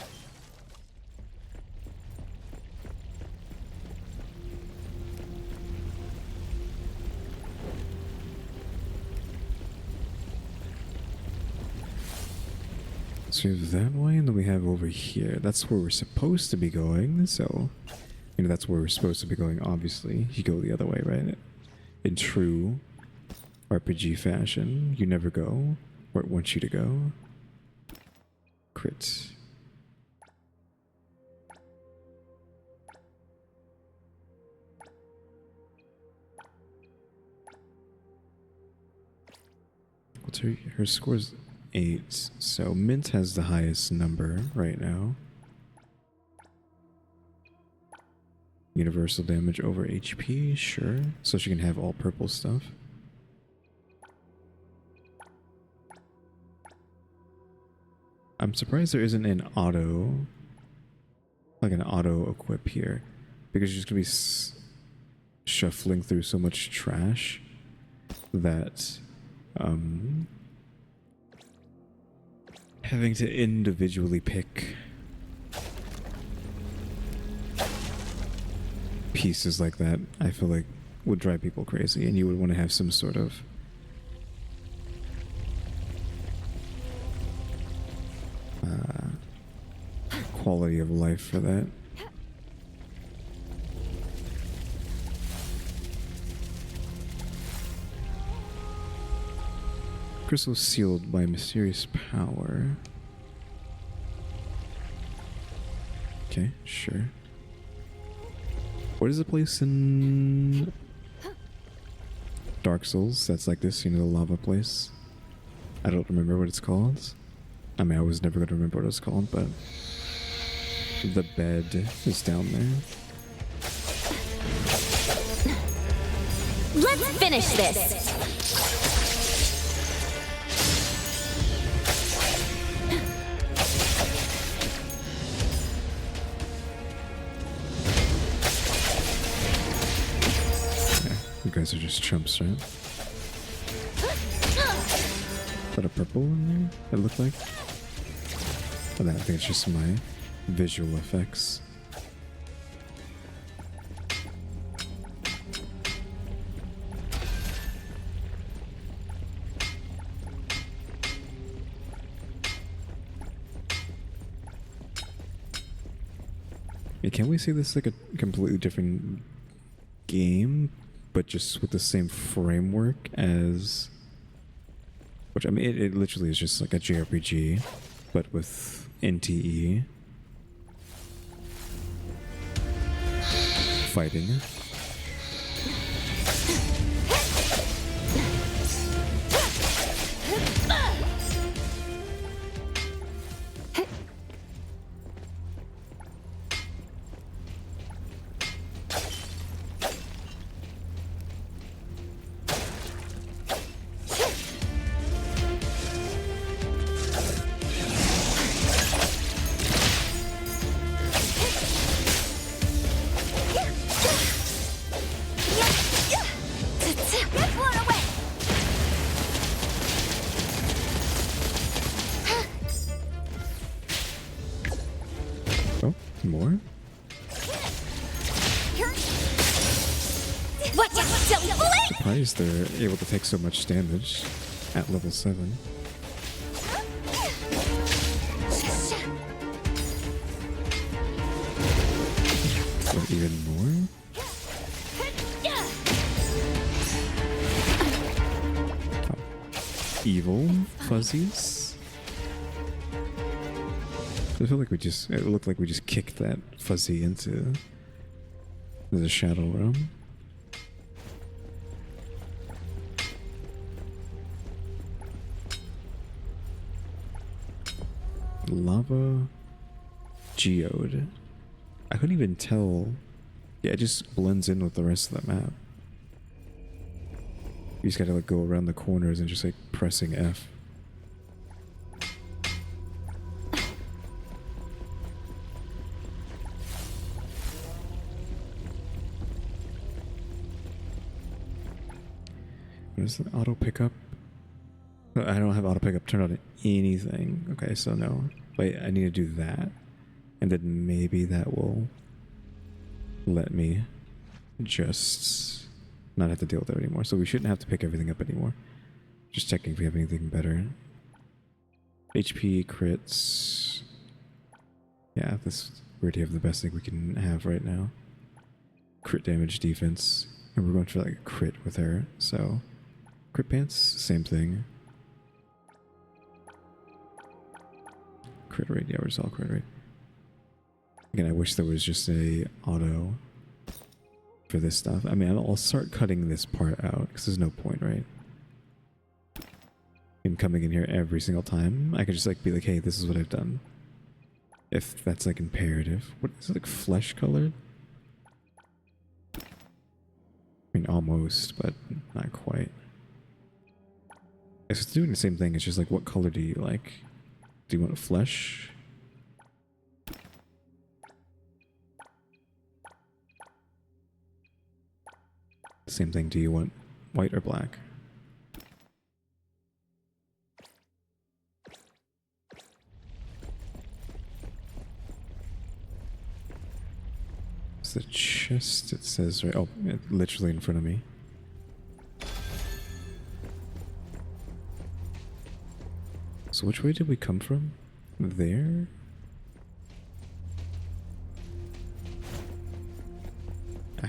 S1: So we have that way, and then we have over here. That's where we're supposed to be going, so... You know, that's where we're supposed to be going, obviously. You go the other way, right? In true RPG fashion, you never go where it wants you to go. Crit. What's her score's 8, so Mint has the highest number right now. Universal damage over HP, sure. So she can have all purple stuff. I'm surprised there isn't an auto, like an auto equip here, because you're just gonna be shuffling through so much trash that having to individually pick pieces like that, I feel like would drive people crazy, and you would want to have some sort of quality of life for that. Crystal sealed by mysterious power. Okay, sure. What is the place in Dark Souls that's like this? You know, the lava place? I don't remember what it's called. I mean, I was never going to remember what it's called, but the bed is down there.
S3: Let's finish this!
S1: You guys are just chumps, right? Is that a purple in there? It looked like? Oh, I think it's just my visual effects. Yeah, can't we see this like a completely different game, but just with the same framework as... Which, I mean, it literally is just like a JRPG, but with NTE. Fighting. Oh, more? Surprised they're able to take so much damage at level 7. Or even more? Oh. Evil fuzzies? I feel like it looked like we just kicked that fuzzy into the shadow realm. Lava geode. I couldn't even tell. Yeah, it just blends in with the rest of the map. You just gotta like go around the corners and just like pressing F. What is the auto pickup? I don't have auto pickup turned on to anything. Okay, so no. Wait, I need to do that. And then maybe that will let me just not have to deal with it anymore. So we shouldn't have to pick everything up anymore. Just checking if we have anything better. HP, crits. Yeah, this we already have the best thing we can have right now. Crit damage, defense. And we're going for like a crit with her, so... Crit pants, same thing. Crit rate, yeah, we're just all crit rate. Again, I wish there was just a auto for this stuff. I mean, I'll start cutting this part out, because there's no point, right? In coming in here every single time, I could just like be like, hey, this is what I've done. If that's like imperative. What is it, like flesh colored? I mean, almost, but not quite. It's doing the same thing, it's just like, what color do you like? Do you want flesh? Same thing, do you want white or black? It's the chest, it says right, oh, literally in front of me. So which way did we come from? There?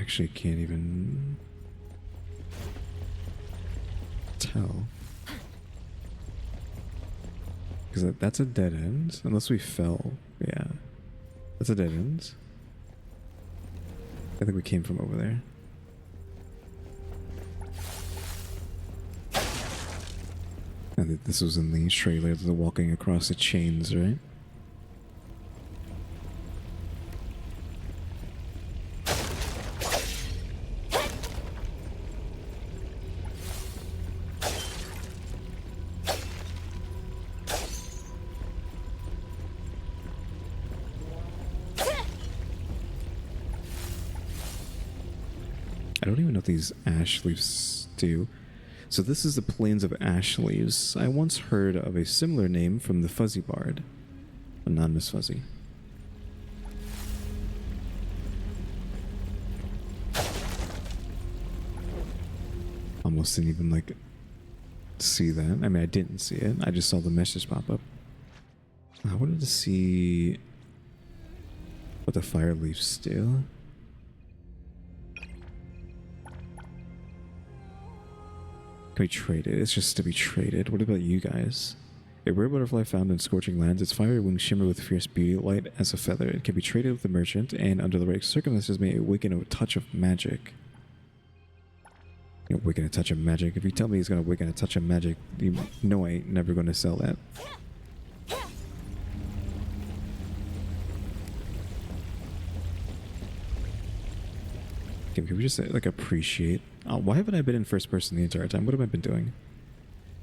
S1: actually can't even tell. Because that's a dead end, unless we fell. Yeah, that's a dead end. I think we came from over there. And this was in the trailer, the walking across the chains, right? I don't even know what these ash leaves do. So this is the Plains of Ash Leaves. I once heard of a similar name from the Fuzzy Bard. Anonymous Fuzzy. Almost didn't even, like, see that. I mean, I didn't see it. I just saw the message pop up. I wanted to see what the fire leaves do. Can we trade it? It's just to be traded. What about you guys? A rare butterfly found in scorching lands. Its fiery wings shimmer with fierce beauty, light as a feather. It can be traded with the merchant, and under the right circumstances may awaken a touch of magic. You know, awaken a touch of magic. If you tell me he's gonna awaken a touch of magic, you know I ain't never gonna sell that. Can we just like appreciate? Why haven't I been in first person the entire time? What have I been doing?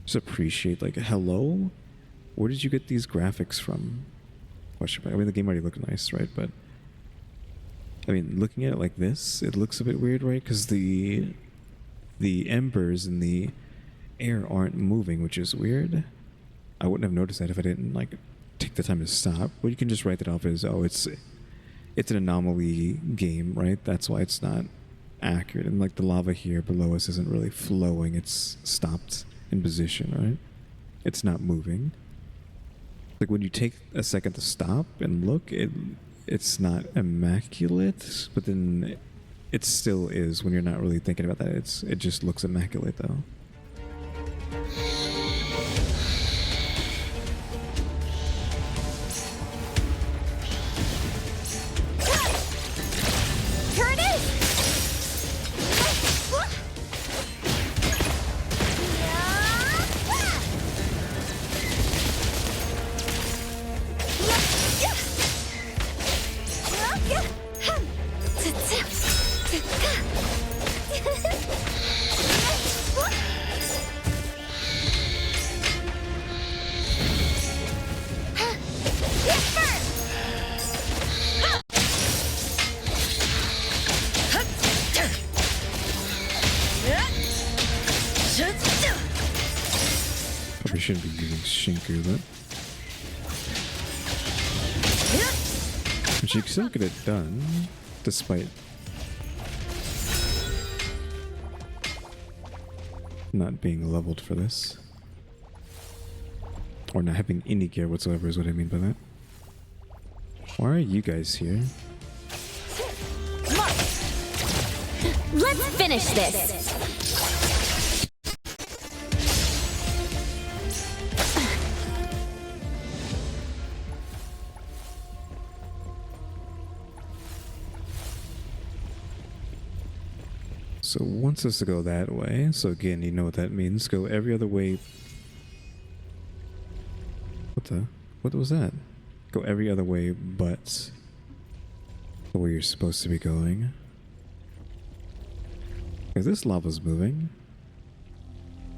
S1: Just appreciate, like, hello? Where did you get these graphics from? I mean, the game already looked nice, right? But I mean, looking at it like this, it looks a bit weird, right? Because the embers in the air aren't moving, which is weird. I wouldn't have noticed that if I didn't, like, take the time to stop. Well, you can just write that off as, oh, it's an anomaly game, right? That's why it's not accurate. And like the lava here below us isn't really flowing, it's stopped in position, right? It's not moving. Like when you take a second to stop and look, it's not immaculate, but then it still is when you're not really thinking about that. It just looks immaculate though. Probably shouldn't be using Shinker, but she can still get it done, despite not being leveled for this. Or not having any gear whatsoever is what I mean by that. Why are you guys here?
S3: Let's finish this!
S1: So it wants us to go that way. So again, you know what that means. Go every other way. What was that? Go every other way but the way you're supposed to be going. Is this lava's moving?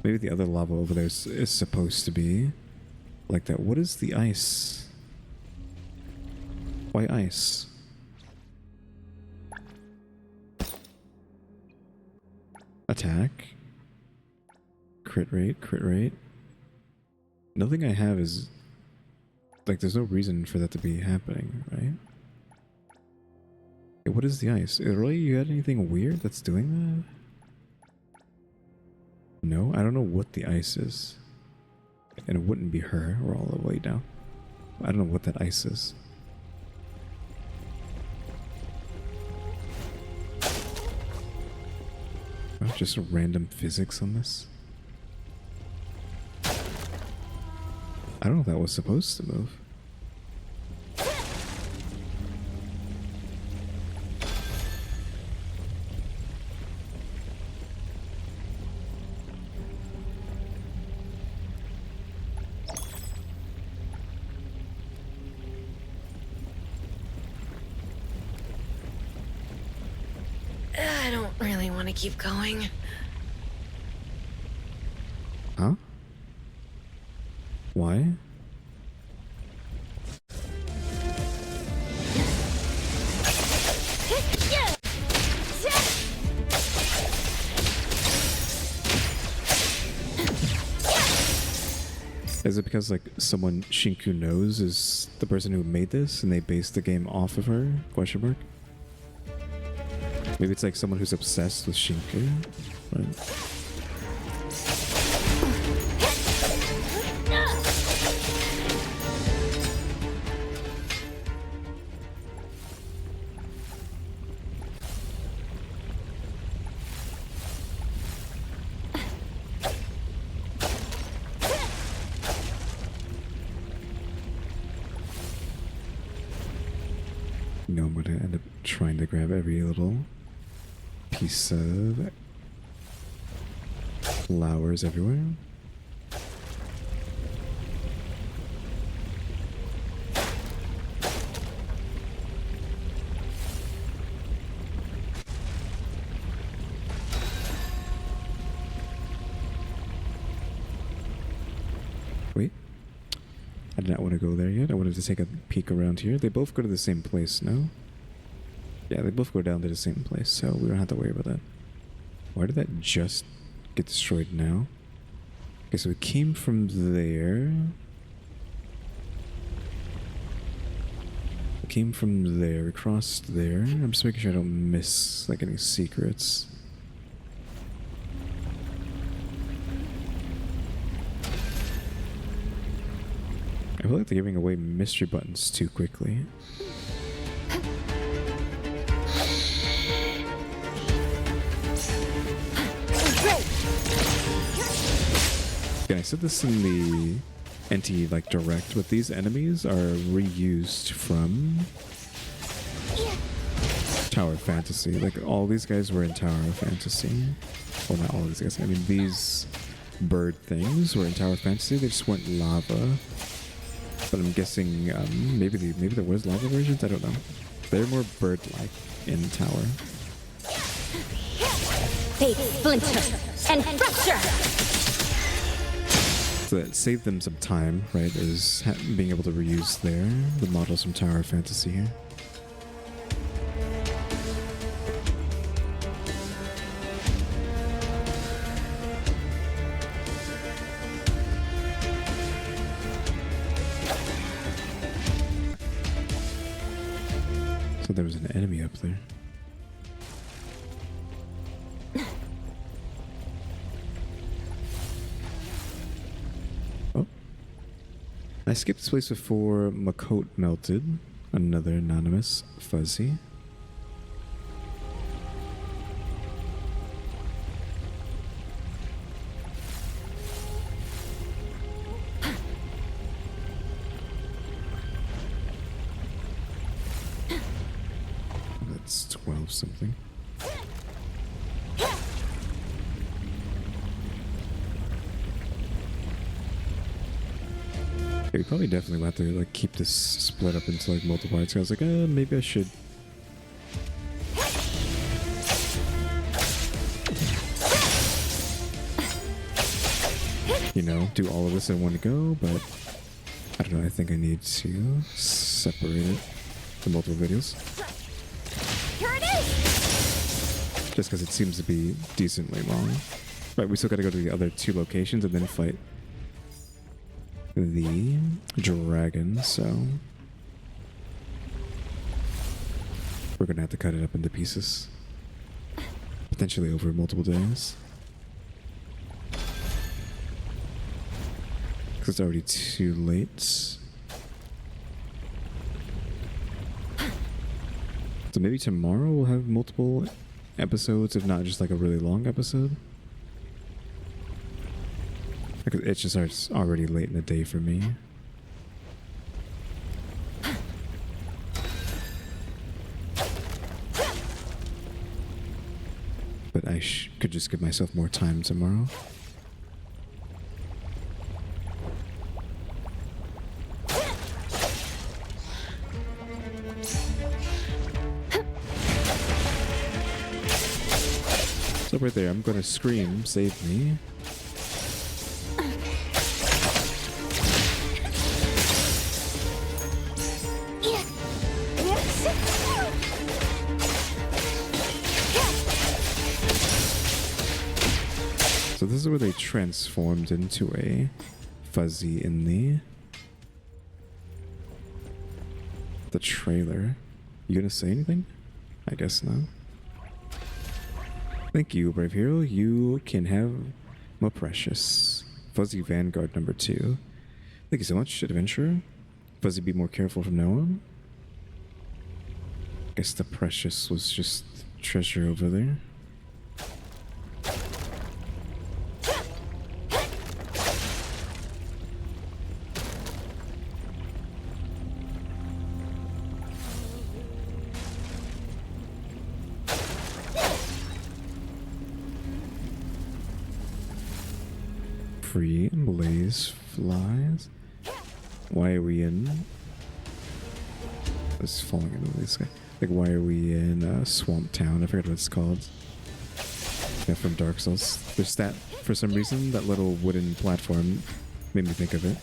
S1: Maybe the other lava over there is supposed to be like that. What is the ice? Why ice? Attack. Crit rate, crit rate. Nothing I have is... like, there's no reason for that to be happening, right? Hey, what is the ice? Really? You got anything weird that's doing that? No? I don't know what the ice is. And it wouldn't be her. We're all the way down. I don't know what that ice is. just random physics on this? I don't know if that was supposed to move.
S11: I don't really want to keep going.
S1: Huh? Why? Is it because like someone Shinku knows is the person who made this and they based the game off of her? Question mark. Maybe it's like someone who's obsessed with Shinku. Right? You know, I'm gonna end up trying to grab every little piece of flowers everywhere. Wait. I did not want to go there yet. I wanted to take a peek around here. They both go to the same place, no? Yeah, they both go down to the same place, so we don't have to worry about that. Why did that just get destroyed now? Okay, so it came from there. It came from there. We crossed there. I'm just making sure I don't miss, like, any secrets. I feel like they're giving away mystery buttons too quickly. Again, I said this in the NTE like direct, but these enemies are reused from Tower Fantasy. Like all these guys were in Tower Fantasy. Well, not all of these guys. I mean, these bird things were in Tower Fantasy. They just went lava. But I'm guessing maybe there was lava versions. I don't know. They're more bird-like in Tower.
S3: Fate, splinter, and fracture.
S1: So that saved them some time, right? Is being able to reuse the models from Tower of Fantasy here. So there was an enemy up there. Oh. I skipped this place before my coat melted. Another anonymous fuzzy. That's 12 something. We probably definitely will have to like keep this split up into like multiple parts. I was like, maybe I should. You know, do all of this in one go, but I don't know. I think I need to separate it to multiple videos.
S2: Here it is!
S1: Just because it seems to be decently long. Right, we still got to go to the other two locations and then fight the dragon, so we're gonna have to cut it up into pieces, potentially over multiple days, because it's already too late. So maybe tomorrow we'll have multiple episodes, if not just like a really long episode. Like, it's just it's already late in the day for me. But I could just give myself more time tomorrow. So right there, I'm gonna scream, save me. So this is where they transformed into a fuzzy in the trailer. You gonna say anything? I guess not. Thank you, Brave Hero. You can have my precious. Fuzzy Vanguard number 2. Thank you so much, Adventurer. Fuzzy, be more careful from now on. Guess the precious was just treasure over there. Free blaze flies. Why are we in? It's falling into the sky. Like, why are we in Swamp Town? I forget what it's called. Yeah, from Dark Souls. There's that, for some reason, that little wooden platform made me think of it.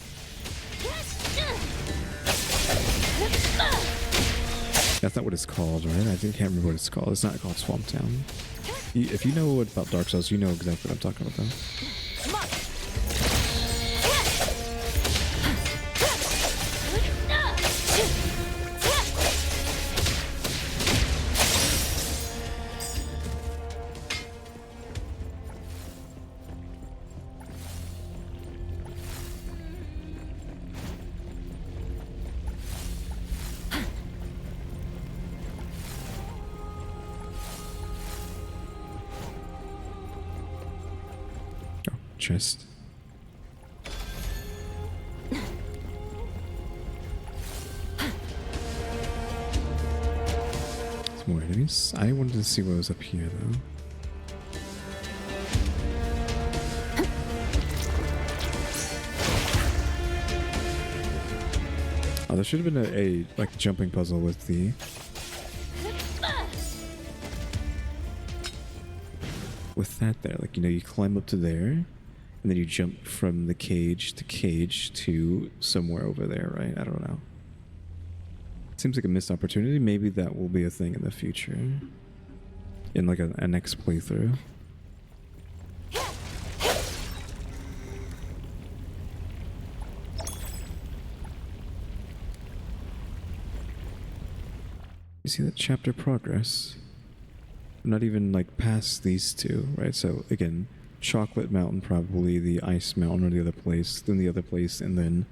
S1: That's not what it's called, right? I can't remember what it's called. It's not called Swamp Town. If you know about Dark Souls, you know exactly what I'm talking about, though. Chest. Some more enemies. I wanted to see what was up here though. Oh, there should have been a like jumping puzzle with the that there. Like, you know, you climb up to there. And then you jump from the cage to somewhere over there, right? I don't know. Seems like a missed opportunity. Maybe that will be a thing in the future. In like a next playthrough. You see that chapter progress? I'm not even like past these two, right? So again, Chocolate Mountain, probably the Ice Mountain or the other place, then the other place, and then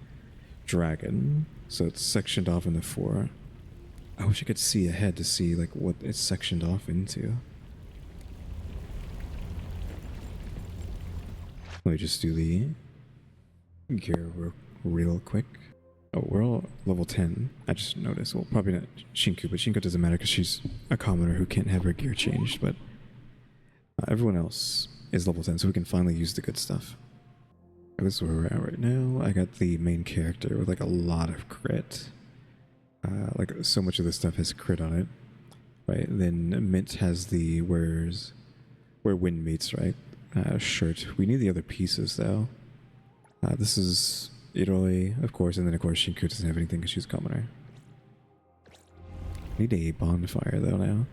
S1: Dragon. So it's sectioned off into 4. I wish I could see ahead to see like what it's sectioned off into. Let me just do the gear real quick. Oh, we're all level 10. I just noticed. Well, probably not Shinku, but Shinku doesn't matter because she's a commoner who can't have her gear changed, but everyone else is level 10, so we can finally use the good stuff. This is where we're at right now. I got the main character with like a lot of crit. Like so much of this stuff has crit on it, right? Then Mint has the where wind meets, right? Shirt. We need the other pieces though. This is Iroi, of course, and then of course Shinku doesn't have anything because she's a commoner. Need a bonfire though now.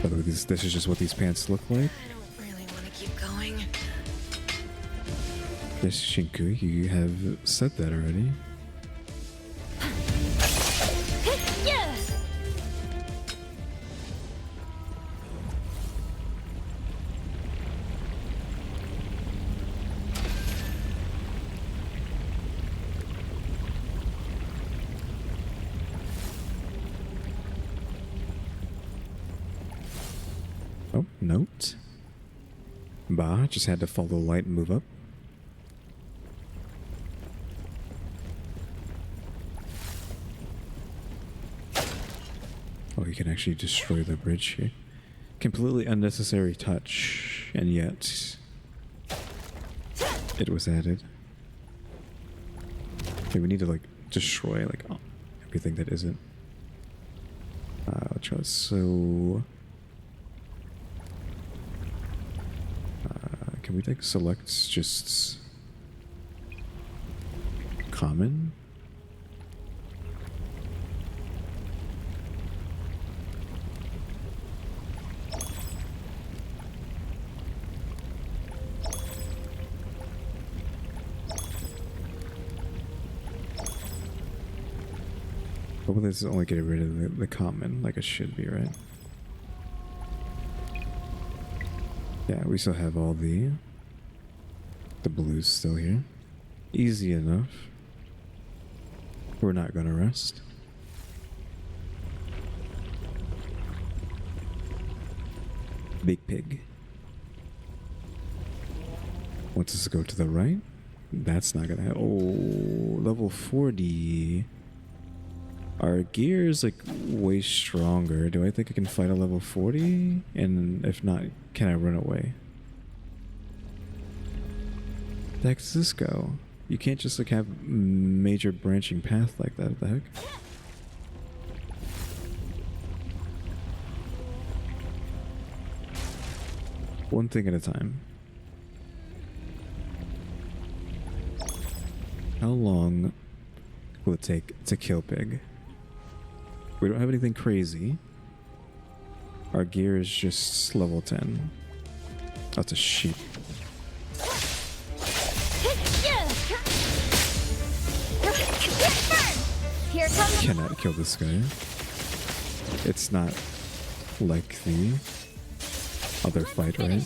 S1: By the way, this is just what these pants look like.
S11: I don't really want to keep going.
S1: Yes, Shinku, you have said that already. note. Bah, just had to follow the light and move up. Oh, you can actually destroy the bridge here. Completely unnecessary touch, and yet it was added. Okay, we need to like destroy like everything that isn't. Let's try this. So can we like select just common? But let's only get rid of the common, like it should be, right? Yeah, we still have all the blues still here. Easy enough. We're not gonna rest. Big pig. Wants us to go to the right? That's not gonna happen. Oh, level 40. Our gear is like way stronger. Do I think I can fight a level 40? And if not, can I run away? The heck does this go? You can't just like have major branching path like that. What the heck? One thing at a time. How long will it take to kill pig? We don't have anything crazy. Our gear is just level 10. That's a sheep.
S2: Here comes.
S1: Cannot kill this guy. It's not like the other fight, right?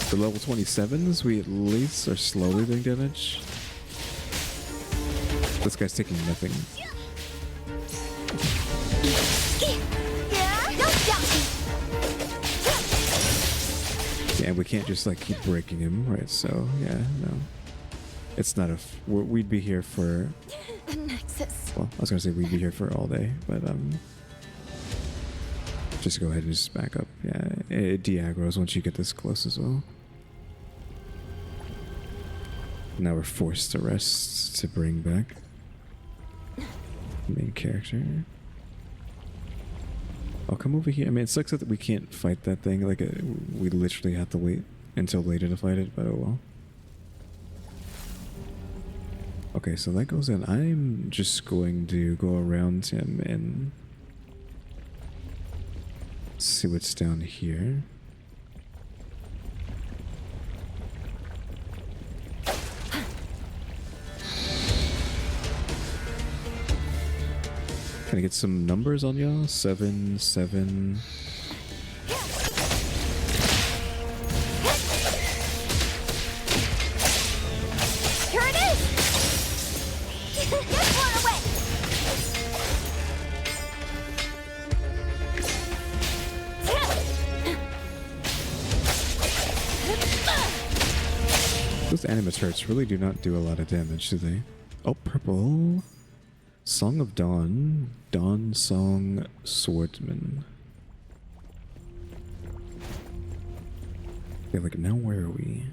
S1: The level 27s, we at least are slowly doing damage. This guy's taking nothing. Yeah, and we can't just like keep breaking him, right? So yeah, no, it's not a. We'd be here for. Well, I was gonna say we'd be here for all day, but just go ahead and just back up. Yeah, it de-aggroes once you get this close as well. Now we're forced to rest to bring back the main character. I'll come over here. I mean, it sucks that we can't fight that thing. Like, we literally have to wait until later to fight it, but oh well. Okay, so that goes in. I'm just going to go around him and see what's down here. Can I get some numbers on y'all? 7, 7.
S2: Here it is. Get one away.
S1: Those animaturts really do not do a lot of damage, do they? Oh, purple. Song of Dawn. Dawn Song Swordsman. Yeah, like now where are we?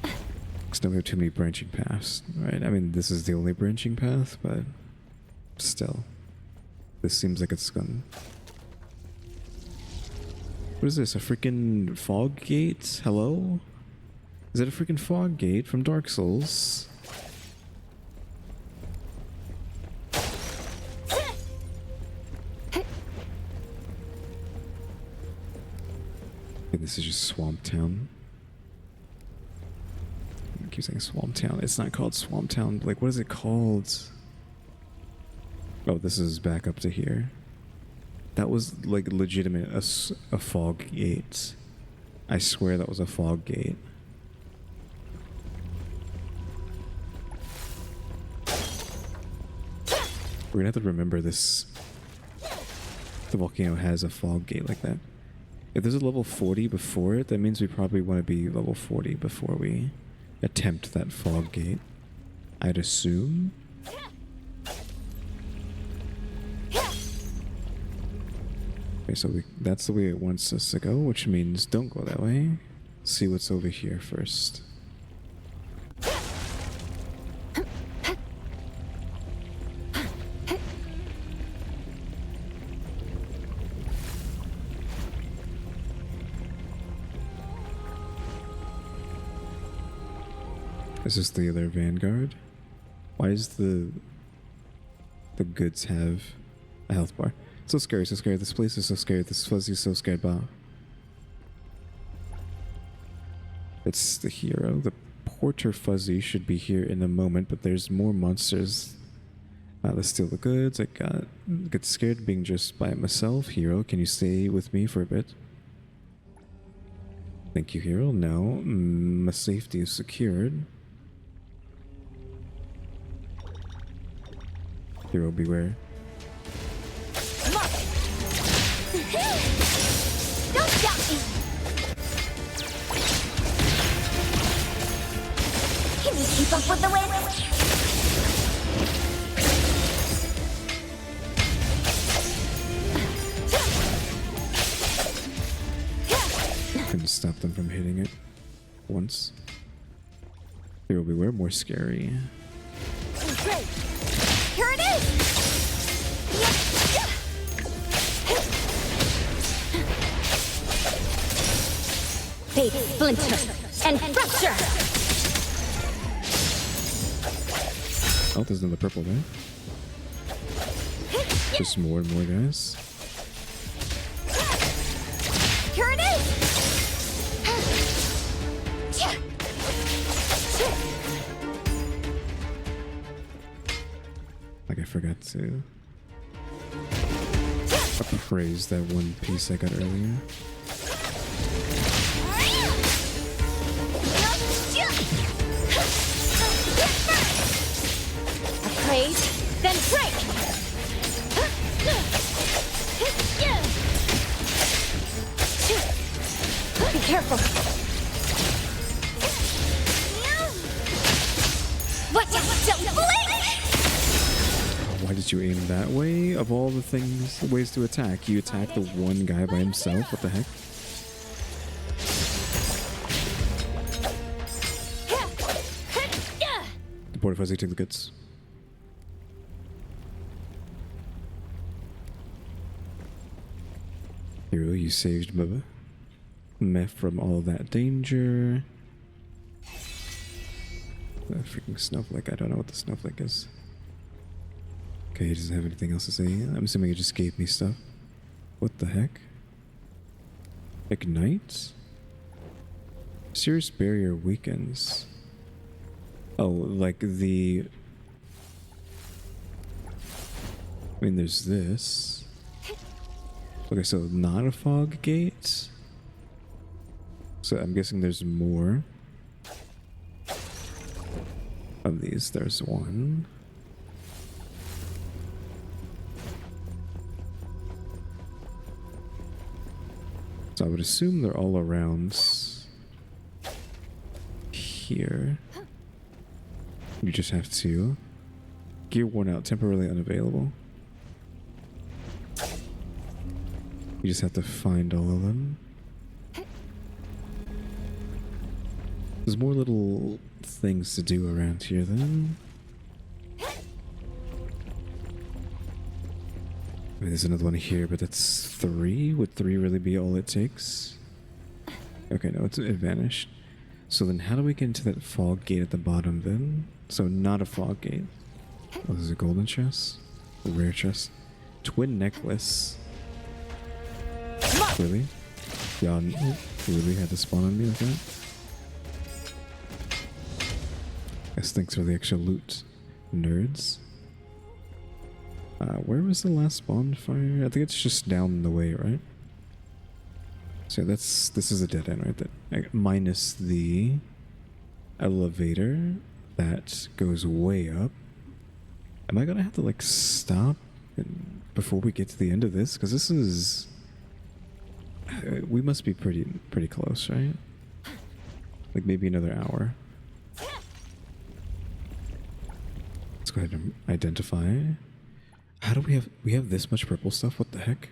S1: Because now we have too many branching paths, right? I mean, this is the only branching path, but still. This seems like it's gone. What is this? A freaking fog gate? Hello? Is it a freaking fog gate from Dark Souls? This is just Swamp Town. I keep saying Swamp Town. It's not called Swamp Town. Like, what is it called? Oh, this is back up to here. That was, like, legitimate a fog gate. I swear that was a fog gate. We're gonna have to remember this the volcano has a fog gate like that. If there's a level 40 before it, that means we probably want to be level 40 before we attempt that fog gate. I'd assume. Okay, so that's the way it wants us to go, which means don't go that way. See what's over here first. Is this the other vanguard? Why does the goods have a health bar? So scary, so scary. This place is so scary. This fuzzy's so scared, Bob. It's the hero. The porter fuzzy should be here in a moment, but there's more monsters. Let's steal the goods. I get scared being just by myself. Hero, can you stay with me for a bit? Thank you, hero. Now, my safety is secured. Hero, beware.
S2: Don't stop me! Can you keep up with the wind?
S1: Couldn't stop them from hitting it once. Hero, beware. More scary.
S2: Great! Here it is!
S3: Fate, splinter, and fracture!
S1: Oh, there's another purple there. Just more and more guys.
S2: Here it is!
S1: Like I forgot to appraise that one piece I got earlier.
S3: Praise, then break! Be careful!
S2: What? Don't blink!
S1: Why did you aim that way? Of all the ways to attack, you attack the one guy by himself? What the heck? The Porter Fuzzy, take the goods. Hero, you saved Meh from all that danger. That freaking snowflake. I don't know what the snowflake is. Okay, he doesn't have anything else to say. I'm assuming he just gave me stuff. What the heck? Ignite? Serious barrier weakens. Oh, like the... I mean, there's this. Okay, so not a fog gate. So I'm guessing there's more of these. There's one. So I would assume they're all around here. You just have to. Gear worn out, temporarily unavailable. You just have to find all of them. There's more little things to do around here then. I mean, there's another one here, but that's 3. Would 3 really be all it takes? Okay, no, it vanished. So then how do we get into that fog gate at the bottom then? So not a fog gate. Oh, there's a golden chest? A rare chest? Twin necklace. Really? Y'all really had to spawn on me like that? Guess thanks for the extra loot, nerds. Where was the last bonfire? I think it's just down the way, right? So this is a dead end, right? Minus the elevator that goes way up. Am I gonna have to like stop And before we get to the end of this, because this is... we must be pretty close, right? Like maybe another hour. Let's go ahead and identify. How do we have this much purple stuff? What the heck?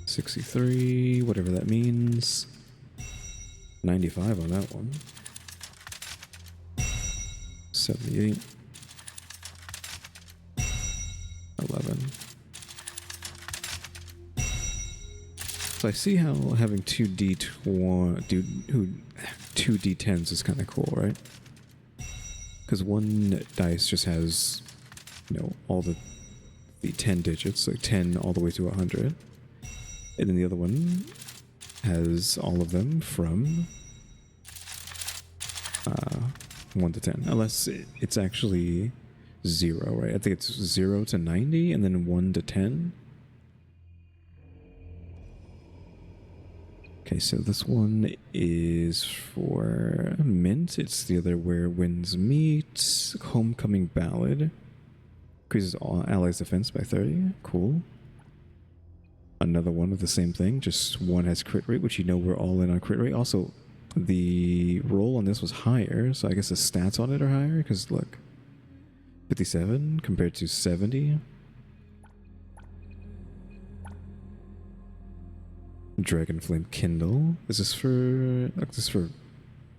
S1: $63, whatever that means. 95 on that one. 78. 11. So I see how having two D10s is kind of cool, right? Because one dice just has, you know, all the 10 digits, like 10 all the way to 100. And then the other one has all of them from 1 to 10. Unless it's actually 0, right? I think it's 0 to 90 and then 1 to 10. Okay, so this one is for Mint. It's the other Where Winds Meet. Homecoming Ballad. Increases all allies' defense by 30. Cool. Another one of the same thing, just one has crit rate, which you know we're all in on crit rate. Also, the roll on this was higher, so I guess the stats on it are higher, because look, 57 compared to 70. Dragon Flame Kindle. This is for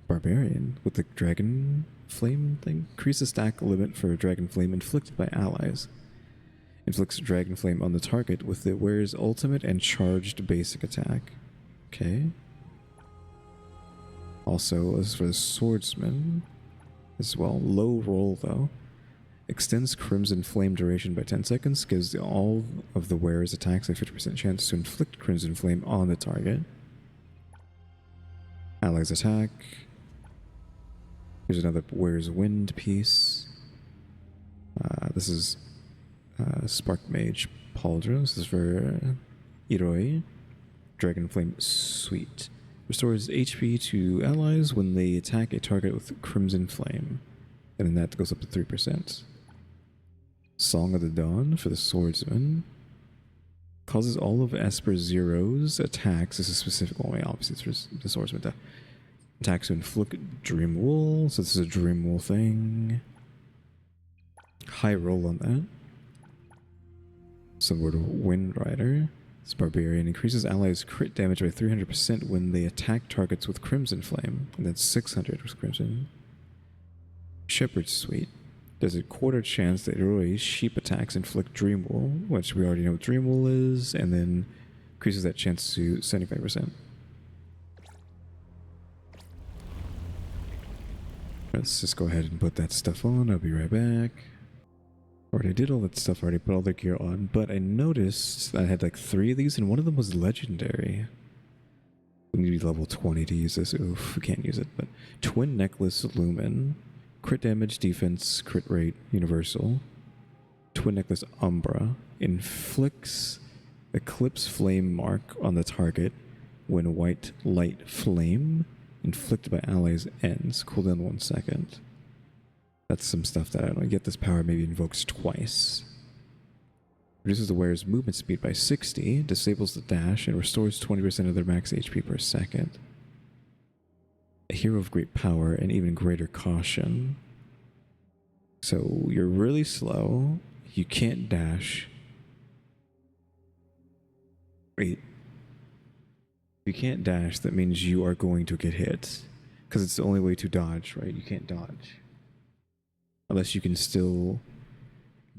S1: Barbarian with the Dragon Flame thing. Increase the stack limit for Dragon Flame inflicted by allies. Inflicts Dragon Flame on the target with the wearer's ultimate and charged basic attack. Okay. Also, as for the Swordsman as well. Low roll though. Extends Crimson Flame duration by 10 seconds. Gives all of the wearer's attacks a 50% chance to inflict Crimson Flame on the target. Allies attack. Here's another wearer's Wind piece. This is Spark Mage Pauldron. This is for Iroi. Dragon Flame Suite. Restores HP to allies when they attack a target with Crimson Flame. And then that goes up to 3%. Song of the Dawn for the Swordsman. Causes all of Esper Zero's attacks. This is specific only, obviously, it's for the Swordsman. Attacks to inflict Dream Wool. So this is a Dream Wool thing. High roll on that. Sword of Wind Rider. This Barbarian increases allies' crit damage by 300% when they attack targets with Crimson Flame, and that's 600 with Crimson. Shepherd's Suite. There's a quarter chance that Iroi's sheep attacks inflict Dream Wool, which we already know what Dream Wool is, and then increases that chance to 75%. Let's just go ahead and put that stuff on. I'll be right back. Already did all that stuff, already put all the gear on, but I noticed I had like 3 of these and one of them was legendary. We need to be level 20 to use this. Oof, we can't use it, but Twin Necklace Lumen. Crit damage, defense, crit rate, universal. Twin Necklace Umbra. Inflicts Eclipse Flame mark on the target when white light flame inflicted by allies ends. Cooldown 1 second. That's some stuff that I don't know. Get this power maybe invokes twice. Reduces the wearer's movement speed by 60, disables the dash, and restores 20% of their max HP per second. A hero of great power and even greater caution. So you're really slow. You can't dash. Wait. If you can't dash, that means you are going to get hit. Because it's the only way to dodge, right? You can't dodge. Unless you can still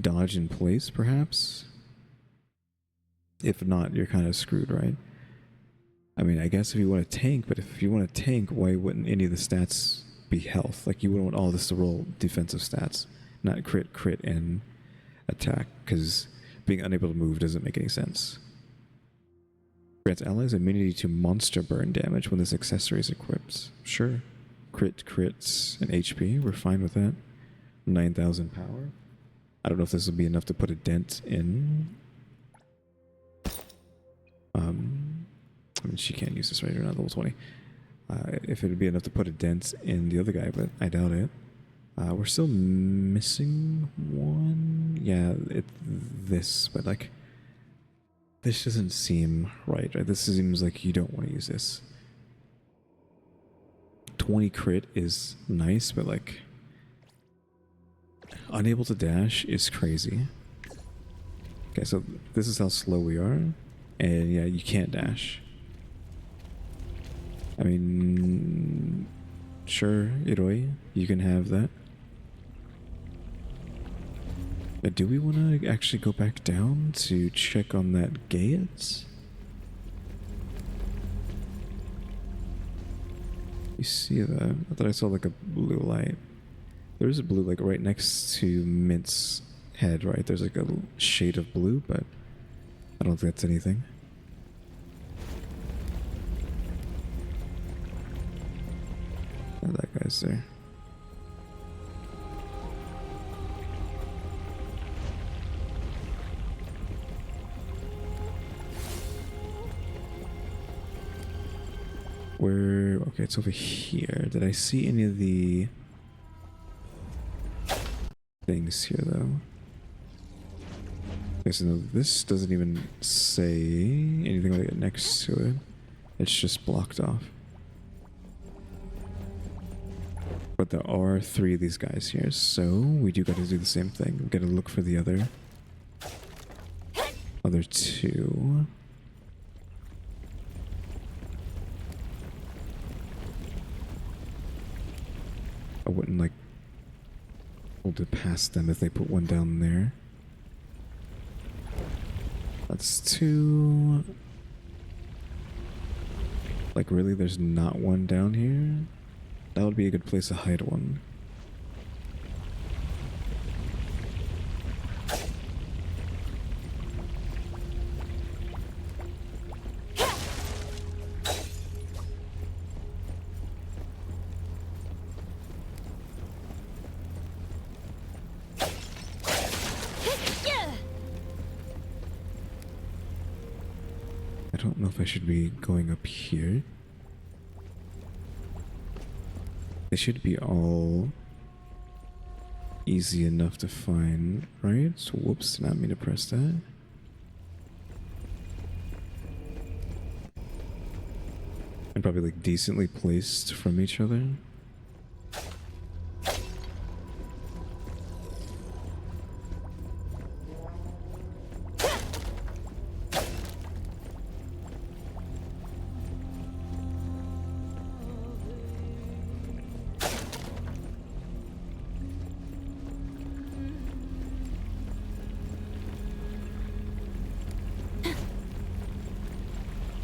S1: dodge in place, perhaps. If not, you're kind of screwed, right? I mean, I guess if you want to tank, but if you want to tank, why wouldn't any of the stats be health? Like, you wouldn't want all this to roll defensive stats, not crit, and attack, because being unable to move doesn't make any sense. Grants allies immunity to monster burn damage when this accessory is equipped. Sure. Crits, and HP, we're fine with that. 9,000 power. I don't know if this will be enough to put a dent in I mean, she can't use this right, or not level 20. If it would be enough to put a dent in the other guy, but I doubt it. We're still missing one. Yeah, this, but like, this doesn't seem right? This seems like you don't want to use this. 20 crit is nice, but like, unable to dash is crazy. Okay, so this is how slow we are, and yeah, you can't dash. I mean, sure, Iroi, you can have that. But do we want to actually go back down to check on that gate? You see that? I thought I saw like a blue light. There is a blue like right next to Mint's head, right? There's like a shade of blue, but I don't think that's anything. Oh, that guy's there. Where? Okay, it's over here. Did I see any of the things here, though? Okay, so no, this doesn't even say anything like it next to it. It's just blocked off. But there are 3 of these guys here, so we do gotta do the same thing. We gotta look for the other 2. I wouldn't like hold it past them if they put one down there. That's 2. Like, really, there's not one down here? That would be a good place to hide one. I don't know if I should be going up here. They should be all easy enough to find, right? So, whoops, did not mean to press that. And probably like decently placed from each other.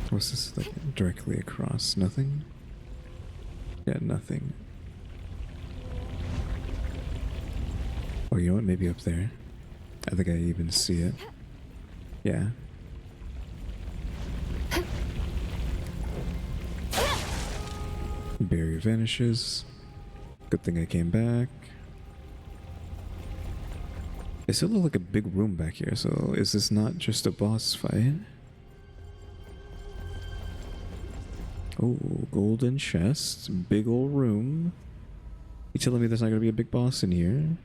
S1: What's this, like, directly across? Nothing? Yeah, nothing. Oh, you know what? Maybe up there. I think I even see it. Yeah. Barrier vanishes. Good thing I came back. It still looks like a big room back here, so is this not just a boss fight? Oh, golden chest, big old room. You telling me there's not gonna be a big boss in here?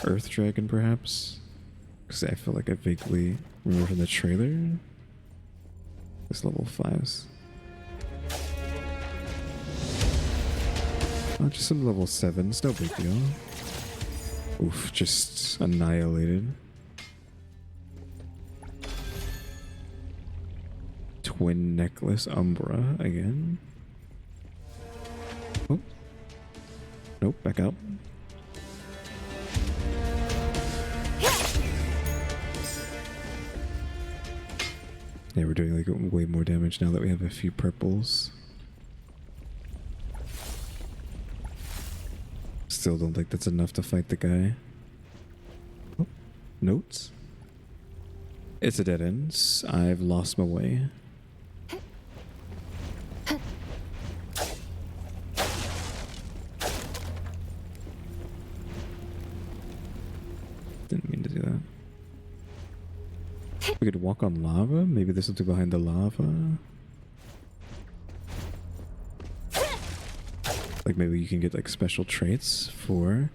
S1: Earth Dragon, perhaps? Because I feel like I vaguely remember from the trailer. This level 5s. Oh, just some level 7s, no big deal. Oof, just annihilated. Twin necklace Umbra again. Oh. Nope, back out. Yeah, we're doing like way more damage now that we have a few purples. Still don't think that's enough to fight the guy. Oh, notes. It's a dead end. I've lost my way. Didn't mean to do that. We could walk on lava? Maybe there's something behind the lava? Like maybe you can get like special traits for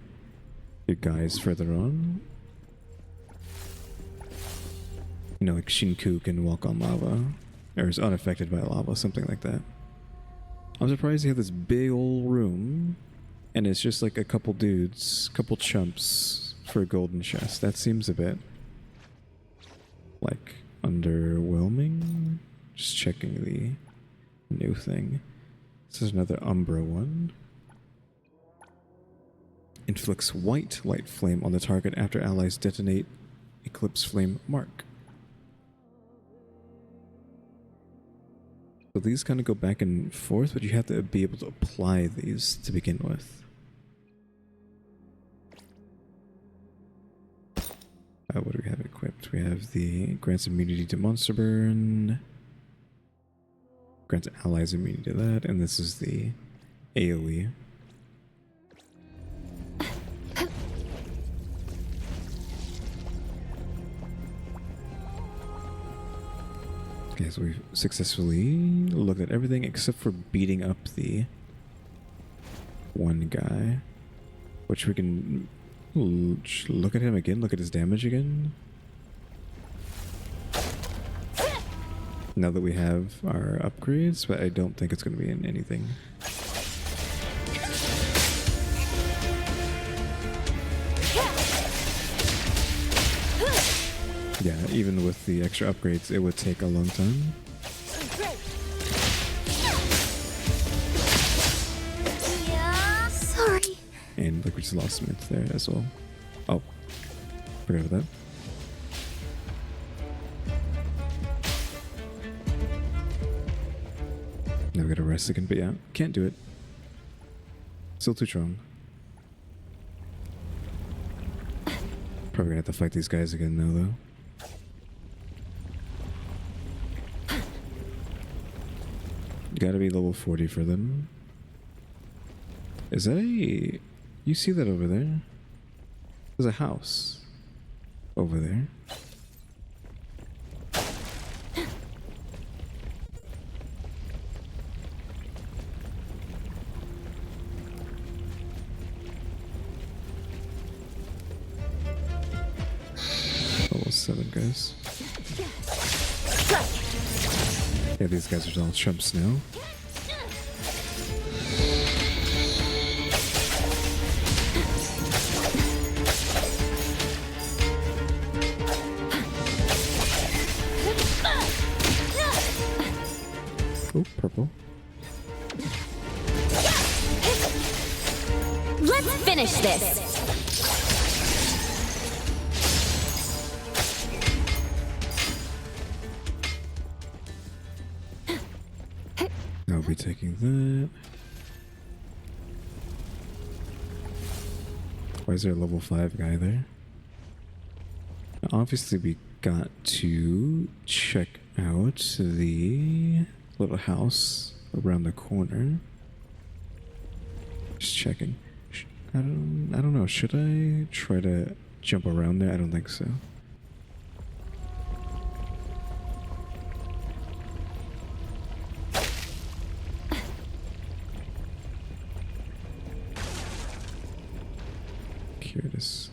S1: your guys further on. You know, like Shinku can walk on lava, or is unaffected by lava, something like that. I'm surprised they have this big old room, and it's just like a couple dudes, couple chumps for a golden chest. That seems a bit like underwhelming. Just checking the new thing. This is another Umbra one. Inflicts white light flame on the target after allies detonate Eclipse Flame mark. So these kind of go back and forth, but you have to be able to apply these to begin with. What do we have equipped? We have the grants immunity to monster burn. Grants allies immunity to that, and this is the AoE. Okay, so we've successfully looked at everything except for beating up the one guy, which we can look at him again, look at his damage again. Now that we have our upgrades, but I don't think it's going to be in anything. Yeah, even with the extra upgrades, it would take a long time.
S2: Yeah, sorry.
S1: And look, we just lost Smith there as well. Oh, forgot about that. Now we gotta rest again, but yeah, can't do it. Still too strong. Probably gonna have to fight these guys again now, though. Gotta be level 40 for them. Is that a... You see that over there? There's a house over there. Level 7, guys. Yeah, these guys are all chumps now. Oh, purple.
S3: Let's finish this!
S1: I'll be taking that. Why is there a level 5 guy there? Obviously, we got to check out the little house around the corner. Just checking. I don't know. Should I try to jump around there? I don't think so. Kyuuties.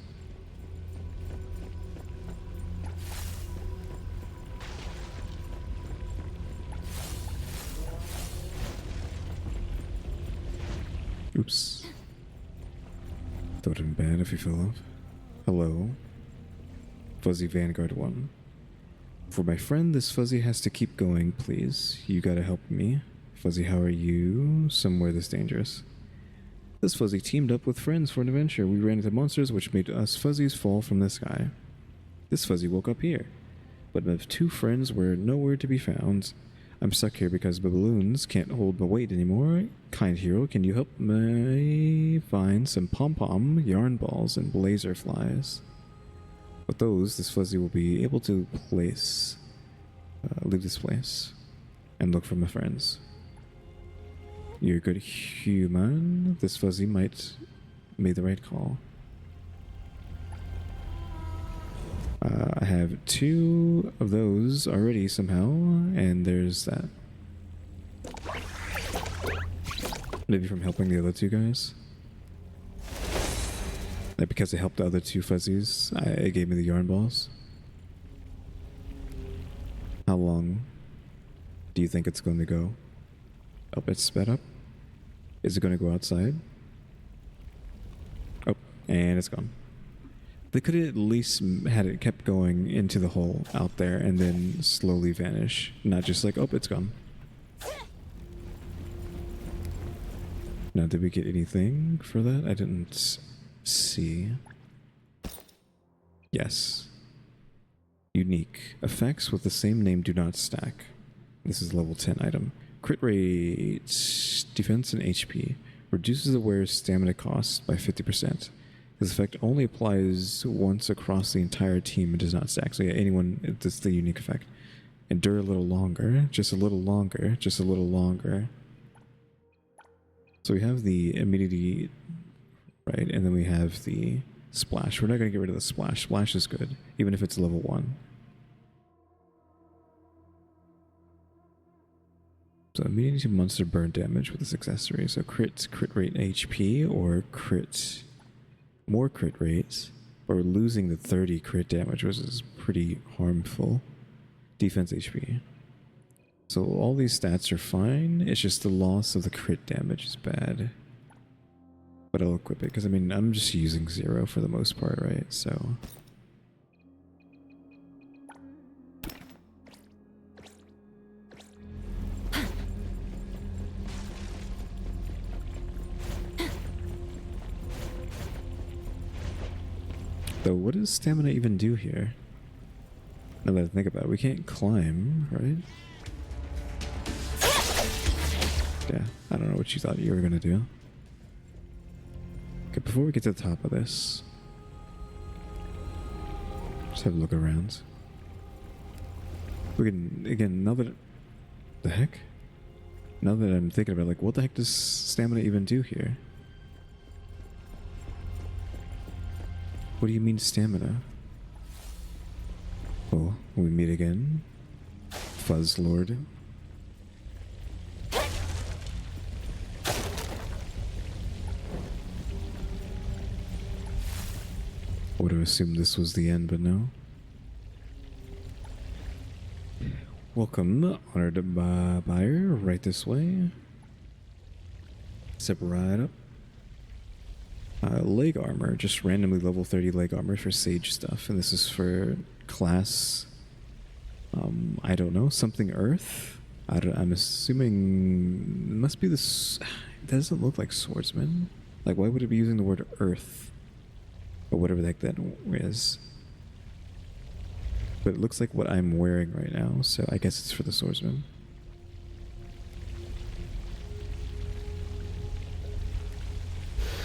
S1: Oops. That would have been bad if he fell off. Hello. Fuzzy Vanguard 1. For my friend, this Fuzzy has to keep going, please. You gotta help me. Fuzzy, how are you? Somewhere this dangerous. This Fuzzy teamed up with friends for an adventure. We ran into monsters which made us Fuzzies fall from the sky. This Fuzzy woke up here, but my two friends were nowhere to be found. I'm stuck here because the balloons can't hold my weight anymore. Kind hero, can you help me find some pom-pom, yarn balls, and blazer flies? With those, this Fuzzy will be able to leave this place and look for my friends. You're a good human. This Fuzzy might made the right call. I have 2 of those already somehow, and there's that. Maybe from helping the other two guys. Like because it helped the other two fuzzies, it gave me the yarn balls. How long do you think it's going to go? Oh, it's sped up. Is it going to go outside? Oh, and it's gone. They could have at least had it kept going into the hole out there and then slowly vanish. Not just like, oh, it's gone. Now, did we get anything for that? I didn't see. Yes. Unique. Effects with the same name do not stack. This is level 10 item. Crit rate, defense, and HP. Reduces the wearer's stamina cost by 50%. This effect only applies once across the entire team and does not stack. So yeah, anyone, that's the unique effect. Endure a little longer, just a little longer, just a little longer. So we have the immunity, right? And then we have the splash. We're not going to get rid of the splash. Splash is good, even if it's level 1. So immunity to monster burn damage with this accessory. So crit rate HP, or more crit rates, or losing the 30 crit damage, which is pretty harmful. Defense HP. So all these stats are fine, it's just the loss of the crit damage is bad. But I'll equip it, because I mean, I'm just using 0 for the most part, right? So... Though, what does stamina even do here? Now that I think about it, we can't climb, right? Yeah, I don't know what you thought you were gonna do. Okay, before we get to the top of this, just have a look around. We can, again, now that... The heck? Now that I'm thinking about it, like, what the heck does stamina even do here? What do you mean stamina? Oh, we meet again. Fuzz Lord. Would have assumed this was the end, but no. Welcome, honored buyer. Right this way. Step right up. Leg armor, just randomly level 30 leg armor for sage stuff, and this is for class, I don't know, something earth? I'm assuming, it must be this, it doesn't look like swordsman. Like, why would it be using the word earth? Or whatever the heck that is. But it looks like what I'm wearing right now, so I guess it's for the swordsman.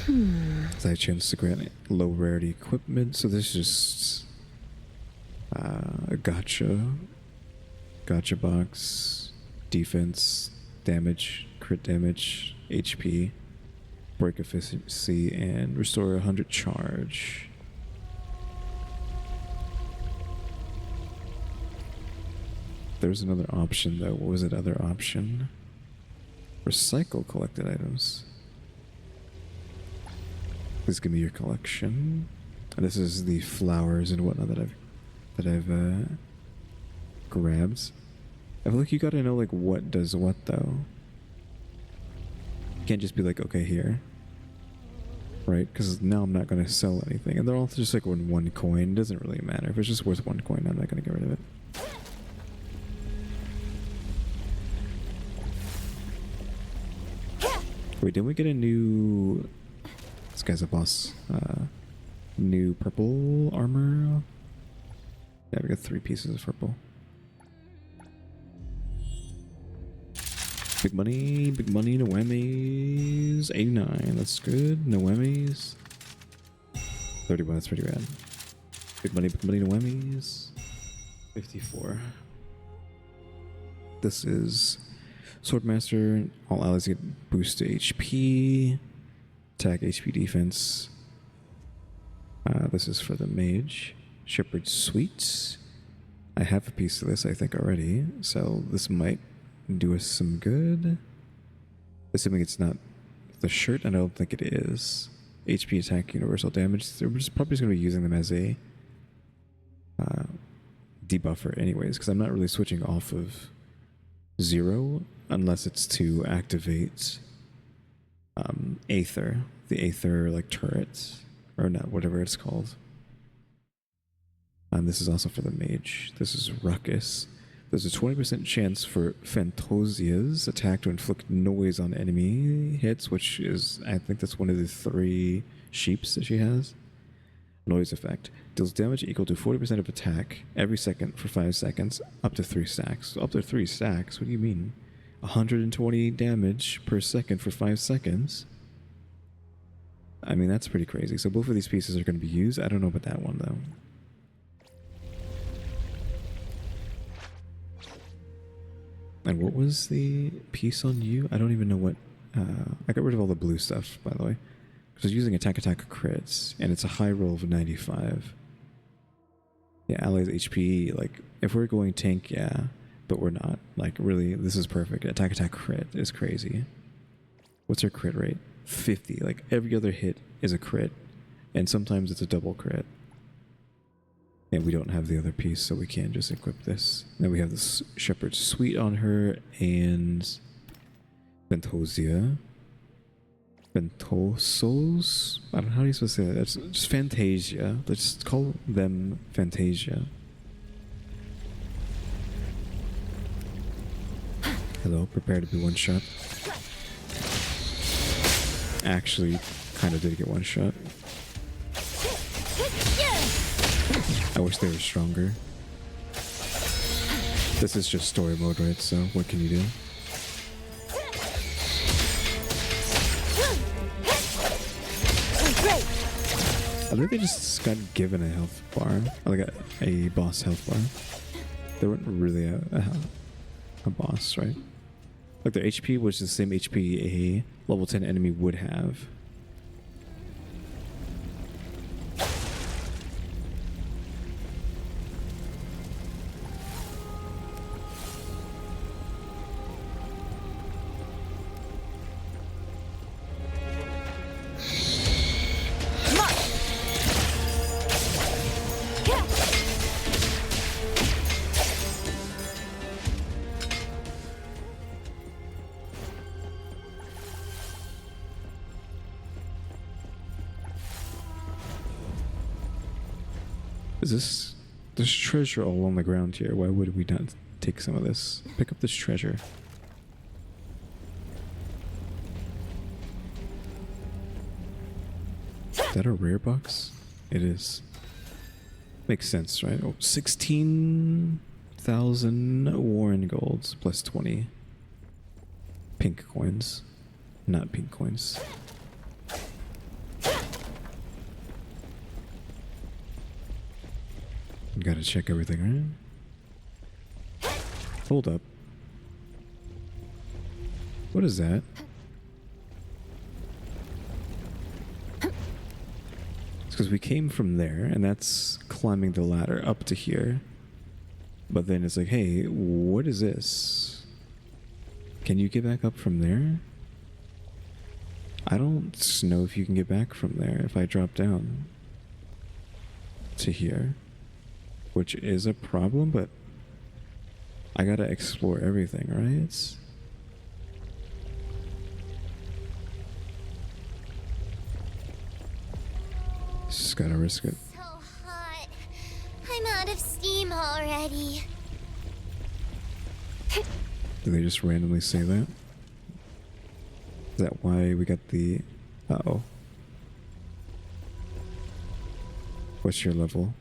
S1: So I had a chance to grant low rarity equipment, so this is just a gotcha box, defense, damage, crit damage, HP, break efficiency, and restore 100 charge. There's another option though. What was that other option? Recycle collected items. Please give me your collection. And this is the flowers and whatnot that I've grabbed. I feel like you gotta know like what does what though. You can't just be like, okay, here. Right? Because now I'm not gonna sell anything. And they're all just like one coin. It doesn't really matter. If it's just worth 1 coin, I'm not gonna get rid of it. Wait, didn't we get a new... This guy's a boss. New purple armor. Yeah, we got 3 pieces of purple. Big money, no whammies. 89, that's good. No whammies. 31, that's pretty bad. Big money, no whammies. 54. This is Swordmaster. All allies get boost to HP. Attack, HP, defense. This is for the mage. Shepherd's Sweets. I have a piece of this, I think, already. So this might do us some good. Assuming it's not the shirt, and I don't think it is. HP, attack, universal damage. They're just probably going to be using them as a debuffer anyways, because I'm not really switching off of 0 unless it's to activate Aether. The Aether, like, turret. Or not, whatever it's called. This is also for the mage. This is Ruckus. There's a 20% chance for Phantosia's attack to inflict noise on enemy hits, which is, I think that's one of the 3 sheeps that she has. Noise effect. Deals damage equal to 40% of attack every second for 5 seconds, up to 3 stacks. Up to 3 stacks? What do you mean? 120 damage per second for 5 seconds? I mean, that's pretty crazy. So both of these pieces are going to be used. I don't know about that one, though. And what was the piece on you? I don't even know what... I got rid of all the blue stuff, by the way. Because I was using attack crits, and it's a high roll of 95. Yeah, allies HP, like, if we're going tank, yeah. But we're not. Like, really, this is perfect. Attack crit is crazy. What's her crit rate? 50. Like, every other hit is a crit. And sometimes it's a double crit. And we don't have the other piece, so we can't just equip this. Now we have this Shepherd's Suite on her, and Phantosia. Phantosos? I don't know how are you supposed to say that. That's just Fantasia. Let's call them Fantasia. Hello, prepare to be one shot. Actually, kind of did get one shot. I wish they were stronger. This is just story mode, right? So what can you do? I think they just got given a health bar, like a boss health bar. They weren't really a boss, right? Like their HP was the same HP a level 10 enemy would have. Is there's treasure all on the ground here. Why would we not take some of this? Pick up this treasure. Is that a rare box? It is. Makes sense, right? Oh, 16,000 Warren golds plus 20 pink coins. Not pink coins. Gotta check everything, right? Hold up. What is that? It's because we came from there, and that's climbing the ladder up to here. But then it's like, hey, what is this? Can you get back up from there? I don't know if you can get back from there if I drop down to here. Which is a problem, but I gotta explore everything, right? Just gotta risk it.
S6: So hot. I'm out of steam already.
S1: Did they just randomly say that? Is that why we got the... Uh-oh. What's your level?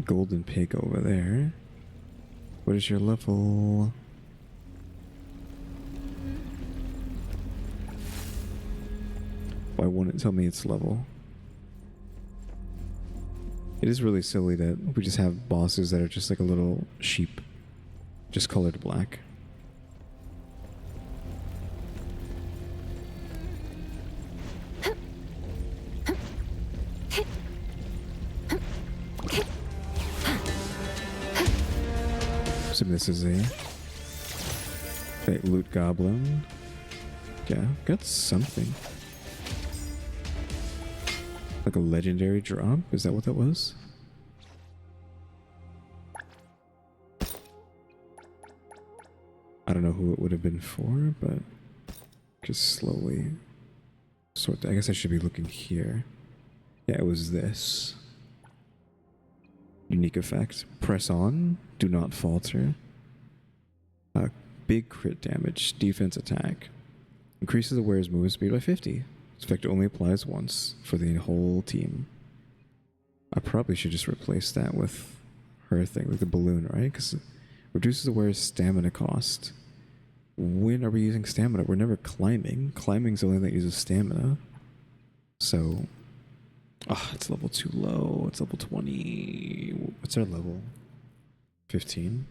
S1: Golden pig over there. What is your level? Why won't it tell me its level? It is really silly that we just have bosses that are just like a little sheep, just colored black. assuming this is a loot goblin. Yeah, got something. Like a legendary drop? Is that what that was? I don't know who it would have been for, but just slowly sort that. I guess I should be looking here. Yeah, it was this. Unique effect. Press on. Do not falter. Big crit damage. Defense attack. Increases the wearer's movement speed by 50. This effect only applies once for the whole team. I probably should just replace that with her thing, like the balloon, right? Because it reduces the wearer's stamina cost. When are we using stamina? We're never climbing. Climbing's the only thing that uses stamina. So, it's level too low. It's level 20. What's our level? 15.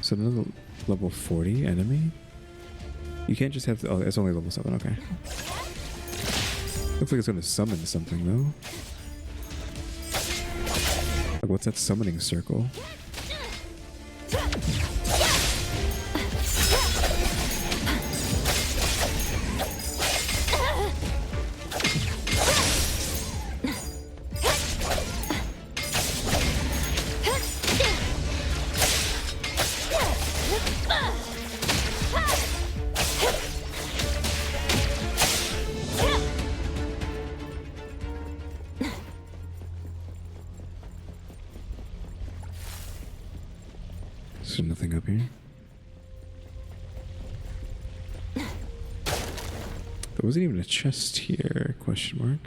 S1: So another level 40 enemy? You can't just have the, oh, it's only level 7, okay. Looks like it's gonna summon something though. Like, what's that summoning circle? Is there nothing up here? There wasn't even a chest here, question mark.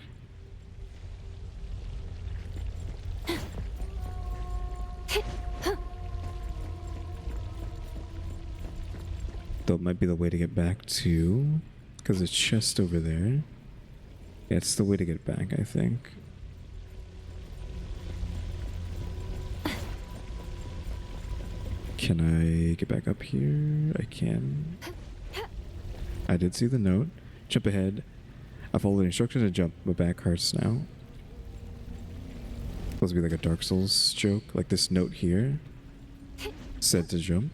S1: Though it might be the way to get back to, because the chest over there. Yeah, it's the way to get back, I think. Can I get back up here? I can. I did see the note. Jump ahead. I followed the instructions and jump. My back hurts now. Supposed to be like a Dark Souls joke. Like this note here said to jump.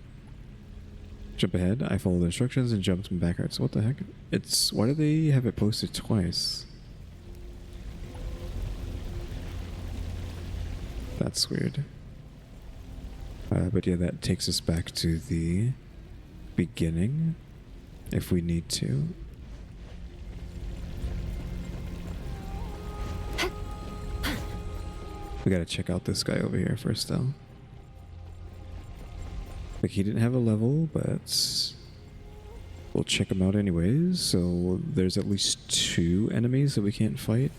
S1: Jump ahead. I followed the instructions and jumped. My back hurts. What the heck? It's... Why do they have it posted twice? That's weird. But yeah, that takes us back to the beginning, if we need to. We gotta check out this guy over here first, though. Like, he didn't have a level, but we'll check him out anyways. So there's at least 2 enemies that we can't fight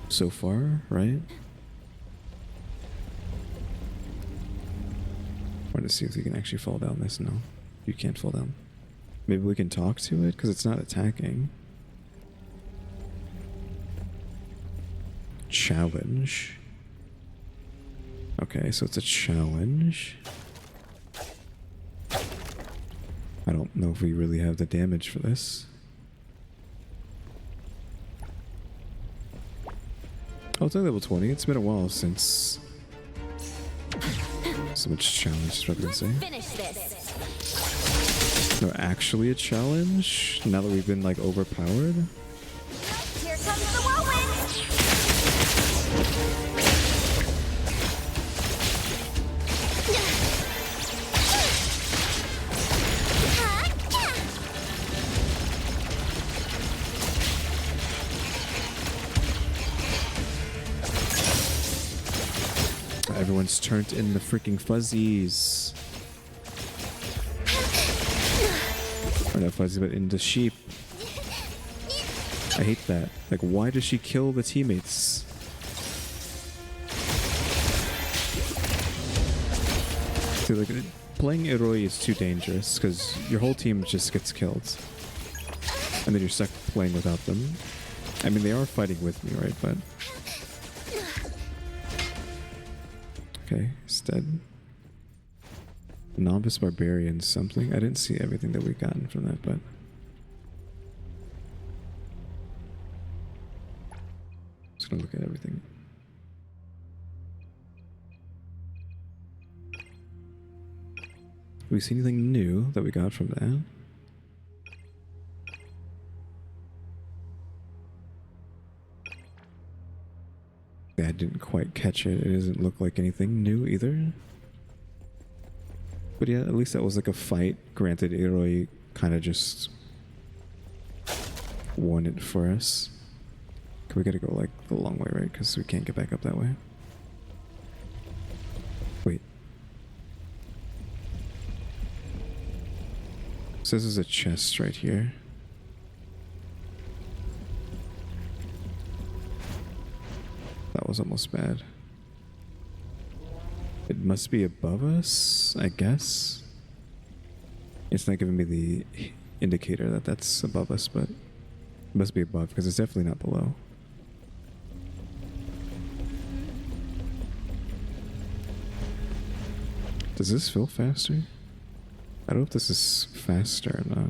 S1: so far, right? I want to see if we can actually fall down this. No, you can't fall down. Maybe we can talk to it because it's not attacking. Challenge. Okay, so it's a challenge. I don't know if we really have the damage for this. Oh, it's only level 20. It's been a while since... So much challenge, is what I was gonna say.
S3: Finish this.
S1: No, actually a challenge? Now that we've been, like, overpowered?
S2: Here comes the whirlwind!
S1: Everyone's turned in the freaking fuzzies. Or not fuzzies, but into sheep. I hate that. Like, why does she kill the teammates? See, like, playing Iroi is too dangerous because your whole team just gets killed. And then you're stuck playing without them. I mean, they are fighting with me, right? But... Okay, he's dead. Novice Barbarian something. I didn't see everything that we've gotten from that, but... Just gonna look at everything. Do we see anything new that we got from that? Yeah, I didn't quite catch it. It doesn't look like anything new either. But yeah, at least that was like a fight. Granted, Iroi kind of just won it for us. We gotta go like the long way, right? Because we can't get back up that way. Wait. So this is a chest right here. That was almost bad. It must be above us, I guess. It's not giving me the indicator that that's above us, but it must be above because it's definitely not below. Does this feel faster? I don't know if this is faster or not.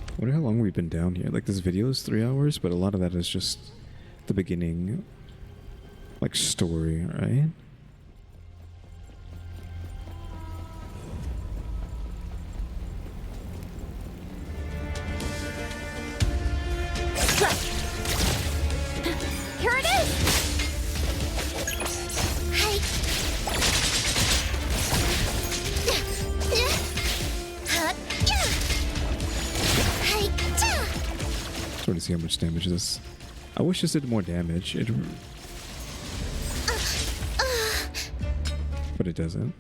S1: I wonder how long we've been down here. Like, this video is 3 hours, but a lot of that is just the beginning, like, story, right?
S2: Here it is! Hi.
S1: Trying to see how much damage this. I wish this did more damage. But it doesn't.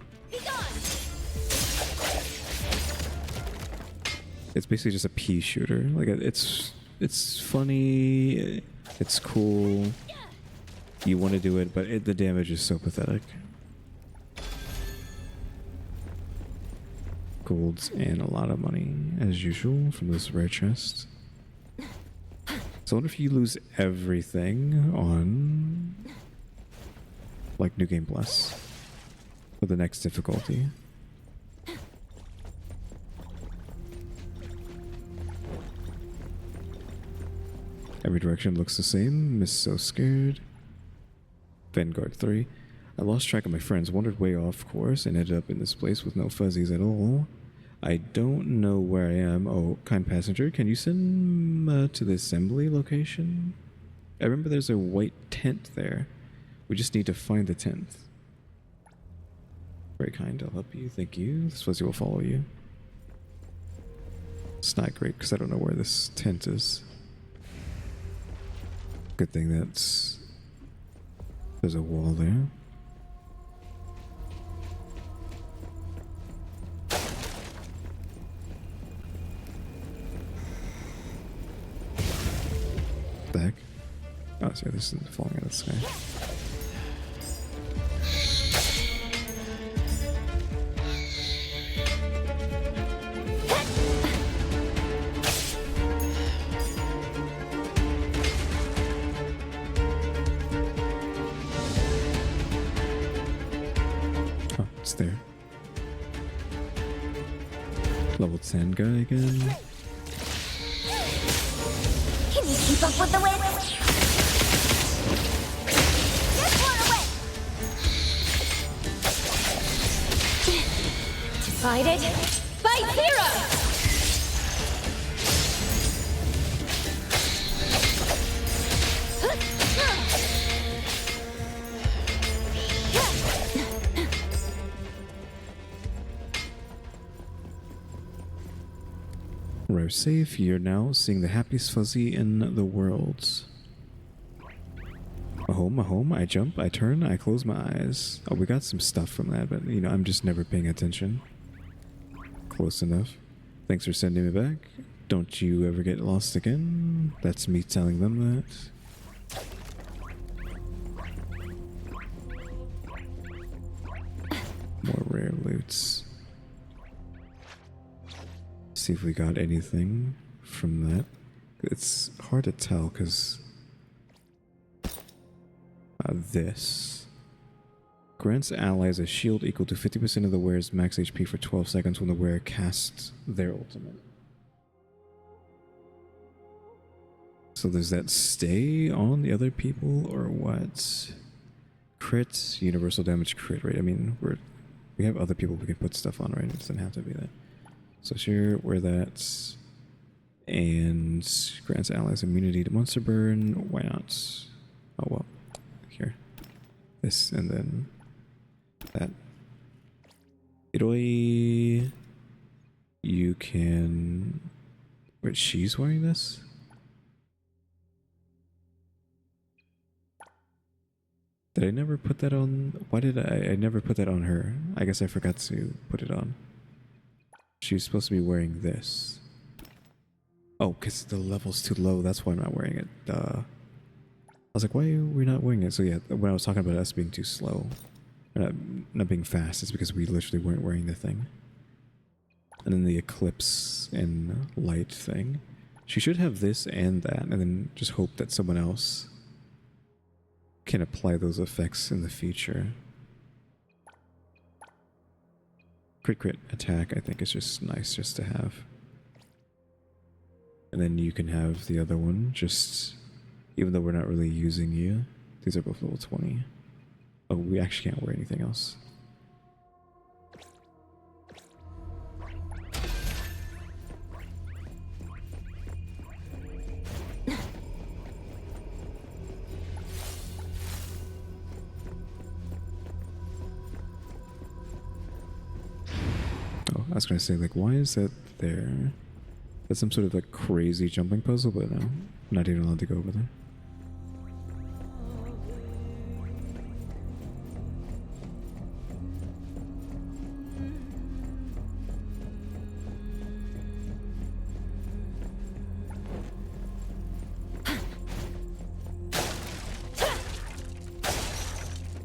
S1: It's basically just a pea shooter. Like, it's funny. It's cool. You want to do it, but the damage is so pathetic. Golds and a lot of money, as usual, from this rare chest. So I wonder if you lose everything on, like, New Game Plus for the next difficulty. Every direction looks the same. Miss So Scared. Vanguard 3. I lost track of my friends, wandered way off course, and ended up in this place with no fuzzies at all. I don't know where I am. Oh, kind passenger, can you send to the assembly location? I remember there's a white tent there. We just need to find the tent. Very kind, I'll help you. Thank you. This fuzzy will follow you. It's not great because I don't know where this tent is. Good thing there's a wall there. The heck? Oh, sorry, this isn't falling out of the sky. Oh, it's there. Level 10 guy again.
S2: Can you keep up with the wind? This one away! Decided? Fight zero!
S1: Row safe, you're now seeing the happiest fuzzy in the world. A home, I jump, I turn, I close my eyes. Oh, we got some stuff from that, but you know, I'm just never paying attention. Close enough. Thanks for sending me back. Don't you ever get lost again? That's me telling them that. More rare loots. See if we got anything from that. It's hard to tell because this grants allies a shield equal to 50% of the wearer's max HP for 12 seconds when the wearer casts their ultimate. So does that stay on the other people or what? Crit, universal damage crit rate. I mean, we have other people we can put stuff on, right? It doesn't have to be that. So sure, we're that. And grants allies immunity to monster burn. Why not? Oh well. Here. This and then that. Iroi. You can... Wait, she's wearing this? Did I never put that on? Why did I never put that on her? I guess I forgot to put it on. She was supposed to be wearing this. Oh, because the level's too low. That's why I'm not wearing it. I was like, why are we not wearing it? So yeah, when I was talking about us being too slow, not being fast, it's because we literally weren't wearing the thing. And then the eclipse and light thing. She should have this and that, and then just hope that someone else can apply those effects in the future. Crit attack, I think, is just nice just to have. And then you can have the other one, just even though we're not really using you. These are both level 20. Oh, we actually can't wear anything else. I was gonna say, like, why is that there? That's some sort of like crazy jumping puzzle, but no, I'm not even allowed to go over there.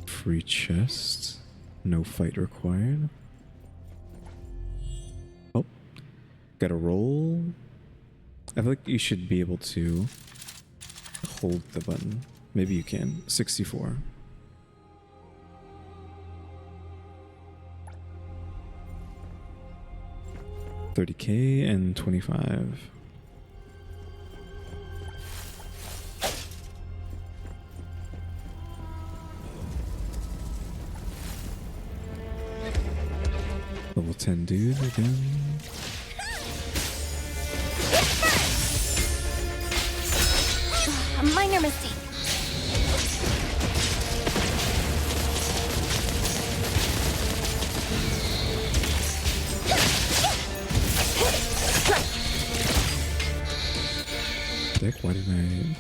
S1: Free chest, no fight required. Oh, got a roll. I feel like you should be able to hold the button. Maybe you can. 64. $30K and 25. Level 10 dude again.
S2: A minor mistake.
S1: Dick, why didn't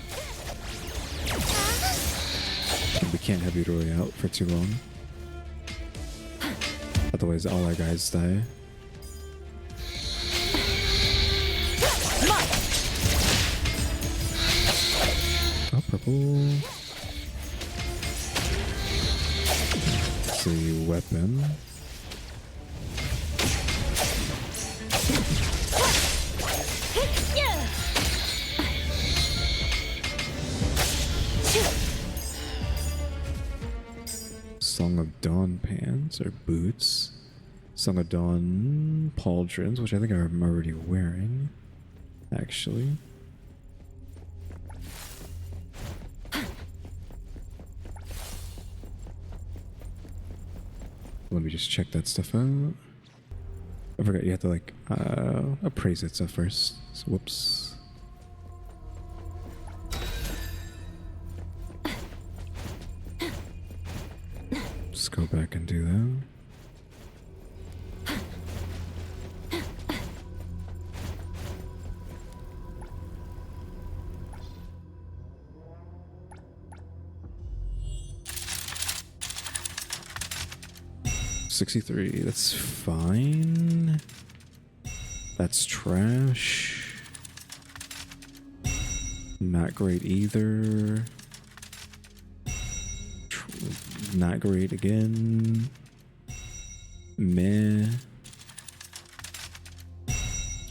S1: we can't have Yuroi out for too long. Otherwise all our guys die. Oh, purple. See weapon. Song of Dawn pants or boots. Song of Dawn pauldrons, which I think I'm already wearing, actually. Let me just check that stuff out. I forgot you have to like appraise it stuff first. So, whoops. Let's go back and do that. $63, that's fine. That's trash. Not great either. Not great again. meh.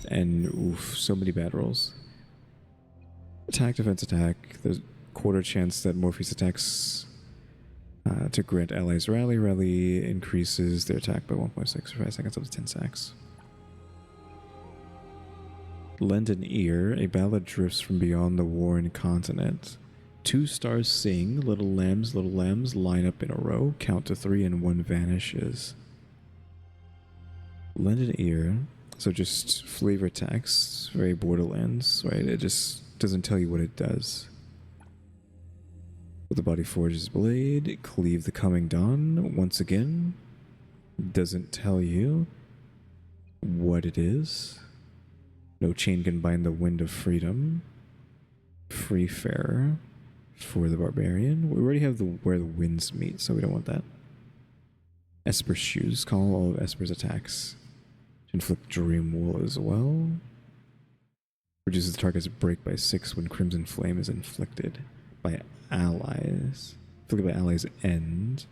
S1: And oof, so many bad rolls. Attack, defense, attack. There's quarter chance that Morpheus attacks to grant allies rally. Rally increases their attack by 1.6 for 5 seconds up to 10 sacks. Lend an ear. A ballad drifts from beyond the worn continent. 2 stars sing. Little lambs, line up in a row. Count to 3 and 1 vanishes. Lend an ear. So just flavor text. Very Borderlands, right? It just doesn't tell you what it does. With the body forges blade. Cleave the coming dawn. Once again. Doesn't tell you what it is. No chain can bind the wind of freedom. Free farer for the barbarian. We already have the where the winds meet, so we don't want that. Esper shoes. Call all of Esper's attacks. Inflict dream wool as well. Reduces the target's break by 6 when Crimson Flame is inflicted by allies. Inflicted by allies end.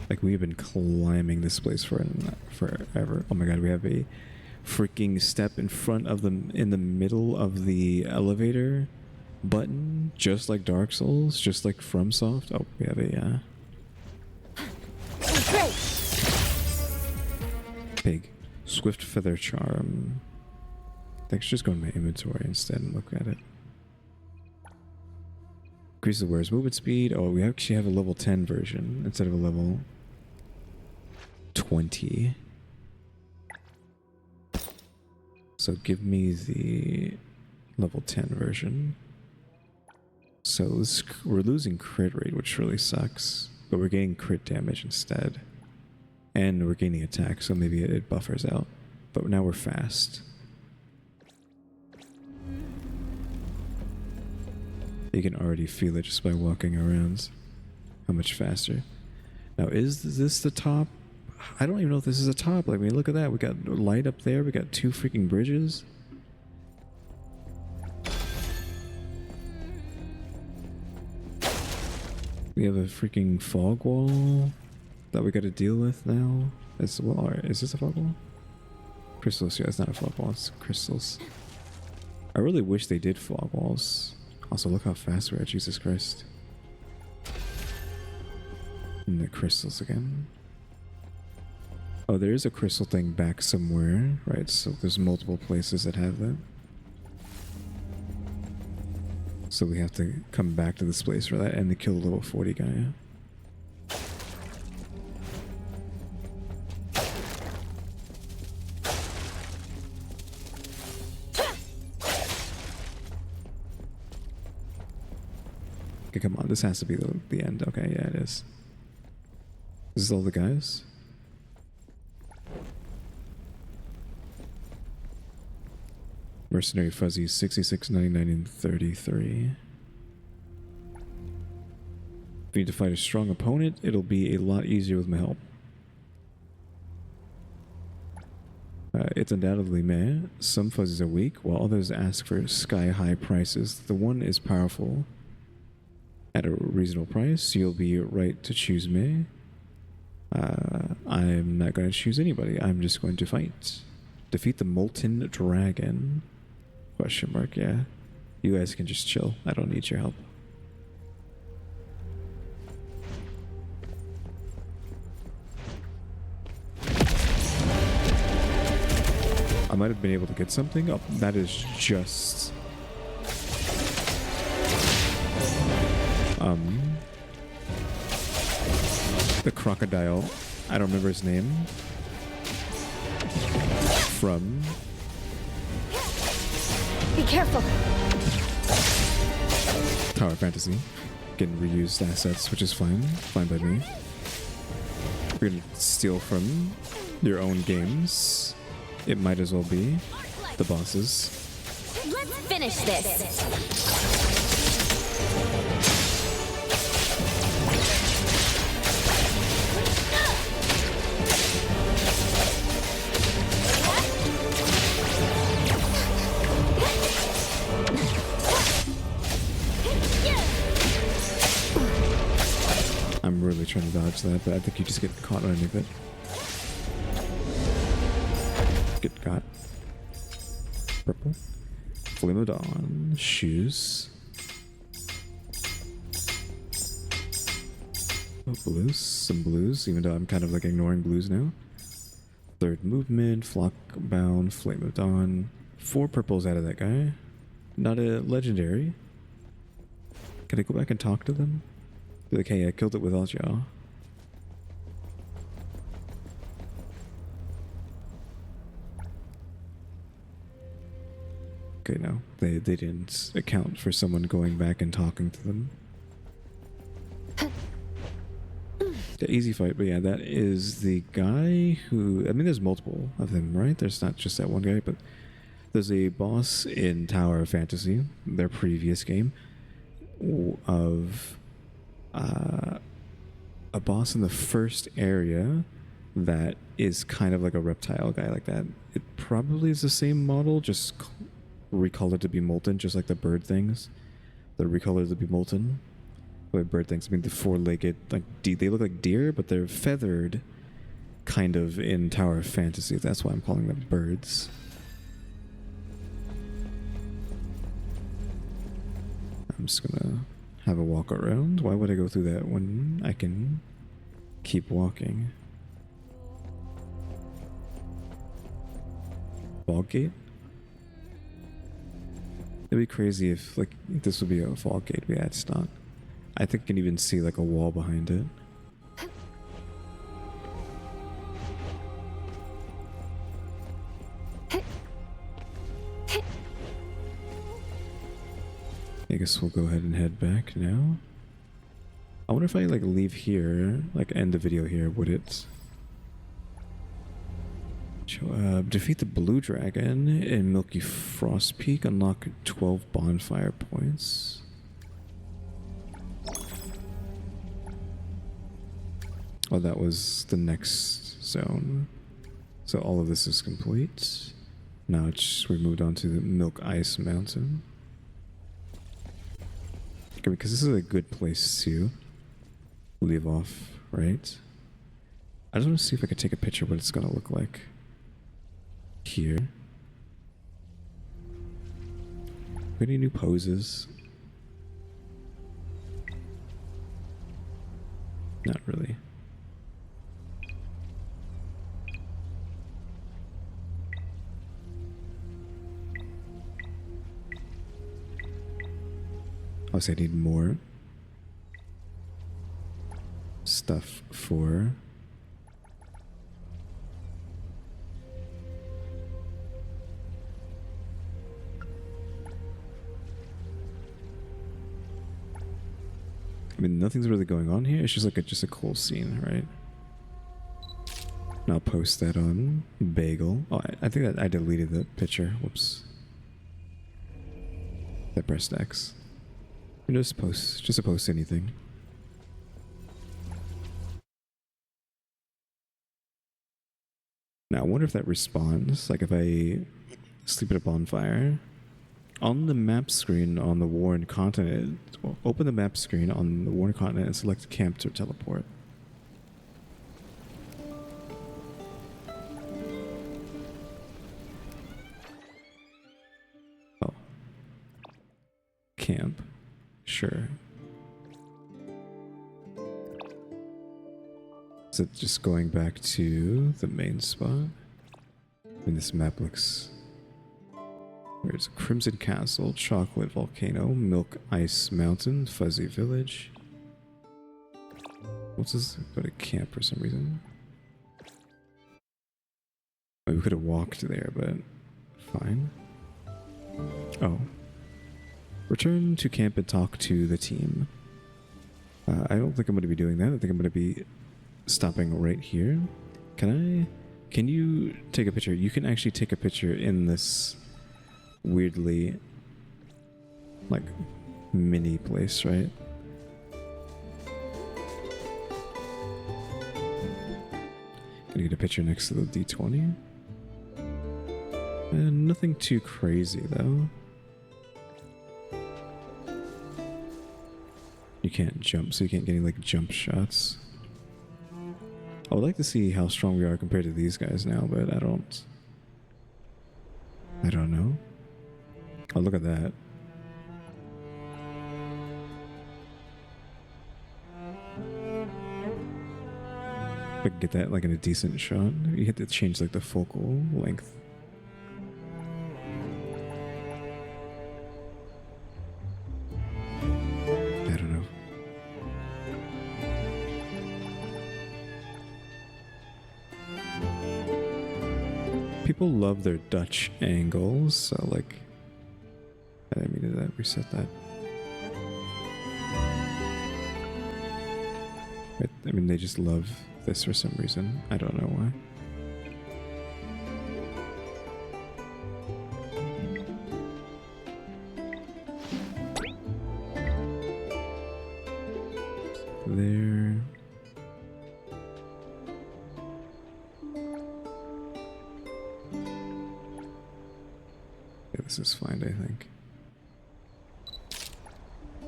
S1: Like, we've been climbing this place for forever. Oh my god, we have a freaking step in front of them in the middle of the elevator button, just like Dark Souls, just like FromSoft. Oh, we have a pig. Swift Feather Charm. I think I should just go in my inventory instead and look at it. Increases the wearer's movement speed. Oh, we actually have a level 10 version instead of a level 20. So give me the level 10 version. So we're losing crit rate, which really sucks. But we're getting crit damage instead. And we're gaining attack, so maybe it buffers out. But now we're fast. You can already feel it just by walking around. How much faster. Now, is this the top? I don't even know if this is a top. Like, I mean, look at that. We got light up there. We got 2 freaking bridges. We have a freaking fog wall that we got to deal with now. As well. Or is this a fog wall? Crystals. Yeah, it's not a fog wall. It's crystals. I really wish they did fog walls. Also, look how fast we're at. Jesus Christ. And the crystals again. Oh, there is a crystal thing back somewhere, right? So there's multiple places that have that. So we have to come back to this place for that and to kill the level 40 guy. Okay, come on. This has to be the end. Okay, yeah, it is. This is all the guys? Mercenary Fuzzy 66, 99, and 33. If you need to fight a strong opponent, it'll be a lot easier with my help. It's undoubtedly meh. Some fuzzies are weak, while others ask for sky-high prices. The one is powerful at a reasonable price. You'll be right to choose meh. I'm not going to choose anybody. I'm just going to fight. Defeat the Molten Dragon. Question mark, yeah. You guys can just chill. I don't need your help. I might have been able to get something. Oh, that is just... the crocodile. I don't remember his name. From...
S3: Be careful.
S1: Tower Fantasy. Getting reused assets, which is fine. Fine by me. You're gonna steal from your own games. It might as well be the bosses.
S3: Let's finish this.
S1: trying to dodge that, but I think you just get caught underneath it. Get got. Purple. Flame of Dawn. Shoes. Oh, blues. Some blues, even though I'm kind of like ignoring blues now. Third movement. Flock bound. Flame of Dawn. 4 purples out of that guy. Not a legendary. Can I go back and talk to them? Be like, hey, I killed it without y'all. Okay, no. They didn't account for someone going back and talking to them. The easy fight, but yeah, that is the guy who... I mean, there's multiple of them, right? There's not just that one guy, but... There's a boss in Tower of Fantasy, their previous game, of a boss in the first area that is kind of like a reptile guy like that. It probably is the same model, just recolored to be molten, just like the bird things. They're recolored to be molten. By bird things, I mean the 4-legged, like they look like deer, but they're feathered, kind of in Tower of Fantasy. That's why I'm calling them birds. I'm just gonna have a walk around. Why would I go through that when I can keep walking? Fog gate? It'd be crazy if like this would be a fog gate, but yeah, it's not. I think I can even see like a wall behind it. I guess we'll go ahead and head back now. I wonder if I like leave here, like end the video here, would it? Defeat the blue dragon in Milky Frost Peak, unlock 12 bonfire points. Oh, that was the next zone. So all of this is complete. Now we moved on to the Milk Ice Mountain. Okay, because this is a good place to leave off, right? I just want to see if I can take a picture of what it's gonna look like here. Any new poses? Not really. Also, I need more stuff for I mean, nothing's really going on here. It's just like just a cool scene, right? And I'll post that on Bagel. Oh, I think that I deleted the picture. Whoops. I pressed X. Just to post anything. Now I wonder if that responds, like if I sleep at a bonfire. On the map screen on the Warren continent, open the map screen on the Warren continent and select camp to teleport. Oh. Camp. Sure. Is it just going back to the main spot? I mean, this map looks... There's Crimson Castle, Chocolate Volcano, Milk Ice Mountain, Fuzzy Village. What's this? Go to camp for some reason. Oh, we could have walked there, but fine. Oh. Return to camp and talk to the team. I don't think I'm going to be doing that. I think I'm going to be stopping right here. Can you take a picture? You can actually take a picture in this weirdly like mini place, right? Gonna get a picture next to the D20. And nothing too crazy though. You can't jump, so you can't get any like jump shots. I would like to see how strong we are compared to these guys now, but I don't know. Oh, look at that. If I can get that like in a decent shot, you have to change like the focal length. I don't know. People love their Dutch angles, so like, I didn't mean to reset that. But, I mean, they just love this for some reason. I don't know why. There. Yeah, this is fine, I think.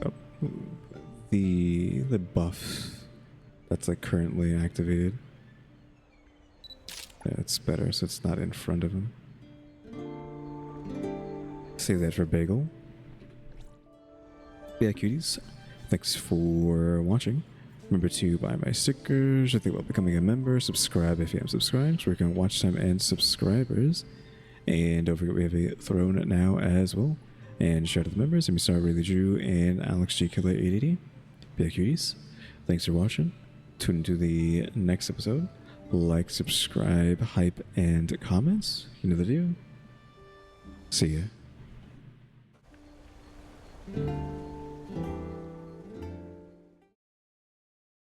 S1: Oh, the buff that's like currently activated. Yeah, it's better, so it's not in front of him. Save that for Bagel. Yeah, cuties. Thanks for watching. Remember to buy my stickers, or think about becoming a member, subscribe if you haven't subscribed, so we're going watch time and subscribers. And don't forget we have a throne now as well. And shout out to the members, EmmyStarr, RaleyDrew, and alexgkiller 880. Yeah, cuties. Thanks for watching. Tune into the next episode. Like, subscribe, hype, and comments. You know the deal. See ya.